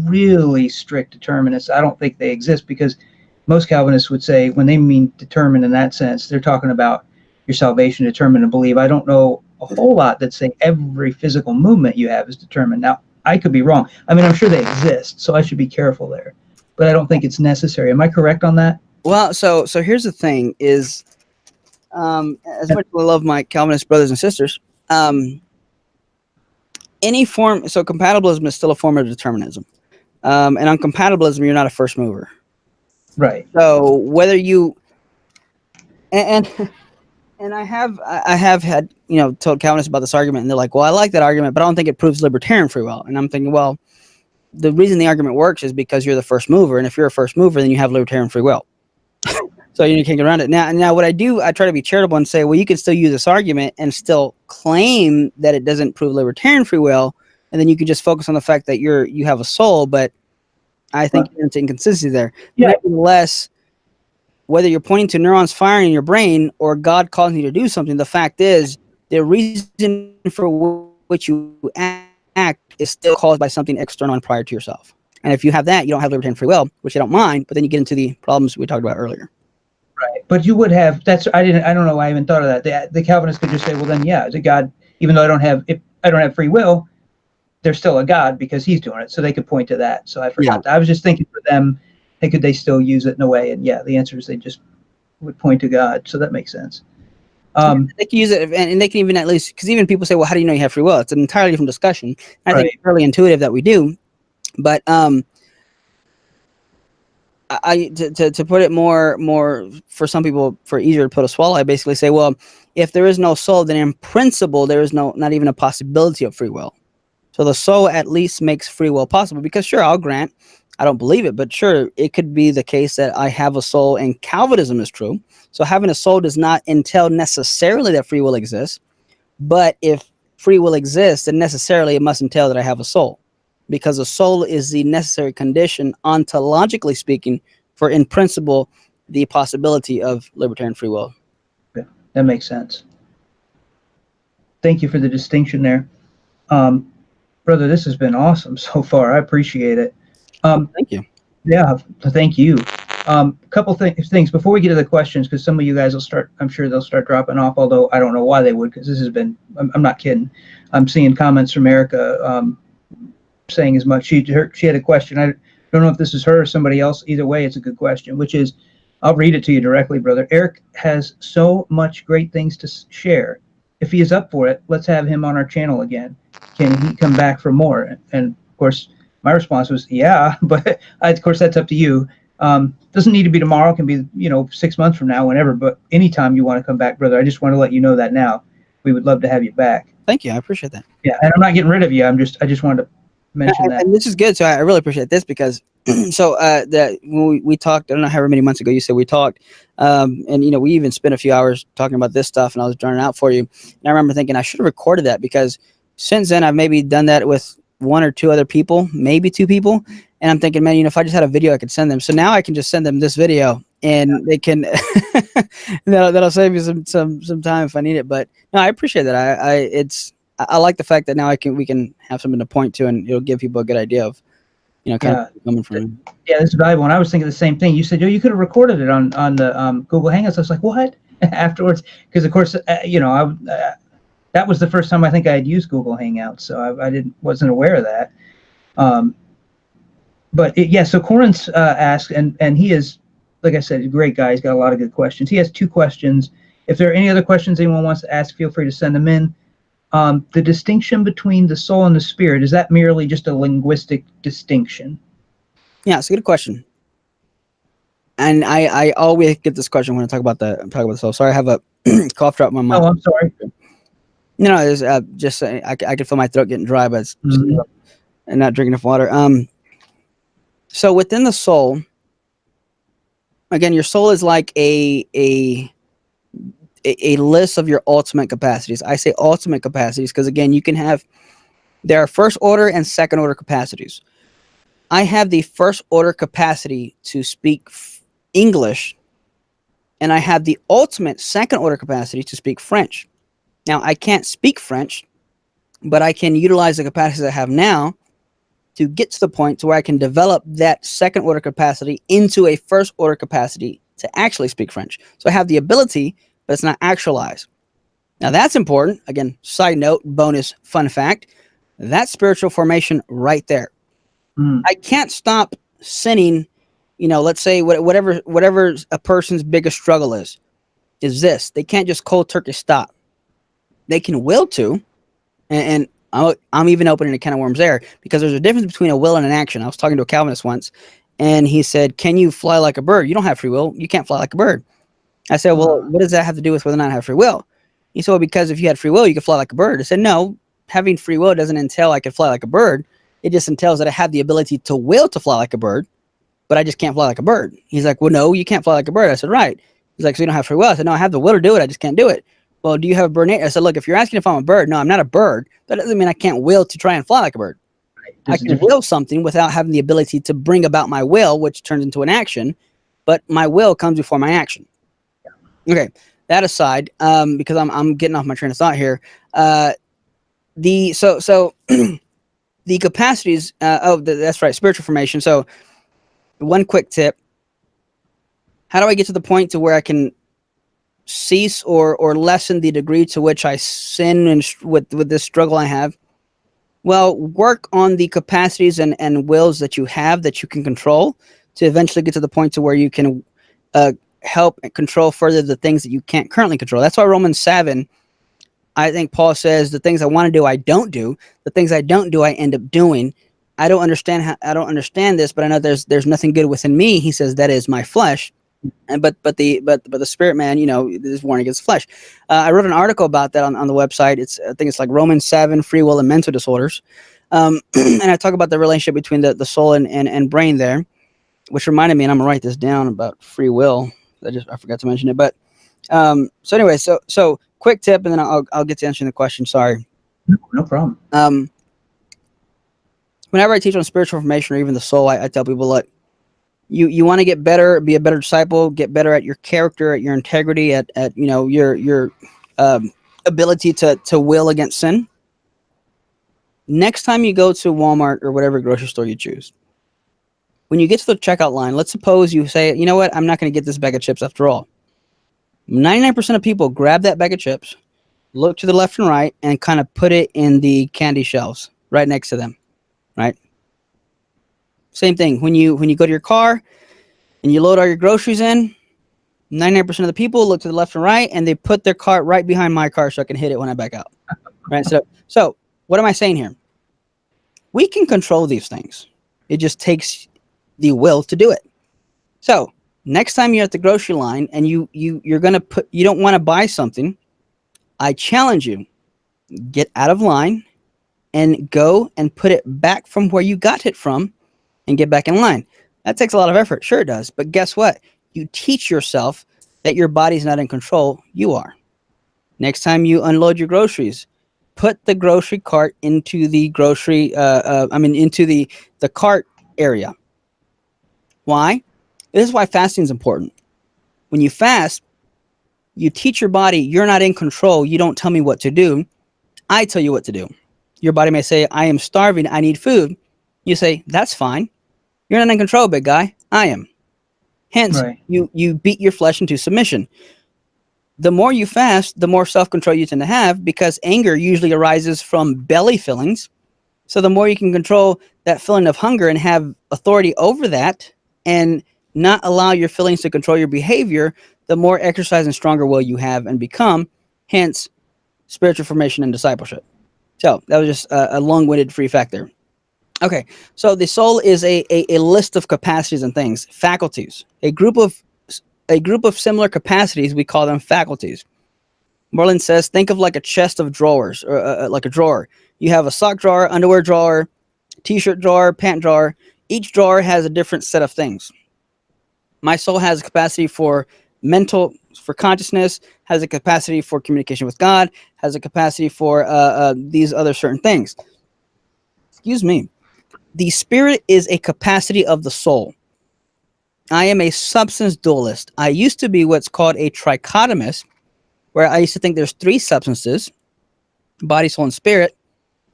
[SPEAKER 1] really strict determinist. I don't think they exist, because most Calvinists would say, when they mean determined in that sense, they're talking about your salvation, determined to believe. I don't know a whole lot that say every physical movement you have is determined. Now, I could be wrong. I mean, I'm sure they exist, so I should be careful there. But I don't think it's necessary. Am I correct on that?
[SPEAKER 2] Well, so here's the thing is, as much as I love my Calvinist brothers and sisters, any form, so compatibilism is still a form of determinism. And on compatibilism, you're not a first mover.
[SPEAKER 1] Right.
[SPEAKER 2] So whether you, and I have had, told Calvinists about this argument, and they're like, well, I like that argument, but I don't think it proves libertarian free will. And I'm thinking, well, the reason the argument works is because you're the first mover. And if you're a first mover, then you have libertarian free will. So you can't get around it. Now what I do, I try to be charitable and say, well, you can still use this argument and still claim that it doesn't prove libertarian free will. And then you can just focus on the fact that you have a soul, but I think there's inconsistency there. Yeah. Nevertheless, whether you're pointing to neurons firing in your brain or God causing you to do something, the fact is the reason for which you act is still caused by something external and prior to yourself. And if you have that, you don't have libertarian free will, which I don't mind, but then you get into the problems we talked about earlier.
[SPEAKER 1] Right. But you would have, I don't know why I even thought of that. The Calvinists could just say, well, then, yeah, the God, even though I don't have free will, there's still a God because he's doing it. So they could point to that. So I forgot. I was just thinking for them, hey, could they still use it in a way? And yeah, the answer is they just would point to God. So that makes sense.
[SPEAKER 2] They can use it, and they can even at least, because even people say, well, how do you know you have free will? It's an entirely different discussion. I think it's fairly intuitive that we do. But to put it more for some people, for easier to put a swallow, I basically say, well, if there is no soul, then in principle, there is not even a possibility of free will. So the soul at least makes free will possible, because sure, I'll grant, I don't believe it, but sure, it could be the case that I have a soul, and Calvinism is true. So having a soul does not entail necessarily that free will exists, but if free will exists, then necessarily it must entail that I have a soul, because a soul is the necessary condition, ontologically speaking, for, in principle, the possibility of libertarian free will.
[SPEAKER 1] Yeah, that makes sense. Thank you for the distinction there. Brother, this has been awesome so far. I appreciate it.
[SPEAKER 2] Thank you.
[SPEAKER 1] Yeah, thank you. Couple things before we get to the questions, because some of you guys I'm sure they'll start dropping off, although I don't know why they would, because this has been, I'm not kidding. I'm seeing comments from Erika saying as much. She had a question. I don't know if this is her or somebody else. Either way, it's a good question, which is, I'll read it to you directly, brother. Eric has so much great things to share. If he is up for it, let's have him on our channel again. Can he come back for more? And of course, my response was, yeah, but of course, that's up to you. Doesn't need to be tomorrow. It can be, 6 months from now, whenever, but anytime you want to come back, brother. I just want to let you know that now. We would love to have you back.
[SPEAKER 2] Thank you. I appreciate that.
[SPEAKER 1] Yeah. And I'm not getting rid of you. I just wanted to mention that.
[SPEAKER 2] And this is good. So I really appreciate this because so when we talked, I don't know however many months ago you said we talked, and we even spent a few hours talking about this stuff, and I was drawing it out for you. And I remember thinking I should have recorded that, because since then I've maybe done that with one or two other people, maybe two people, and I'm thinking, man, if I just had a video, I could send them. So now I can just send them this video, and they can that'll save you some time if I need it. But no, I appreciate that. I like the fact that now we can have something to point to, and it'll give people a good idea of, kind of coming from.
[SPEAKER 1] Yeah, this is valuable. And I was thinking the same thing. You said, you could have recorded it on the Google Hangouts. I was like, what? Afterwards, because of course, that was the first time I think I had used Google Hangouts, so I wasn't aware of that. So Corinth asked, and he is, like I said, a great guy. He's got a lot of good questions. He has 2 questions. If there are any other questions anyone wants to ask, feel free to send them in. The distinction between the soul and the spirit, is that merely just a linguistic distinction?
[SPEAKER 2] Yeah, it's a good question. And I always get this question when I talk about the soul. Sorry, I have a cough drop in my mouth.
[SPEAKER 1] Oh, I'm sorry.
[SPEAKER 2] No, it's just I can feel my throat getting dry, but it's and not drinking enough water. So within the soul, again, your soul is like a list of your ultimate capacities. I say ultimate capacities because, again, there are first order and second order capacities. I have the first order capacity to speak English, and I have the ultimate second order capacity to speak French. Now, I can't speak French, but I can utilize the capacity I have now to get to the point to where I can develop that second order capacity into a first order capacity to actually speak French. So I have the ability, but it's not actualized. Now, that's important. Again, side note, bonus, fun fact, that's spiritual formation right there. I can't stop sinning, let's say whatever a person's biggest struggle is this. They can't just cold turkey stop. They can will to, and I'm even opening a can of worms there, because there's a difference between a will and an action. I was talking to a Calvinist once, and he said, can you fly like a bird? You don't have free will. You can't fly like a bird. I said, well, what does that have to do with whether or not I have free will? He said, well, because if you had free will, you could fly like a bird. I said, no, having free will doesn't entail I could fly like a bird. It just entails that I have the ability to will to fly like a bird, but I just can't fly like a bird. He's like, well, no, you can't fly like a bird. I said, right. He's like, so you don't have free will? I said, no, I have the will to do it. I just can't do it. Well, do you have a bird? I said, look, if you're asking if I'm a bird, no, I'm not a bird. That doesn't mean I can't will to try and fly like a bird. I can will something without having the ability to bring about my will, which turns into an action, but my will comes before my action. Okay, that aside, because I'm getting off my train of thought here. The capacities. That's right, spiritual formation. So, one quick tip: how do I get to the point to where I can cease or lessen the degree to which I sin and with this struggle I have? Well, work on the capacities and wills that you have that you can control to eventually get to the point to where you can help control further the things that you can't currently control. That's why Romans 7, I think Paul says, the things I want to do, I don't do. The things I don't do, I end up doing. I don't understand this, but I know there's nothing good within me. He says that is my flesh. And but the spirit man, is warring against the flesh. I wrote an article about that on the website. I think it's like Romans 7, free will and mental disorders. And I talk about the relationship between the soul and brain there, which reminded me, and I'm gonna write this down about free will. I forgot to mention it. But so anyway, so quick tip, and then I'll get to answering the question. Sorry.
[SPEAKER 1] No problem.
[SPEAKER 2] Whenever I teach on spiritual formation or even the soul, I tell people, look, you want to get better, be a better disciple, get better at your character, at your integrity, at your ability to will against sin. Next time you go to Walmart or whatever grocery store you choose, when you get to the checkout line, let's suppose you say, you know what, I'm not going to get this bag of chips after all. 99% of people grab that bag of chips, look to the left and right, and kind of put it in the candy shelves right next to them, right? Same thing. When you go to your car and you load all your groceries in, 99% of the people look to the left and right, and they put their cart right behind my car so I can hit it when I back out. Right? So what am I saying here? We can control these things. It just takes the will to do it. So next time you're at the grocery line and you're gonna you don't want to buy something, I challenge you, get out of line and go and put it back from where you got it from and get back in line. That takes a lot of effort. Sure it does. But guess what? You teach yourself that your body's not in control. You are. Next time you unload your groceries, put the grocery cart into the into the cart area. Why? This is why fasting is important. When you fast, you teach your body, you're not in control. You don't tell me what to do. I tell you what to do. Your body may say, I am starving. I need food. You say, that's fine. You're not in control, big guy. I am. Hence,
[SPEAKER 1] Right.
[SPEAKER 2] you beat your flesh into submission. The more you fast, the more self-control you tend to have, because anger usually arises from belly feelings. So the more you can control that feeling of hunger and have authority over that and not allow your feelings to control your behavior, the more exercise and stronger will you have and become, hence spiritual formation and discipleship. So that was just a long-winded free fact there. Okay, so the soul is a list of capacities and things, faculties, a group of similar capacities. We call them faculties. Merlin says, think of like a chest of drawers, or like a drawer. You have a sock drawer, underwear drawer, t-shirt drawer, pant drawer. Each drawer has a different set of things. My soul has a capacity for consciousness, has a capacity for communication with God, has a capacity for these other certain things. Excuse me. The spirit is a capacity of the soul. I am a substance dualist. I used to be what's called a trichotomist, where I used to think there's 3 substances, body, soul, and spirit.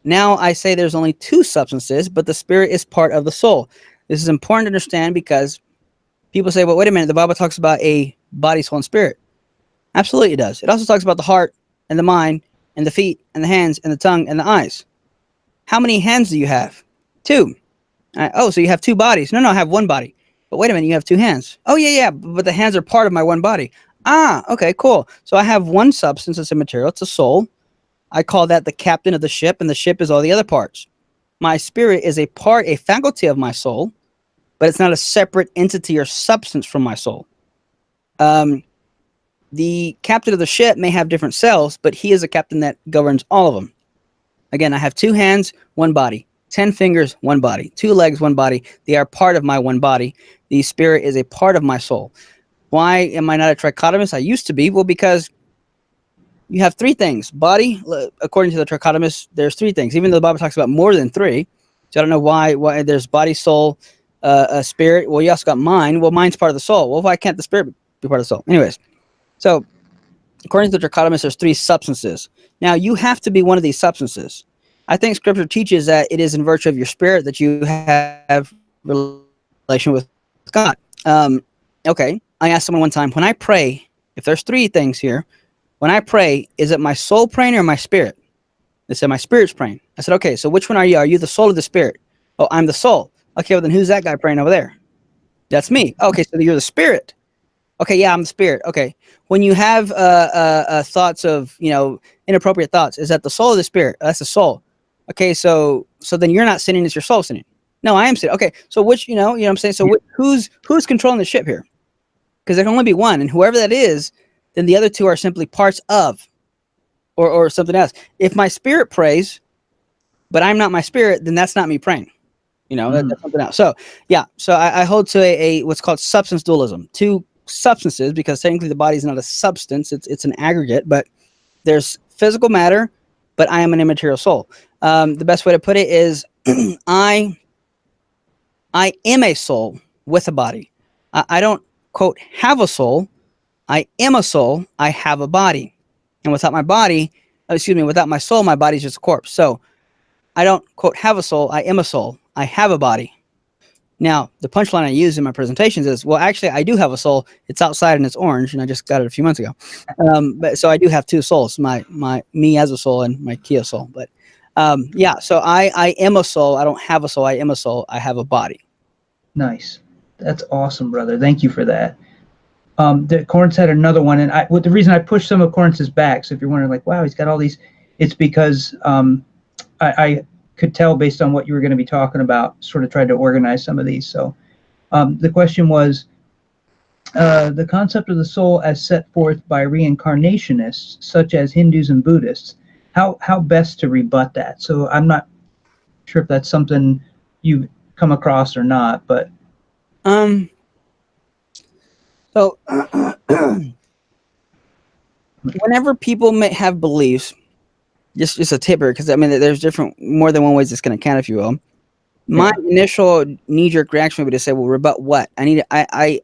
[SPEAKER 2] Now I say there's only 2 substances, but the spirit is part of the soul. This is important to understand because people say, well, wait a minute, the Bible talks about a body, soul, and spirit. Absolutely it does. It also talks about the heart and the mind and the feet and the hands and the tongue and the eyes. How many hands do you have? 2. Oh, so you have 2 bodies. No, I have 1 body. But wait a minute, you have 2 hands. Oh, yeah, but the hands are part of my 1 body. Ah, okay, cool. So I have 1 substance, it's a material, it's a soul. I call that the captain of the ship, and the ship is all the other parts. My spirit is a faculty of my soul, but it's not a separate entity or substance from my soul. The captain of the ship may have different cells, but he is a captain that governs all of them. Again, I have 2 hands, 1 body. 10 fingers, 1 body. 2 legs, 1 body. They are part of my 1 body. The spirit is a part of my soul. Why am I not a trichotomist? I used to be. Well, because you have 3 things. Body, according to the trichotomist, there's 3 things, even though the Bible talks about more than 3. So I don't know why there's body, soul, spirit. Well, you also got mind. Well, mind's part of the soul. Well, why can't the spirit be part of the soul? Anyways, so according to the trichotomist, there's 3 substances. Now, you have to be one of these substances. I think Scripture teaches that it is in virtue of your spirit that you have relation with God. Okay, I asked someone one time, when I pray, if there's 3 things here, when I pray, is it my soul praying or my spirit? They said, my spirit's praying. I said, okay, so which one are you? Are you the soul or the spirit? Oh, I'm the soul. Okay, well then who's that guy praying over there? That's me. Okay, so you're the spirit. Okay, yeah, I'm the spirit. Okay, when you have thoughts of, inappropriate thoughts, is that the soul or the spirit? That's the soul. Okay, so then you're not sinning, it's your soul sinning. No, I am sinning. Okay, so which, you know what I'm saying? So who's controlling the ship here? Because there can only be one, and whoever that is, then the other 2 are simply parts of, or something else. If my spirit prays, but I'm not my spirit, then that's not me praying. That's something else. So yeah, so I hold to a what's called substance dualism. 2 substances, because technically the body is not a substance; it's an aggregate. But there's physical matter, but I am an immaterial soul. The best way to put it is, I am a soul with a body. I don't, quote, have a soul. I am a soul. I have a body. And without my soul, my body's just a corpse. So I don't, quote, have a soul. I am a soul. I have a body. Now, the punchline I use in my presentations is, well, actually, I do have a soul. It's outside and it's orange, and I just got it a few months ago. But so I do have 2 souls, my me as a soul and my Kia soul. But yeah, so I am a soul. I don't have a soul. I am a soul. I have a body.
[SPEAKER 1] Nice. That's awesome, brother. Thank you for that. Corns had another one, and the reason I pushed some of Corns' back, so if you're wondering, like, wow, he's got all these, it's because I could tell based on what you were going to be talking about, sort of tried to organize some of these. So the question was, The concept of the soul as set forth by reincarnationists, such as Hindus and Buddhists. How best to rebut that? So I'm not sure if that's something you've come across or not, but
[SPEAKER 2] So whenever people may have beliefs, just a tipper, because I mean, there's more than one ways it's going to count, if you will. My initial knee-jerk reaction would be to say, well, rebut what? I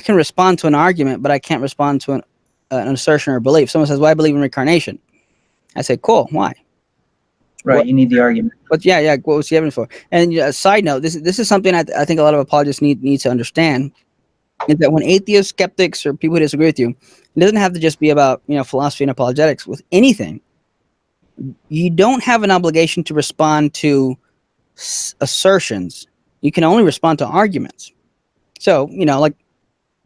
[SPEAKER 2] can respond to an argument, but I can't respond to an assertion or belief. Someone says, well, I believe in reincarnation. I say, cool, why?
[SPEAKER 1] right, you need the argument.
[SPEAKER 2] But yeah, what was the evidence for? And a side note, this is something I think a lot of apologists need to understand, is that when atheists, skeptics, or people who disagree with you, it doesn't have to just be about philosophy and apologetics. With anything, you don't have an obligation to respond to assertions. You can only respond to arguments. So, like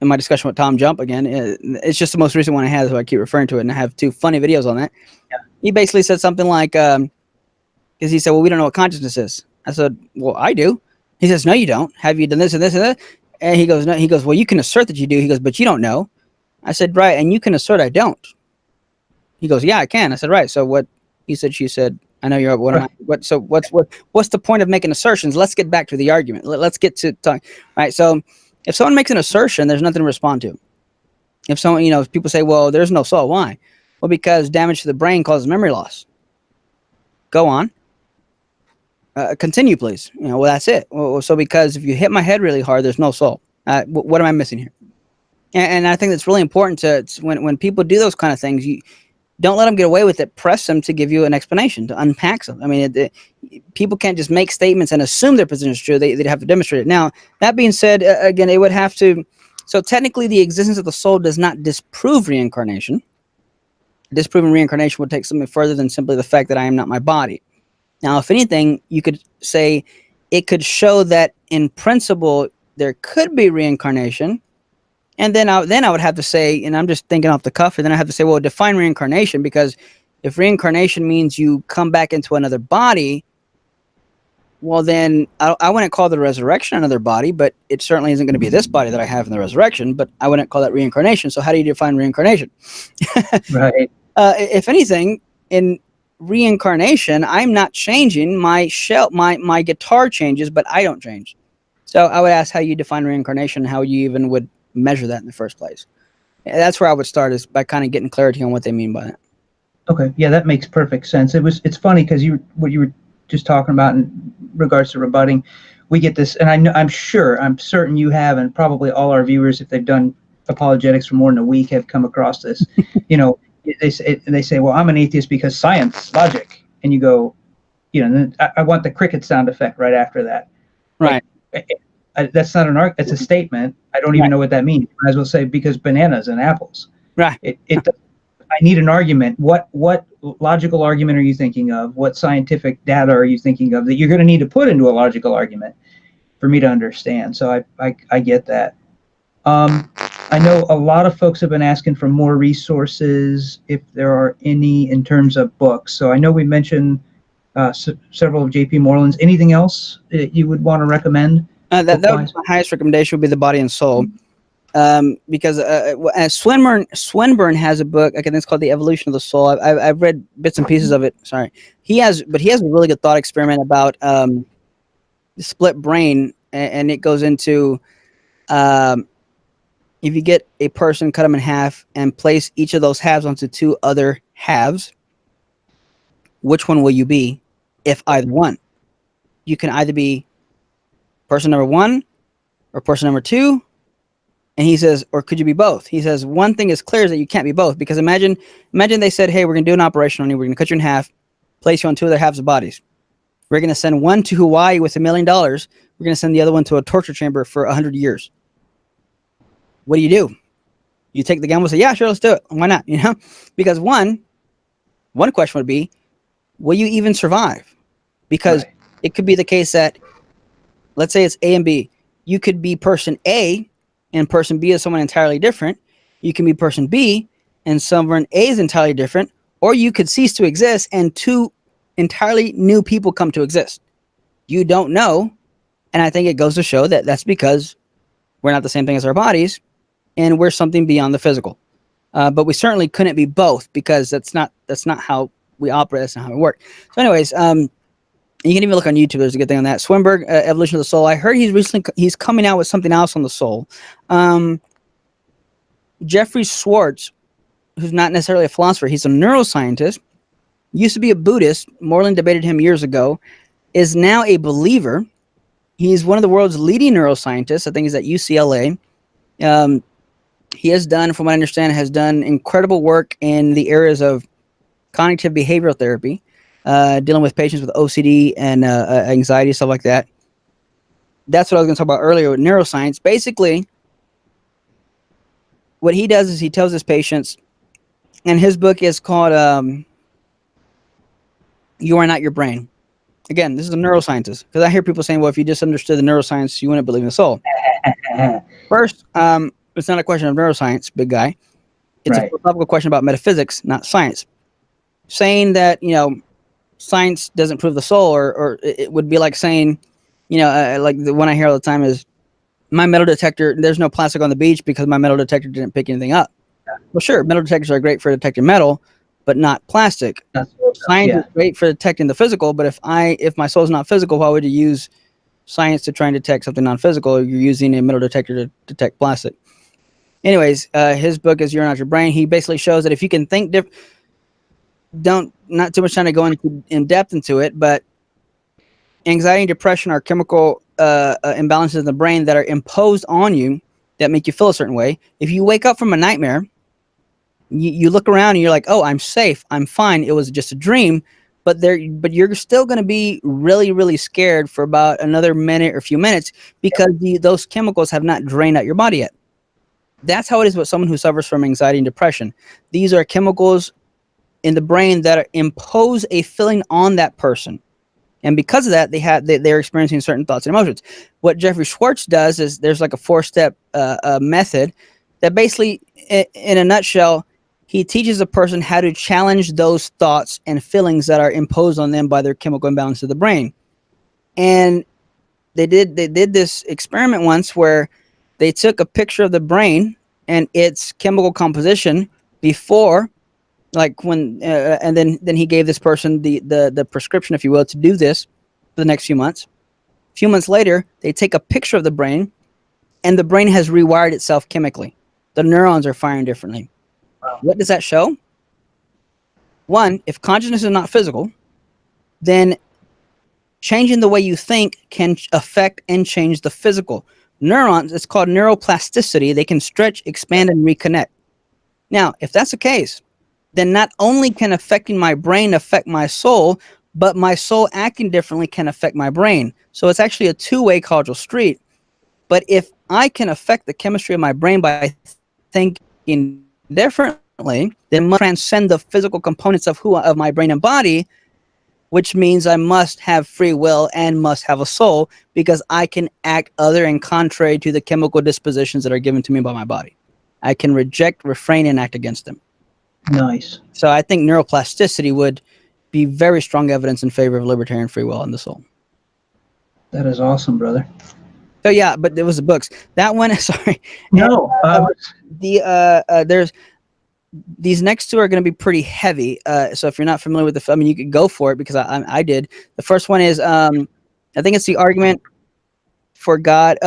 [SPEAKER 2] in my discussion with Tom Jump again, it's just the most recent one I had, so I keep referring to it, and I have 2 funny videos on that.
[SPEAKER 1] Yeah.
[SPEAKER 2] He basically said something like, because he said, well, we don't know what consciousness is. I said, well, I do. He says, no, you don't. Have you done this and this and that? And he goes, no. He goes, well, you can assert that you do. He goes, but you don't know. I said, right, and you can assert I don't. He goes, yeah, I can. I said, right. So what? He said, she said, I know you're. What am I? What? So what's the point of making assertions? Let's get back to the argument. Let's get to talk. Right. So if someone makes an assertion, there's nothing to respond to. If someone, if people say, well, there's no soul, why? Well, because damage to the brain causes memory loss. Go on. Continue, please. Well, that's it. Well, so because if you hit my head really hard, there's no soul. What am I missing here? And I think that's really important to when people do those kind of things, you don't let them get away with it. Press them to give you an explanation, to unpack them. I mean, people can't just make statements and assume their position is true. They'd have to demonstrate it. Now, that being said, again, it would have to. So technically, the existence of the soul does not disprove reincarnation. Disproving reincarnation would take something further than simply the fact that I am not my body. Now, if anything, you could say it could show that in principle there could be reincarnation. And then I would have to say, and I'm just thinking off the cuff, and then I have to say, well, define reincarnation, because if reincarnation means you come back into another body, well, then I wouldn't call the resurrection another body, but it certainly isn't going to be this body that I have in the resurrection, but I wouldn't call that reincarnation. So how do you define reincarnation?
[SPEAKER 1] Right.
[SPEAKER 2] If anything, in reincarnation, I'm not changing. My shell, my guitar changes, but I don't change. So I would ask how you define reincarnation, how you even would measure that in the first place. That's where I would start, is by kind of getting clarity on what they mean by that.
[SPEAKER 1] Okay, yeah, that makes perfect sense. It's funny because what you were just talking about in regards to rebutting, we get this, and I'm certain you have, and probably all our viewers, if they've done apologetics for more than a week, have come across this. They say, well, I'm an atheist because science, logic, and you go, I want the cricket sound effect right after that.
[SPEAKER 2] Right.
[SPEAKER 1] That's not an argument. It's a statement. I don't even know what that means. I might as well say because bananas and apples.
[SPEAKER 2] Right.
[SPEAKER 1] I need an argument. What logical argument are you thinking of? What scientific data are you thinking of that you're going to need to put into a logical argument for me to understand? So I get that. I know a lot of folks have been asking for more resources, if there are any, in terms of books. So I know we mentioned several of J.P. Moreland's. Anything else that you would want to recommend?
[SPEAKER 2] That would be my highest recommendation, would be The Body and Soul. Because Swinburne has a book, again, it's called The Evolution of the Soul. I've read bits and pieces of it. Sorry. He has a really good thought experiment about the split brain, and it goes into if you get a person, cut them in half, and place each of those halves onto 2 other halves, which one will you be if either one? You can either be person number 1 or person number 2. And he says, or could you be both? He says, one thing is clear is that you can't be both, because imagine they said, hey, we're going to do an operation on you. We're going to cut you in half, place you on 2 other halves of bodies. We're going to send one to Hawaii with $1 million. We're going to send the other one to a torture chamber for 100 years. What do? You take the gamble and say, yeah, sure, let's do it. Why not? Because one question would be, will you even survive? Because It could be the case that, let's say it's A and B. You could be person A, and person B is someone entirely different. You can be person B, and someone A is entirely different. Or you could cease to exist, and 2 entirely new people come to exist. You don't know. And I think it goes to show that that's because we're not the same thing as our bodies. and we're something beyond the physical. But we certainly couldn't be both, because that's not how we operate. That's not how we work. So anyways, you can even look on YouTube. There's a good thing on that. Swinburne, Evolution of the Soul. I heard he's coming out with something else on the soul. Jeffrey Schwartz, who's not necessarily a philosopher, he's a neuroscientist, used to be a Buddhist. Moreland debated him years ago, is now a believer. He's one of the world's leading neuroscientists. I think he's at UCLA. He has done, from what I understand, has done incredible work in the areas of cognitive behavioral therapy, dealing with patients with OCD and anxiety, stuff like that. That's what I was going to talk about earlier with neuroscience. Basically, what he does is he tells his patients, and his book is called You Are Not Your Brain. Again, this is a neuroscientist, because I hear people saying, well, if you just understood the neuroscience, you wouldn't believe in the soul. First, it's not a question of neuroscience, big guy. It's a philosophical question about metaphysics, not science. Saying that, science doesn't prove the soul, or it would be like saying, like the one I hear all the time is, my metal detector, there's no plastic on the beach because my metal detector didn't pick anything up. Well, sure, metal detectors are great for detecting metal, but not plastic. Science is great for detecting the physical, but if my soul is not physical, why would you use science to try and detect something non-physical? You're using a metal detector to detect plastic. Anyways, his book is You're Not Your Brain. He basically shows that if you can think different, not too much time to go in depth into it, but anxiety and depression are chemical imbalances in the brain that are imposed on you that make you feel a certain way. If you wake up from a nightmare, you look around and you're like, oh, I'm safe, I'm fine, it was just a dream, but you're still going to be really, really scared for about another minute or a few minutes, because those chemicals have not drained out your body yet. That's how it is with someone who suffers from anxiety and depression. These are chemicals in the brain that impose a feeling on that person. And because of that, they're experiencing certain thoughts and emotions. What Jeffrey Schwartz does is there's like a 4-step method that basically, in a nutshell, he teaches a person how to challenge those thoughts and feelings that are imposed on them by their chemical imbalance of the brain. And they did this experiment once where they took a picture of the brain and its chemical composition before, like when, and then he gave this person the prescription, if you will, to do this for the next few months. A few months later, they take a picture of the brain, and the brain has rewired itself chemically. The neurons are firing differently. Wow. What does that show? One, if consciousness is not physical, then changing the way you think can affect and change the physical. Neurons, it's called neuroplasticity. They can stretch, expand, and reconnect. Now, if that's the case, then not only can affecting my brain affect my soul, but my soul acting differently can affect my brain. So it's actually a two-way causal street. But if I can affect the chemistry of my brain by thinking differently, then must transcend the physical components of my brain and body, which means I must have free will and must have a soul, because I can act other and contrary to the chemical dispositions that are given to me by my body. I can reject, refrain, and act against them.
[SPEAKER 1] Nice.
[SPEAKER 2] So I think neuroplasticity would be very strong evidence in favor of libertarian free will and the soul.
[SPEAKER 1] That is awesome, brother.
[SPEAKER 2] So yeah, but there was the books. That one, sorry.
[SPEAKER 1] No.
[SPEAKER 2] There's these next two are going to be pretty heavy. So if you're not familiar with the, you could go for it, because I did. The first one is, I think it's the argument for God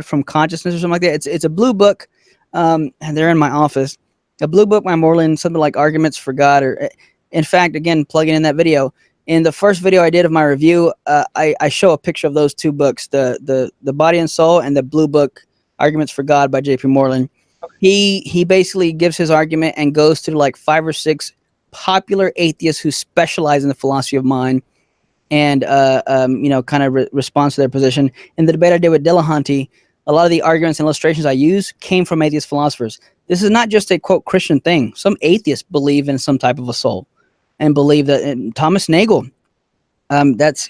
[SPEAKER 2] from consciousness or something like that. It's a blue book, and they're in my office. A blue book by Moreland, something like Arguments for God, or in fact, again, plugging in that video. In the first video I did of my review, I show a picture of those two books, the Body and Soul and the blue book, Arguments for God by J.P. Moreland. He basically gives his argument and goes to like 5 or 6 popular atheists who specialize in the philosophy of mind, and kind of responds to their position. In the debate I did with Dillahunty, a lot of the arguments and illustrations I use came from atheist philosophers. This is not just a, quote, Christian thing. Some atheists believe in some type of a soul and believe that. And Thomas Nagel, that's,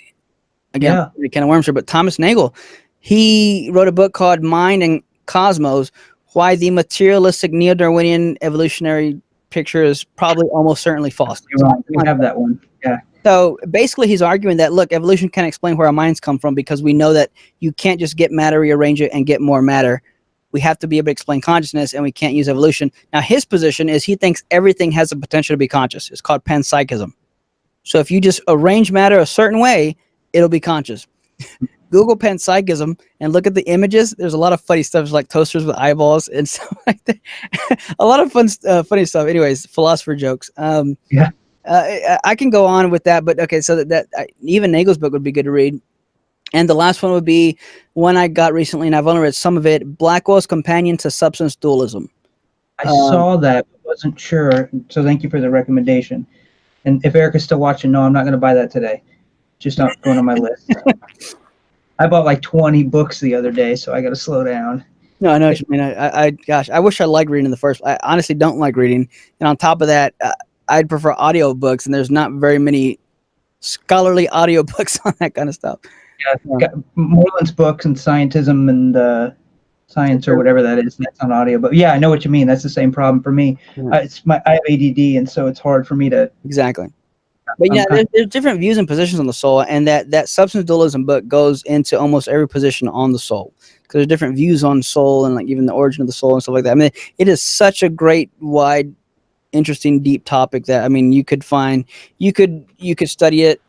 [SPEAKER 2] again, a can of worms here, but Thomas Nagel, he wrote a book called Mind and Cosmos, Why the Materialistic Neo-Darwinian Evolutionary Picture is Probably Almost Certainly False.
[SPEAKER 1] You're right. We have that one. Yeah.
[SPEAKER 2] So basically he's arguing that, look, evolution can't explain where our minds come from, because we know that you can't just get matter, rearrange it, and get more matter. we have to be able to explain consciousness, and we can't use evolution. Now, his position is he thinks everything has the potential to be conscious. It's called panpsychism. So if you just arrange matter a certain way, it'll be conscious. Google panpsychism and look at the images. There's a lot of funny stuff, like toasters with eyeballs and stuff like that. A lot of funny stuff. Anyways, philosopher jokes.
[SPEAKER 1] Yeah.
[SPEAKER 2] I can go on with that, but okay. So that even Nagel's book would be good to read. And the last one would be one I got recently, and I've only read some of it. Blackwell's Companion to Substance Dualism.
[SPEAKER 1] I saw that, but wasn't sure. So thank you for the recommendation. And if Erica's still watching, no, I'm not going to buy that today. Just not going on my list. I bought like 20 books the other day, so I got to slow down.
[SPEAKER 2] No, I know what you mean. Gosh, I wish I liked reading in the first. I honestly don't like reading, and on top of that, I'd prefer audiobooks, and there's not very many scholarly audiobooks on that kind of stuff.
[SPEAKER 1] Yeah, Moreland's books and Scientism and Science or whatever that is. That's on audio, but yeah, I know what you mean. That's the same problem for me.
[SPEAKER 2] Yeah.
[SPEAKER 1] I have ADD, and so it's hard for me to.
[SPEAKER 2] Exactly. But yeah, there's different views and positions on the soul, and that substance dualism book goes into almost every position on the soul, because there's different views on soul and like even the origin of the soul and stuff like that. I mean, it is such a great, wide, interesting, deep topic that, I mean, you could study it.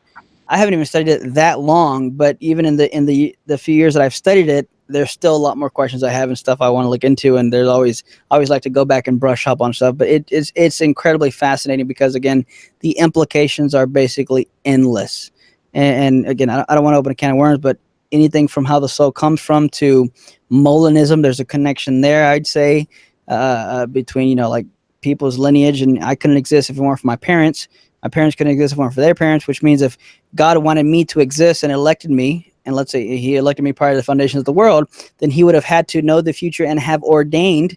[SPEAKER 2] I haven't even studied it that long, but even in the few years that I've studied it, there's still a lot more questions I have and stuff I want to look into, and I always like to go back and brush up on stuff. But it's incredibly fascinating because, again, the implications are basically endless. And again, I don't want to open a can of worms, but anything from how the soul comes from to Molinism, there's a connection there, I'd say, between, like people's lineage, and I couldn't exist if it weren't for my parents. My parents couldn't exist if it weren't for their parents, which means if God wanted me to exist and elected me, and let's say he elected me prior to the foundations of the world, then he would have had to know the future and have ordained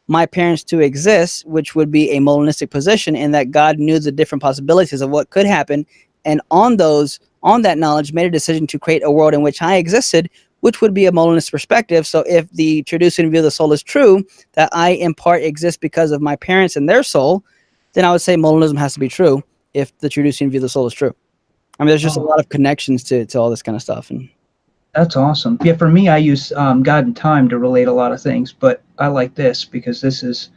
[SPEAKER 2] my parents to exist, which would be a Molinistic position, in that God knew the different possibilities of what could happen, and on that knowledge made a decision to create a world in which I existed, which would be a Molinist perspective. So if the Traducian view of the soul is true, that I in part exist because of my parents and their soul, then I would say Molinism has to be true if the Traducian view of the soul is true. I mean, there's just a lot of connections to all this kind of stuff. And
[SPEAKER 1] that's awesome. Yeah, for me, I use God and time to relate a lot of things, but I like this because this is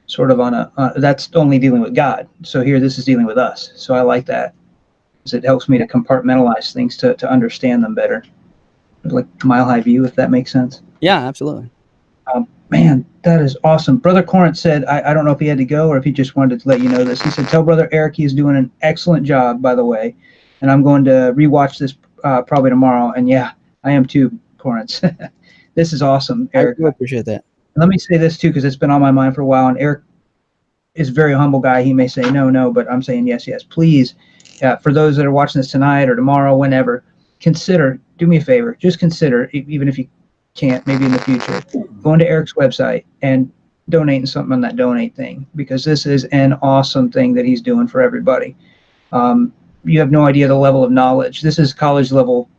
[SPEAKER 1] sort of that's only dealing with God. So here, this is dealing with us. So I like that because it helps me to compartmentalize things to understand them better. Like mile high view, if that makes sense.
[SPEAKER 2] Yeah, absolutely.
[SPEAKER 1] Man, that is awesome. Brother Corinth said, I don't know if he had to go or if he just wanted to let you know this. He said, tell Brother Eric he's doing an excellent job, by the way. And I'm going to rewatch this probably tomorrow. And yeah, I am too, Corinth. This is awesome, Eric.
[SPEAKER 2] I really appreciate that.
[SPEAKER 1] Let me say this too, because it's been on my mind for a while. And Eric is a very humble guy. He may say no, but I'm saying yes. Please, for those that are watching this tonight or tomorrow, whenever, do me a favor. Just consider, even if you can't, maybe in the future, go into Eric's website and donating something on that donate thing, because this is an awesome thing that he's doing for everybody. You have no idea the level of knowledge. This is college level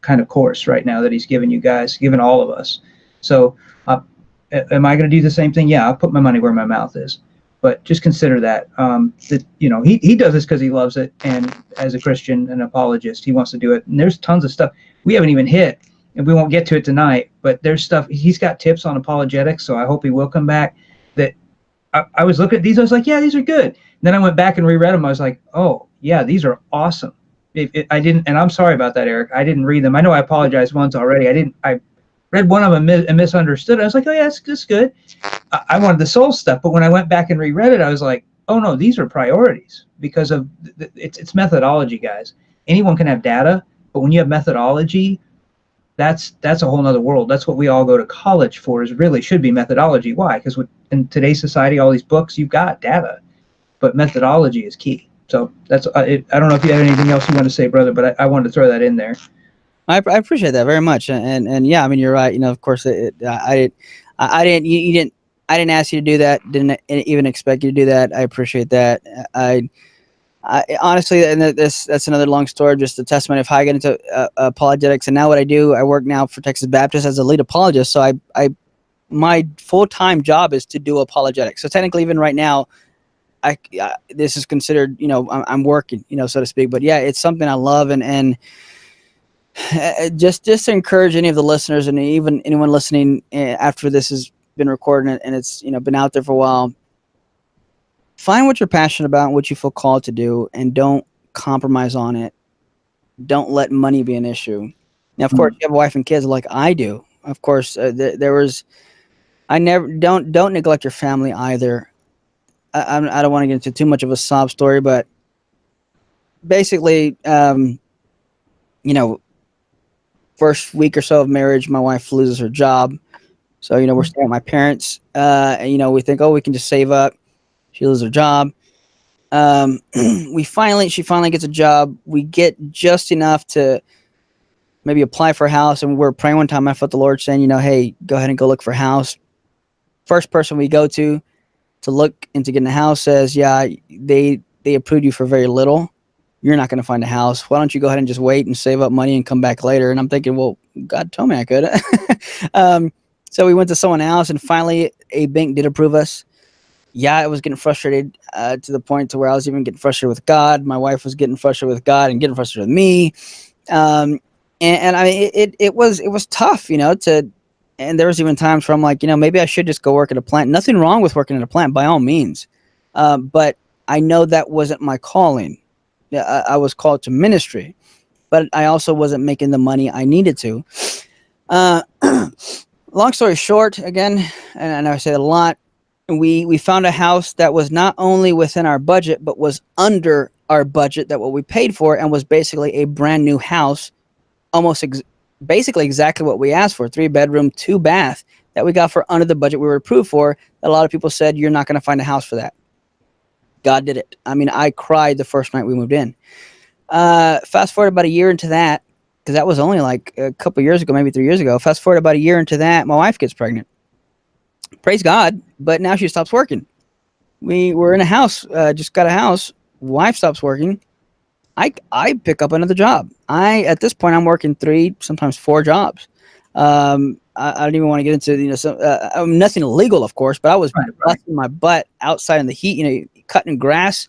[SPEAKER 1] kind of course right now that he's giving you guys, giving all of us. So am I going to do the same thing? Yeah, I'll put my money where my mouth is. But just consider that he does this because he loves it, and as a Christian, an apologist, he wants to do it. And there's tons of stuff we haven't even hit, and we won't get to it tonight. But there's stuff he's got tips on apologetics, so I hope he will come back. That I was looking at these, I was like, yeah, these are good. And then I went back and reread them. I was like, oh yeah, these are awesome. I didn't, and I'm sorry about that, Eric. I didn't read them. I know I apologized once already. I read one of them and misunderstood. I was like, oh yeah, that's good. I wanted the soul stuff, but when I went back and reread it, I was like, oh no, these are priorities because of it's methodology, guys. Anyone can have data, but when you have methodology, that's a whole nother world. That's what we all go to college for, is really should be methodology. Why? Because in today's society, all these books, you've got data, but methodology is key. So that's I don't know if you had anything else you want to say, brother, but I wanted to throw that in there.
[SPEAKER 2] I appreciate that very much, and yeah, I mean, you're right. Of course, I didn't ask you to do that. Didn't even expect you to do that. I appreciate that. I honestly, and that's another long story, just a testament of how I get into apologetics. And now what I do, I work now for Texas Baptist as a lead apologist. So my full-time job is to do apologetics. So technically, even right now, this is considered, I'm working, so to speak. But yeah, it's something I love, and just to encourage any of the listeners and even anyone listening after this has been recorded and it's been out there for a while, find what you're passionate about and what you feel called to do, and don't compromise on it. Don't let money be an issue. Now, of course, you have a wife and kids like I do. Of course, there was. I never don't neglect your family either. I don't want to get into too much of a sob story, but basically, first week or so of marriage, my wife loses her job. So, we're staying with my parents. And, we think, oh, we can just save up. She loses her job. She finally gets a job. We get just enough to maybe apply for a house. And we're praying one time. I felt the Lord saying, hey, go ahead and go look for a house. First person we go to look into getting a house says, yeah, they approved you for very little. You're not going to find a house. Why don't you go ahead and just wait and save up money and come back later? And I'm thinking, well, God told me I could. So we went to someone else, and finally a bank did approve us. Yeah, I was getting frustrated to the point to where I was even getting frustrated with God. My wife was getting frustrated with God and getting frustrated with me. And I mean, it was tough, and there was even times where I'm like, maybe I should just go work at a plant. Nothing wrong with working at a plant by all means. But I know that wasn't my calling. I was called to ministry, but I also wasn't making the money I needed to. Long story short, again, and I know I say that a lot, we found a house that was not only within our budget, but was under our budget, that what we paid for, and was basically a brand new house, almost basically exactly what we asked for, 3-bedroom, 2-bath, that we got for under the budget we were approved for. That a lot of people said, you're not going to find a house for that. God did it. I mean, I cried the first night we moved in. Fast forward about a year into that, because that was only like a couple years ago, maybe 3 years ago. Fast forward about a year into that, my wife gets pregnant. Praise God, but now she stops working. We were in a house, just got a house. Wife stops working. I pick up another job. At this point, I'm working 3, sometimes 4 jobs. I don't even want to get into nothing illegal, of course, but I was busting my butt outside in the heat, cutting grass.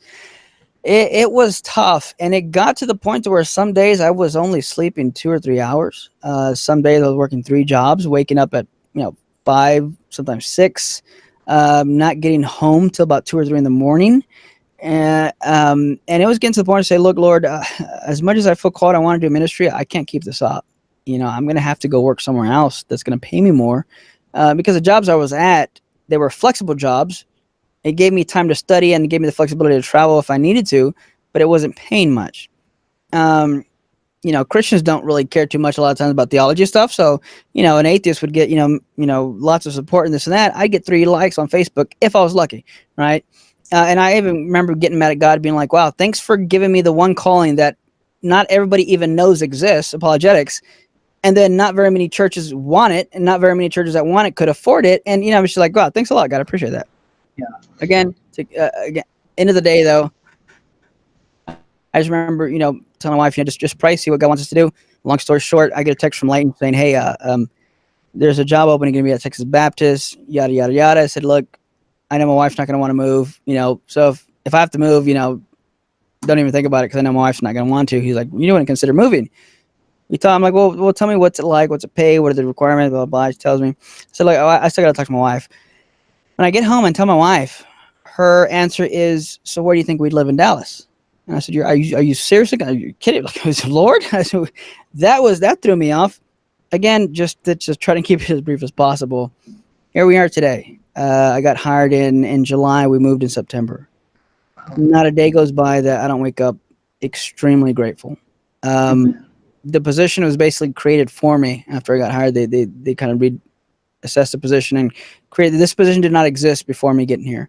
[SPEAKER 2] It was tough, and it got to the point to where some days I was only sleeping 2 or 3 hours. Some days I was working 3 jobs, waking up at 5, sometimes 6, not getting home till about 2 or 3 in the morning. And it was getting to the point to say, look, Lord, as much as I feel called, I want to do ministry, I can't keep this up. I'm going to have to go work somewhere else that's going to pay me more, because the jobs I was at, they were flexible jobs. It gave me time to study and gave me the flexibility to travel if I needed to, but it wasn't paying much. Christians don't really care too much a lot of times about theology stuff. So, an atheist would get, lots of support and this and that. I'd get 3 likes on Facebook if I was lucky, right? And I even remember getting mad at God, being like, wow, thanks for giving me the one calling that not everybody even knows exists, apologetics. And then not very many churches want it, and not very many churches that want it could afford it. And, I'm just like, wow, thanks a lot, God. I appreciate that.
[SPEAKER 1] Yeah.
[SPEAKER 2] Again, end of the day, though, I just remember, telling my wife, just pray, see what God wants us to do. Long story short, I get a text from Lightness saying, hey, there's a job opening going to be at Texas Baptist, yada, yada, yada. I said, look, I know my wife's not going to want to move, so if I have to move, don't even think about it, because I know my wife's not going to want to. He's like, you wouldn't consider moving. I'm like, well, tell me what's it like, what's it pay, what are the requirements, blah, blah, blah. She tells me. So like, I still got to talk to my wife. When I get home and tell my wife, her answer is, so where do you think we'd live in Dallas? And I said, are you serious? Are you kidding? Like, I was, Lord? I said, that threw me off. Again, just try to keep it as brief as possible. Here we are today. I got hired in July. We moved in September. Not a day goes by that I don't wake up extremely grateful. The position was basically created for me after I got hired. They kind of reassessed the position and created this position. Did not exist before me getting here.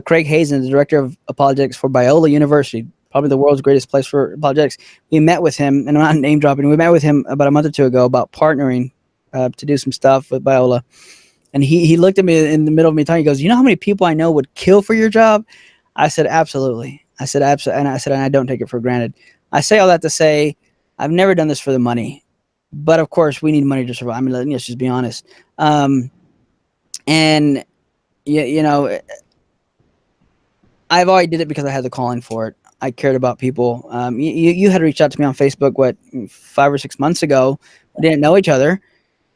[SPEAKER 2] Craig Hazen, the director of apologetics for Biola University, probably the world's greatest place for apologetics. We met with him, and I'm not name dropping. We met with him about a month or 2 ago about partnering to do some stuff with Biola. And he looked at me in the middle of me talking. He goes, you know how many people I know would kill for your job? I said, absolutely. I said, absolutely. And I don't take it for granted. I say all that to say, I've never done this for the money, but of course we need money to survive. I mean, let's just be honest. And I've already did it because I had the calling for it. I cared about people. You had reached out to me on Facebook, 5 or 6 months ago. We didn't know each other,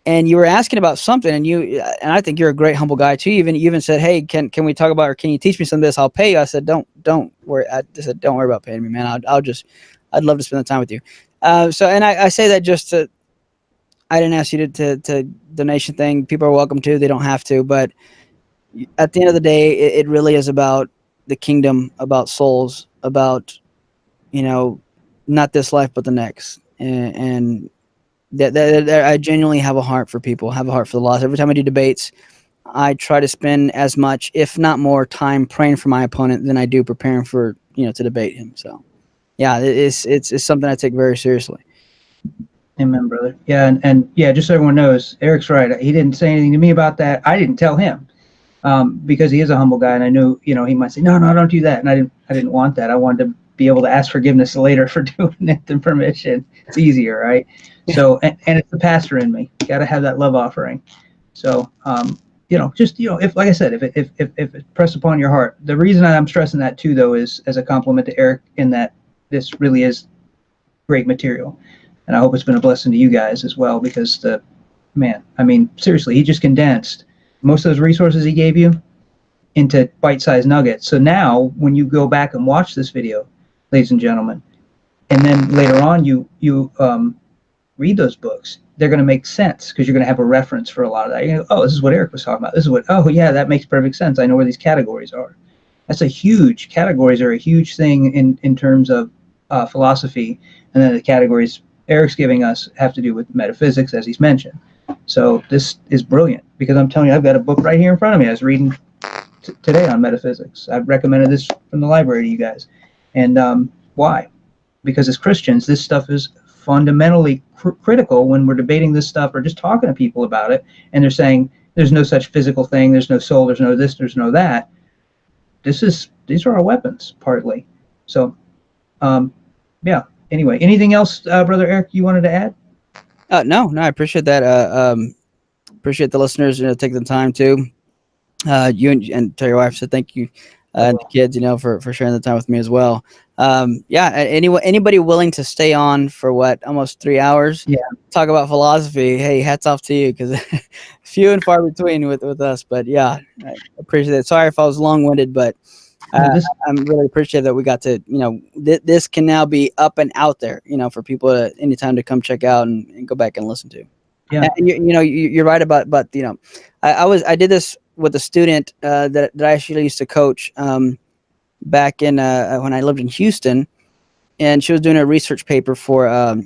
[SPEAKER 2] and you were asking about something, and I think you're a great, humble guy too. You even said, "Hey, can we talk about, or can you teach me some of this? I'll pay you." I said, "Don't worry." I said, "Don't worry about paying me, man. I'd love to spend the time with you." And I say that just to, I didn't ask you to donation thing. People are welcome to. They don't have to, but at the end of the day, it really is about the kingdom, about souls, about, not this life but the next, and that I genuinely have a heart for people, have a heart for the lost. Every time I do debates, I try to spend as much, if not more, time praying for my opponent than I do preparing for, to debate him. So yeah, it's something I take very seriously.
[SPEAKER 1] Amen, brother. Yeah, and yeah, just so everyone knows, Eric's right. He didn't say anything to me about that. I didn't tell him, because he is a humble guy, and I knew, he might say, no, don't do that, and I didn't want that. I wanted to be able to ask forgiveness later for doing it than permission. It's easier, right? So, and it's the pastor in me. Got to have that love offering. So, just, if, like I said, if it pressed upon your heart, the reason I'm stressing that too, though, is as a compliment to Eric, in that this really is great material. And I hope it's been a blessing to you guys as well, because seriously, he just condensed most of those resources he gave you into bite-sized nuggets. So now when you go back and watch this video, ladies and gentlemen, and then later on you read those books, they're going to make sense, because you're going to have a reference for a lot of that. You're going to go, oh, this is what Eric was talking about. This is what, oh yeah, that makes perfect sense. I know where these categories are. Categories are a huge thing in terms of philosophy. And then the categories Eric's giving us have to do with metaphysics, as he's mentioned. So this is brilliant, because I'm telling you, I've got a book right here in front of me. I was reading today on metaphysics. I've recommended this from the library to you guys. And why? Because as Christians, this stuff is fundamentally critical when we're debating this stuff or just talking to people about it, and they're saying there's no such physical thing, there's no soul, there's no this, there's no that. These are our weapons, partly. So, yeah. Anyway, anything else, Brother Eric, you wanted to add?
[SPEAKER 2] No, I appreciate that. Appreciate the listeners, taking the time to. You and tell your wife, so thank you, and the kids, for sharing the time with me as well. Anybody willing to stay on for almost 3 hours?
[SPEAKER 1] Yeah.
[SPEAKER 2] Talk about philosophy. Hey, hats off to you, because few and far between with us. But yeah, I appreciate it. Sorry if I was long-winded, but I'm really appreciative that we got to, this can now be up and out there, for people to anytime to come check out and go back and listen to.
[SPEAKER 1] Yeah.
[SPEAKER 2] And you're right about, but I did this with a student that I actually used to coach back in when I lived in Houston, and she was doing a research paper for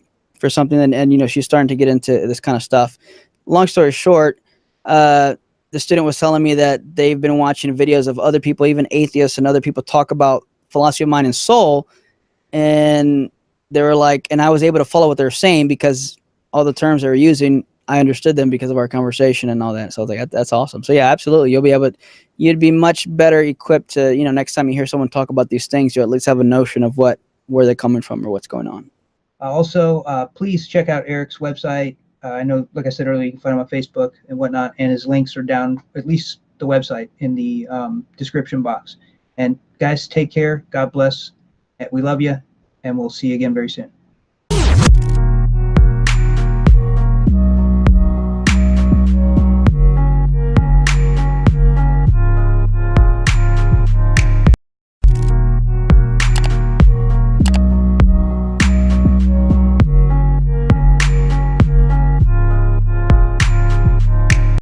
[SPEAKER 2] something, and she's starting to get into this kind of stuff. Long story short, the student was telling me that they've been watching videos of other people, even atheists and other people, talk about philosophy of mind and soul, and they were like, and I was able to follow what they're saying, because all the terms they were using, I understood them because of our conversation and all that. So I was like, that's awesome. So yeah, absolutely. You'd be much better equipped to, next time you hear someone talk about these things, you at least have a notion of where they're coming from or what's going on.
[SPEAKER 1] Also, please check out Eric's website. I know, like I said earlier, you can find him on Facebook and whatnot, and his links are down, at least the website, in the description box. And guys, take care. God bless. We love you, and we'll see you again very soon.